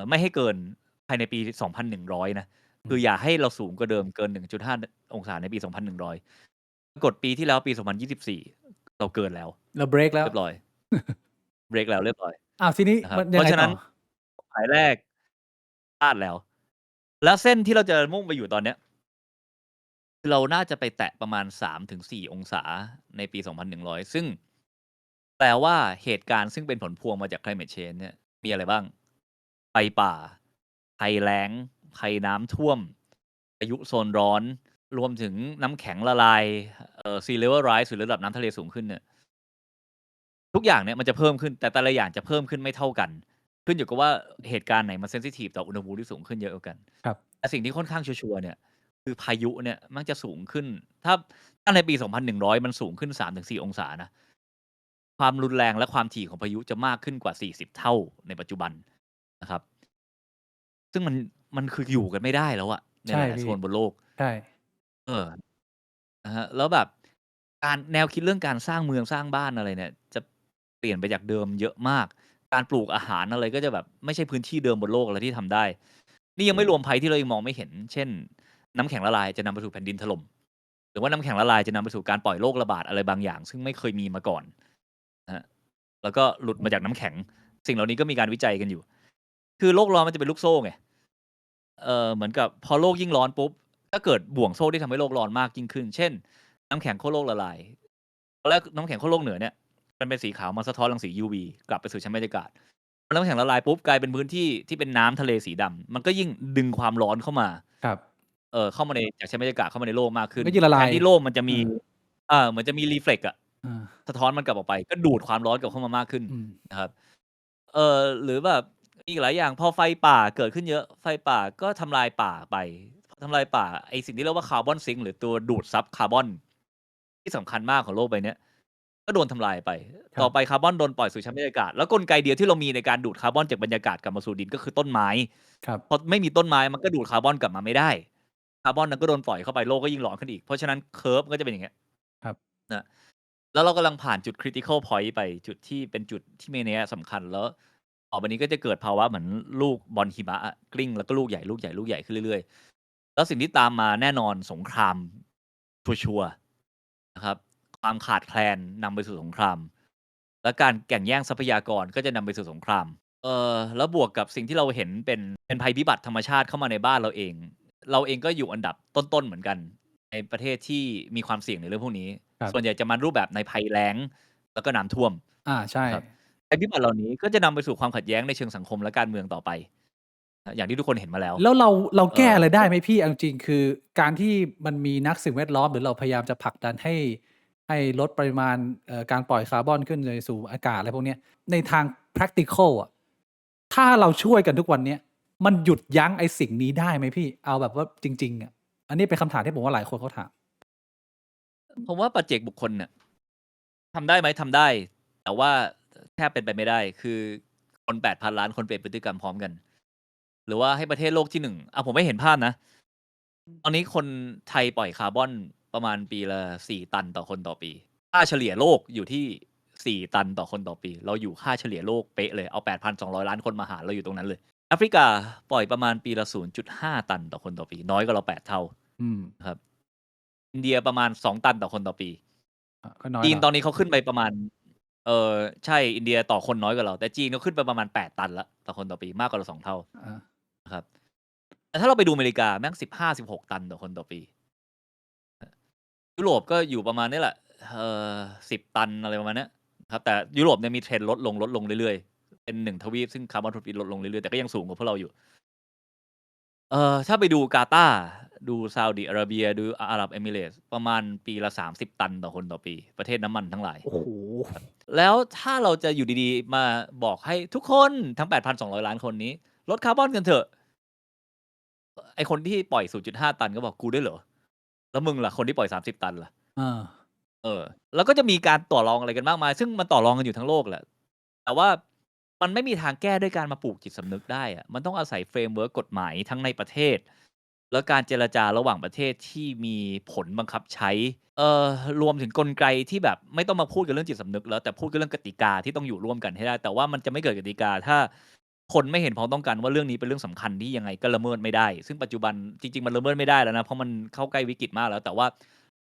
ไม่ให้เกินภายในปี 2,100 นะคืออย่าให้เราสูงกว่าเดิมเกิน 1.5 องศาในปี 2,100 ปรากฏปีที่แล้วปี 2024 เราเกินแล้วเราเบรกแล้วเรียบร้อย เบรกแล้วเรียบร้อยทีนี้นะครับมันเพยังไงราะฉะต่นั้นหมายแรกพลาดแล้ว แล้วเส้นที่เราจะมุ่งไปอยู่ตอนเนี้ยเราน่าจะไปแตะประมาณ 3-4 องศาในปี 2,100 ซึ่งแปลว่าเหตุการณ์ซึ่งเป็นผลพวงมาจาก climate change เนี่ยมีอะไรบ้างไฟป่าภัยแล้งภัยน้ำท่วมพายุโซนร้อนรวมถึงน้ำแข็งละลายsea level rise หรือระดับน้ำทะเลสูงขึ้นเนี่ยทุกอย่างเนี่ยมันจะเพิ่มขึ้นแต่ละอย่างจะเพิ่มขึ้นไม่เท่ากันขึ้นอยู่กับว่าเหตุการณ์ไหนมันเซนซิทีฟต่ออุณหภูมิที่สูงขึ้นเยอะกว่ากันครับแต่สิ่งที่ค่อนข้างชัวร์ๆเนี่ยคือพายุเนี่ยมักจะสูงขึ้นถ้าในปี 2,100 มันสูงขึ้น 3-4 องศานะความรุนแรงและความถี่ของพายุจะมากขึ้นกว่า 40 เท่าในปัจจุบันนะครับซึ่งมันคืออยู่กันไม่ได้แล้วอะในหลายๆโซนบนโลกใช่เออนะฮะแล้วแบบแนวคิดเรื่องการสร้างเมืองสร้างบ้านอะไรเนี่ยจะเปลี่ยนไปจากเดิมเยอะมากการปลูกอาหารอะไรก็จะแบบไม่ใช่พื้นที่เดิมบนโลกอะไรที่ทำได้นี่ยังไม่รวมภัยที่เรายังมองไม่เห็นเช่นน้ำแข็งละลายจะนำไปสู่แผ่นดินถล่มหรือว่าน้ำแข็งละลายจะนำไปสู่การปล่อยโรคระบาดอะไรบางอย่างซึ่งไม่เคยมีมาก่อนนะฮะแล้วก็หลุดมาจากน้ำแข็งสิ่งเหล่านี้ก็มีการวิจัยกันอยู่คือโลกร้อนมันจะเป็นลูกโซ่ไงเหมือนกับพอโลกยิ่งร้อนปุ๊บถ้าเกิดบ่วงโซ่ที่ทำให้โลกร้อนมากยิ่งขึ้นเช่นน้ำแข็งขั้วโลกละลายตอนแรกน้ำแข็งขั้วโลกเหนือเนี่ยมันเป็นสีขาวมันสะท้อนรังสี UV กลับไปสู่ชั้นบรรยากาศพอน้ำแข็งละลายปุ๊บกลายเป็นพื้นที่ที่เป็นน้ำทะเลสีดำมันก็ยิ่งดึงความร้อนเข้ามาครับเข้ามาในจากชั้นบรรยากาศเข้ามาในโลกมากขึ้นก็ยิ่งละลายแทนที่โลกมันจะมีเหมือนจะมีรีเฟล็กอะสะท้อนมันกลับออกไปก็ดูดความร้อนกลับเข้ามามากขึ้นนะครับหรือแบบอีกหลายอย่างพอไฟป่าเกิดขึ้นเยอะไฟป่าก็ทำลายป่าไปทำลายป่าไอสิ่งที่เรียกว่าคาร์บอนซิงค์หรือตัวดูดซับคาร์บอนที่สำคัญมากของโลกใบนี้ก็โดนทำลายไปต่อไปคาร์บอนโดนปล่อยสู่ชั้นบรรยากาศแล้วกลไกเดียวที่เรามีในการดูดคาร์บอนจากบรรยากาศกลับมาสู่ดินก็คือต้นไม้พอไม่มีต้นไม้มันก็ดูดคาร์บอนกลับมาไม่ได้คาร์บอนนั้นก็โดนปล่อยเข้าไปโลกก็ยิ่งร้อนขึ้นอีกเพราะฉะนั้นเคอร์ฟก็จะเป็นอย่างเงี้ยนะแล้วเรากำลังผ่านจุด critical point ไปจุดที่เป็นจุดที่มีนัยสำคัญแล้วต่อไปนี้ก็จะเกิดภาวะเหมือนลูกบอลหิมะกลิ้งแล้วก็ลูกใหญ่ขึ้นเรื่อยๆแล้วสิ่งที่ตามมาแน่นอนสงครามชัวร์นะครับความขาดแคลนนำไปสู่สงครามและการแข่งแย่งทรัพยากรก็จะนำไปสู่สงครามแล้วบวกกับสิ่งที่เราเห็นเป็นภัยพิบัติธรรมชาติเข้ามาในบ้านเราเองก็อยู่อันดับต้นๆเหมือนกันในประเทศที่มีความเสี่ยงในเรื่องพวกนี้ส่วนใหญ่จะมารูปแบบในภัยแล้งแล้วก็น้ำท่วมใช่ภัยพิบัติเหล่านี้ก็จะนำไปสู่ความขัดแย้งในเชิงสังคมและการเมืองต่อไปอย่างที่ทุกคนเห็นมาแล้วเราแก้อะไรได้ไหมพี่จริงคือการที่มันมีนักสิ่งแวดล้อมหรือเราพยายามจะผลักดันให้ลดปริมาณการปล่อยคาร์บอนขึ้นในสู่อากาศอะไรพวกนี้ในทาง practical ถ้าเราช่วยกันทุกวันนี้มันหยุดยั้งไอ้สิ่งนี้ได้ไหมพี่เอาแบบว่าจริงๆอันนี้เป็นคำถามที่ผมว่าหลายคนเขาถามผมว่าปัจเจกบุคคลเนี่ยทำได้ไหมทำได้แต่ว่าแทบเป็นไปไม่ได้คือคน 8,000 ล้านคนเปลี่ยนพฤติกรรมพร้อมกันหรือว่าให้ประเทศโลกที่1ผมไม่เห็นภาพนะตอนนี้คนไทยปล่อยคาร์บอนประมาณปีละ4 ตันต่อคนต่อปีค่าเฉลี่ยโลกอยู่ที่ 4 ตันต่อคนต่อปี เราอยู่ค่าเฉลี่ยโลกเป๊ะเลย เอา 8,200 ล้านคนมาหารเราอยู่ตรงนั้นเลย แอฟริกาปล่อยประมาณปีละ 0.5 ตันต่อคนต่อปี น้อยกว่าเรา 8 เท่า ครับ อินเดียประมาณ 2 ตันต่อคนต่อปี ก็น้อย จีน เนาะ ตอนนี้เขาขึ้นไปประมาณ ใช่ อินเดียต่อคนน้อยกว่าเรา แต่จีนเขาขึ้นไปประมาณ 8 ตันแล้วต่อคนต่อปี มากกว่าเรา 2 เท่า อา นะครับ แต่ถ้าเราไปดูอเมริกาแม่ง 15-16 ตันต่อคนต่อปี ยุโรปก็อยู่ประมาณนี้แหละ 10 ตัน อะไรประมาณเนี้ยครับ แต่ยุโรปเนี่ยมี trend ลดลงเรื่อย ๆ เป็น 1 ทวีปซึ่ง carbon footprint ลดลงเรื่อย ๆ แต่ก็ยังสูงกว่าพวกเราอยู่ ถ้าไปดูกาตาร์ ดูซาอุดิอาระเบีย ดูอาหรับเอมิเรตส์ ประมาณปีละ 30 ตันต่อคนต่อปี ประเทศน้ำมันทั้งหลาย โอ้โฮ แล้วถ้าเราจะอยู่ดี ๆ มาบอกให้ทุกคนทั้ง 8,200 ล้านคนนี้ลดคาร์บอนกันเถอะ ไอ้คนที่ปล่อย 0.5 ตันก็บอก "กูด้วยเหรอ? แล้วมึงล่ะ คนที่ปล่อย 30 ตันล่ะ?" แล้วก็จะมีการต่อรองอะไรกันมากมาย ซึ่งมันต่อรองกันอยู่ทั้งโลกแหละ แต่ว่ามันไม่มีทางแก้ด้วยการมาปลูกจิตสำนึกได้อะ มันต้องอาศัยเฟรมเวิร์กกฎหมายทั้งในประเทศ แล้วการเจรจาระหว่างประเทศที่มีผลบังคับใช้ รวมถึงกลไกที่แบบไม่ต้องมาพูดกันเรื่องจิตสำนึกแล้ว แต่พูดกันเรื่องกติกาที่ต้องอยู่ร่วมกันให้ได้ แต่ว่ามันจะไม่เกิดกติกาถ้าคนไม่เห็นพ้องต้องกันว่าเรื่องนี้เป็นเรื่องสำคัญที่ยังไงก็ละเมิดไม่ได้ ซึ่งปัจจุบันจริง ๆ มันละเมิดไม่ได้แล้วนะ เพราะมันเข้าใกล้วิกฤตมากแล้ว แต่ว่า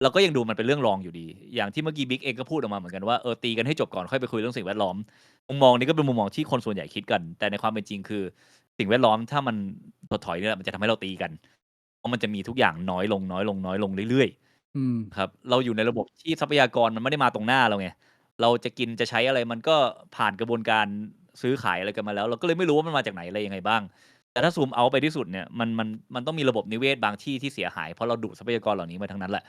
เราก็ยังดูมันเป็นเรื่องรองอยู่ดี อย่างที่เมื่อกี้บิ๊กเองก็พูดออกมาเหมือนกันว่า ตีกันให้จบก่อนค่อยไปคุยเรื่องสิ่งแวดล้อม มุมมองนี้ก็เป็นมุมมองที่คนส่วนใหญ่คิดกัน แต่ในความเป็นจริงคือสิ่งแวดล้อมถ้ามันถดถอยเนี่ยมันจะทำให้เราตีกัน เพราะมันจะมีทุกอย่างน้อยลง ๆ เรื่อย ๆ ครับ เราอยู่ในระบบที่ทรัพยากรมันไม่ได้มาตรงหน้าเราไง เราจะกินจะใช้อะไรมันก็ผ่านกระบวนการซื้อขายอะไรกันมาแล้ว เราก็เลยไม่รู้ว่ามันมาจากไหนอะไรยังไงบ้าง แต่ถ้าซูมเอาต์ไปที่สุดเนี่ยมันต้องมีระบบนิเวศบางที่ที่เสียหาย เพราะเราดูดทรัพยากรเหล่านี้มาทั้งนั้นแหละ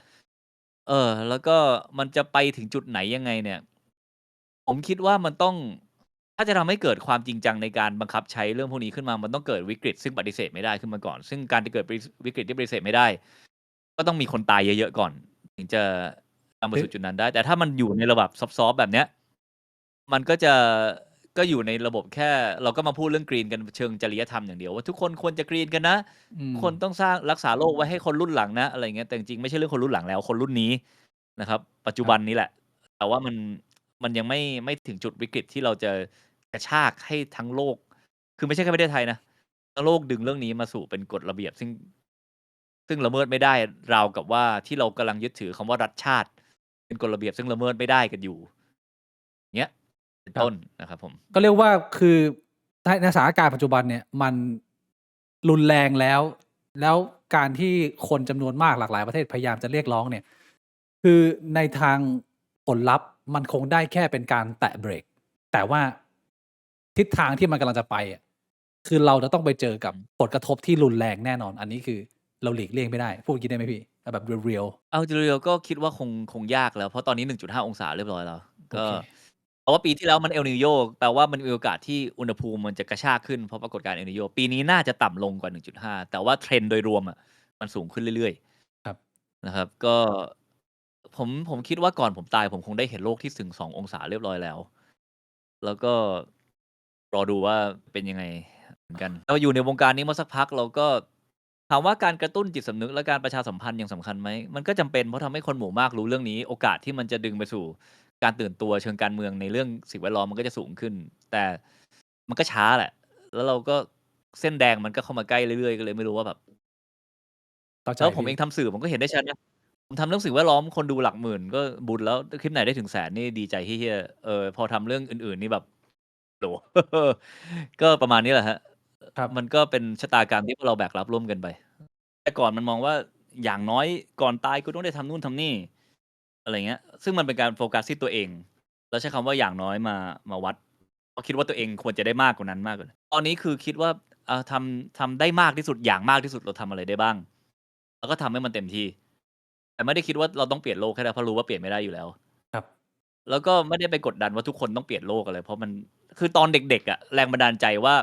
แล้วก็มันจะไปถึงจุดไหนยังไงเนี่ย ผมคิดว่ามันต้อง ถ้าจะทำให้เกิดความจริงจังในการบังคับใช้เรื่องพวกนี้ขึ้นมา มันต้องเกิดวิกฤตซึ่งปฏิเสธไม่ได้ขึ้นมาก่อน ซึ่งการจะเกิดวิกฤตที่ปฏิเสธไม่ได้ ก็ต้องมีคนตายเยอะ ๆ ก่อน ถึงจะนำไปสู่จุดนั้นได้ แต่ถ้ามันอยู่ในระดับซอฟต์ ๆ แบบเนี้ย มันก็อยู่ในระบบแค่ เราก็มาพูดเรื่องกรีนกันเชิงจริยธรรมอย่างเดียวว่าทุกคนควรจะกรีนกันนะ คนต้องสร้างรักษาโลกไว้ให้คนรุ่นหลังนะ อะไรอย่างเงี้ย แต่จริง ๆ ไม่ใช่เรื่องคนรุ่นหลังแล้ว คนรุ่นนี้นะครับ ปัจจุบันนี้แหละ แต่ว่ามันยังไม่ถึงจุดวิกฤตที่เราจะกระชากให้ทั้งโลก คือไม่ใช่แค่ประเทศไทยนะ ทั้งโลกดึงเรื่องนี้มาสู่เป็นกฎระเบียบ ซึ่งละเมิดไม่ได้ ราวกับว่าที่เรากำลังยึดถือคำว่ารัฐชาติ เป็นกฎระเบียบซึ่งละเมิดไม่ได้กันอยู่ เงี้ย เป็นต้นนะครับผม ก็เรียกว่าคือในสถานการณ์ปัจจุบันเนี่ยมันรุนแรงแล้ว แล้วการที่คนจำนวนมากหลากหลายประเทศพยายามจะเรียกร้องเนี่ย คือในทางผลลัพธ์มันคงได้แค่เป็นการแตะเบรก แต่ว่าทิศทางที่มันกำลังจะไปอะ คือเราจะต้องไปเจอกับผลกระทบที่รุนแรงแน่นอน อันนี้คือเราหลีกเลี่ยงไม่ได้ พูดอย่างงี้ได้ไหมพี่? เอาแบบเรียล ๆ เอาเรียล ๆ ก็คิดว่าคงยากแล้ว เพราะตอนนี้ 1.5 องศาเรียบร้อยแล้ว โอ ก็ เค เพราะว่าปีที่แล้วมัน El Niño แปลว่ามันมีโอกาสที่อุณหภูมิมันจะกระชากขึ้น เพราะปรากฏการณ์ El Niño ปีนี้น่าจะต่ำลงกว่า 1.5 แต่ว่า trend โดยรวมอะมันสูงขึ้นเรื่อย ๆ ครับ นะครับ ก็ผมคิดว่าก่อนผมตายผมคงได้เห็นโลกที่ถึง 2 องศาเรียบร้อยแล้ว แล้วก็รอดูว่าเป็นยังไงเหมือนกัน เราอยู่ในวงการนี้มาสักพัก เราก็ ถามว่าการกระตุ้นจิตสำนึกและการประชาสัมพันธ์ยังสำคัญไหม? มันก็จำเป็น เพราะทำให้คนหมู่มากรู้เรื่องนี้ โอกาสที่มันจะดึงไปสู่การตื่นตัวเชิงการเมืองในเรื่องสิ่งแวดล้อมมันก็จะสูงขึ้น แต่มันก็ช้าแหละ แล้วเราก็ เส้นแดงมันก็เข้ามาใกล้เรื่อย ๆ ก็เลยไม่รู้ว่าแบบ เข้าใจ แล้วผม พี่ เองทำสื่อผมก็เห็นได้ชัดนะ ผมทำเรื่องสิ่งแวดล้อมคนดูหลักหมื่นก็บุญแล้ว คลิปไหนได้ถึง 100,000 นี่ดีใจเหี้ย ๆ พอทำเรื่องอื่น ๆ นี่แบบ โอ้โฮ ก็ประมาณนี้แหละครับ ครับ มันก็เป็นชะตากรรมที่พวกเราแบกรับร่วมกันไป แต่ก่อนมันมองว่าอย่างน้อยก่อนตายกูต้องได้ทำนู่นทำนี่ อะไรอย่างเงี้ย ซึ่งมันเป็นการโฟกัสที่ตัวเอง แล้วใช้คำว่าอย่างน้อยมาวัด เพราะคิดว่าตัวเองควรจะได้มากกว่านั้นมากกว่า ตอนนี้คือคิดว่า ทำได้มากที่สุด อย่างมากที่สุดเราทำอะไรได้บ้าง แล้วก็ทำให้มันเต็มที่ แต่ไม่ได้คิดว่าเราต้องเปลี่ยนโลกให้ได้ เพราะรู้ว่าเปลี่ยนไม่ได้อยู่แล้ว ครับ แล้วก็ไม่ได้ไปกดดันว่าทุกคนต้องเปลี่ยนโลกอะไร เพราะมัน คือตอนเด็ก ๆ อะ แรงบันดาลใจว่า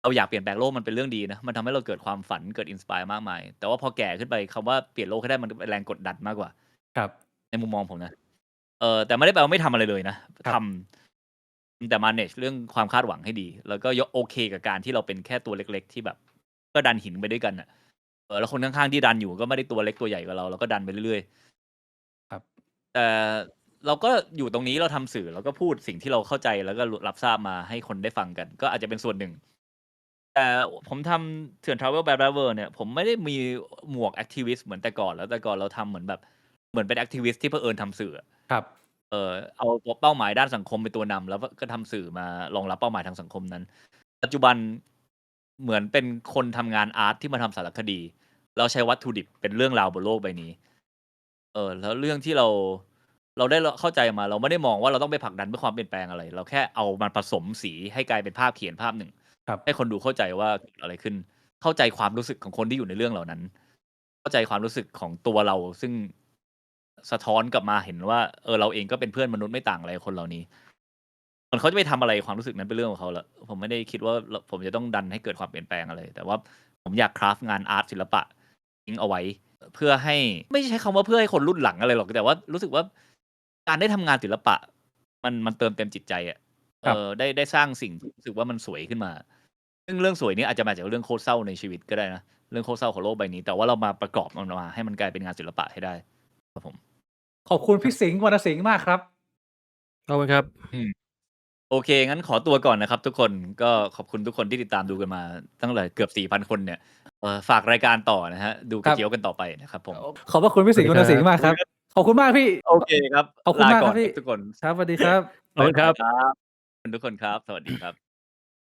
เราอยากเปลี่ยนแปลงโลกมันเป็นเรื่องดีนะ มันทำให้เราเกิดความฝัน เกิด inspire มากมาย แต่ว่าพอแก่ขึ้นไปคำว่าเปลี่ยนโลกให้ได้มันเป็นแรงกดดันมากกว่า ครับ ในมุมมองผมนะ แต่ไม่ได้แปลว่าไม่ทำอะไรเลยนะ ครั ท บ ำ แต่ manage เรื่องความคาดหวังให้ดี แล้วก็โอเคกับการที่เราเป็นแค่ตัวเล็ก ๆ ที่แบบก็ดันหินไปด้วยกันน่ะ แล้วคนข้าง ๆ ที่ดันอยู่ก็ไม่ได้ตัวเล็กตัวใหญ่กว่าเรา เราก็ดันไปเรื่อย ๆ ครับ แต่ เราก็อยู่ตรงนี้เราทำสื่อเราก็พูดสิ่งที่เราเข้าใจแล้วก็รับทราบมาให้คนได้ฟังกัน ก็อาจจะเป็นส่วนหนึ่ง แต่ผมทำเถื่อน Travel by Driver เนี่ย ผมไม่ได้มีหมวกแอคทิวิสต์เหมือนแต่ก่อนแล้วแต่ก่อนเราทำเหมือนเป็นแอคทิวิสต์ที่เผอิญทำสื่อ ครับ เอาเป้าหมายด้านสังคมเป็นตัวนำแล้วก็ทำสื่อมารองรับเป้าหมายทางสังคมนั้น ปัจจุบันเหมือนเป็นคนทำงานอาร์ตที่มาทำสารคดีเราใช้วัตถุดิบเป็นเรื่องราวบนโลกใบนี้ แล้วเรื่องที่เราได้เข้าใจมาเราไม่ได้มองว่าเราต้องไปผลักดันเพื่อความเปลี่ยนแปลงอะไร เราแค่เอามันผสมสีให้กลายเป็นภาพเขียนภาพหนึ่ง ครับ ให้คนดูเข้าใจว่าเกิดอะไรขึ้น เข้าใจความรู้สึกของคนที่อยู่ในเรื่องเหล่านั้น เข้าใจความรู้สึกของตัวเราซึ่งสะท้อนกลับมาเห็นว่าเราเองก็เป็นเพื่อนมนุษย์ไม่ต่างอะไรกับคนเหล่านี้ส่วนเขาจะไปทำอะไรความรู้สึกนั้นเป็นเรื่องของเขาละผมไม่ได้คิดว่าผมจะต้องดันให้เกิดความเปลี่ยนแปลงอะไร แต่ว่าผมอยากคราฟต์งานอาร์ตศิลปะทิ้งเอาไว้ เพื่อให้ไม่ใช่คำว่าเพื่อให้คนรุ่นหลังอะไรหรอกแต่ว่ารู้สึกว่าการได้ทำงานศิลปะมันเติมเต็มจิตใจอ่ะ ครับ ได้สร้างสิ่งที่รู้สึกว่ามันสวยขึ้นมา ซึ่งเรื่องสวยนี้อาจจะมาจากเรื่องโคตรเศร้าในชีวิตก็ได้นะเรื่องโคตรเศร้าของโลกใบนี้ แต่ว่าเรามาประกอบมันมาให้มันกลายเป็นงานศิลปะให้ได้ครับผม ขอบคุณพี่สิงห์วรรณสิงห์มากครับ ขอบคุณครับ โอเค งั้นขอตัวก่อนนะครับทุกคนก็ขอบคุณทุกคนที่ติดตามดูกันมาตั้งแต่เกือบ 4,000 คนเนี่ยฝากรายการต่อนะฮะดูกระเจียวกันต่อไปนะครับผม ขอบพระคุณพี่สิงห์วรรณสิงห์มากครับ ขอบคุณมากพี่ โอเคครับ ขอบคุณ ล มาก ก่ ค อ รั น บพี่ ทุกคน ครับสวัสดีครับ ขอบคุณครับ ขอบคุณทุกคนครับ สวัสดีครับ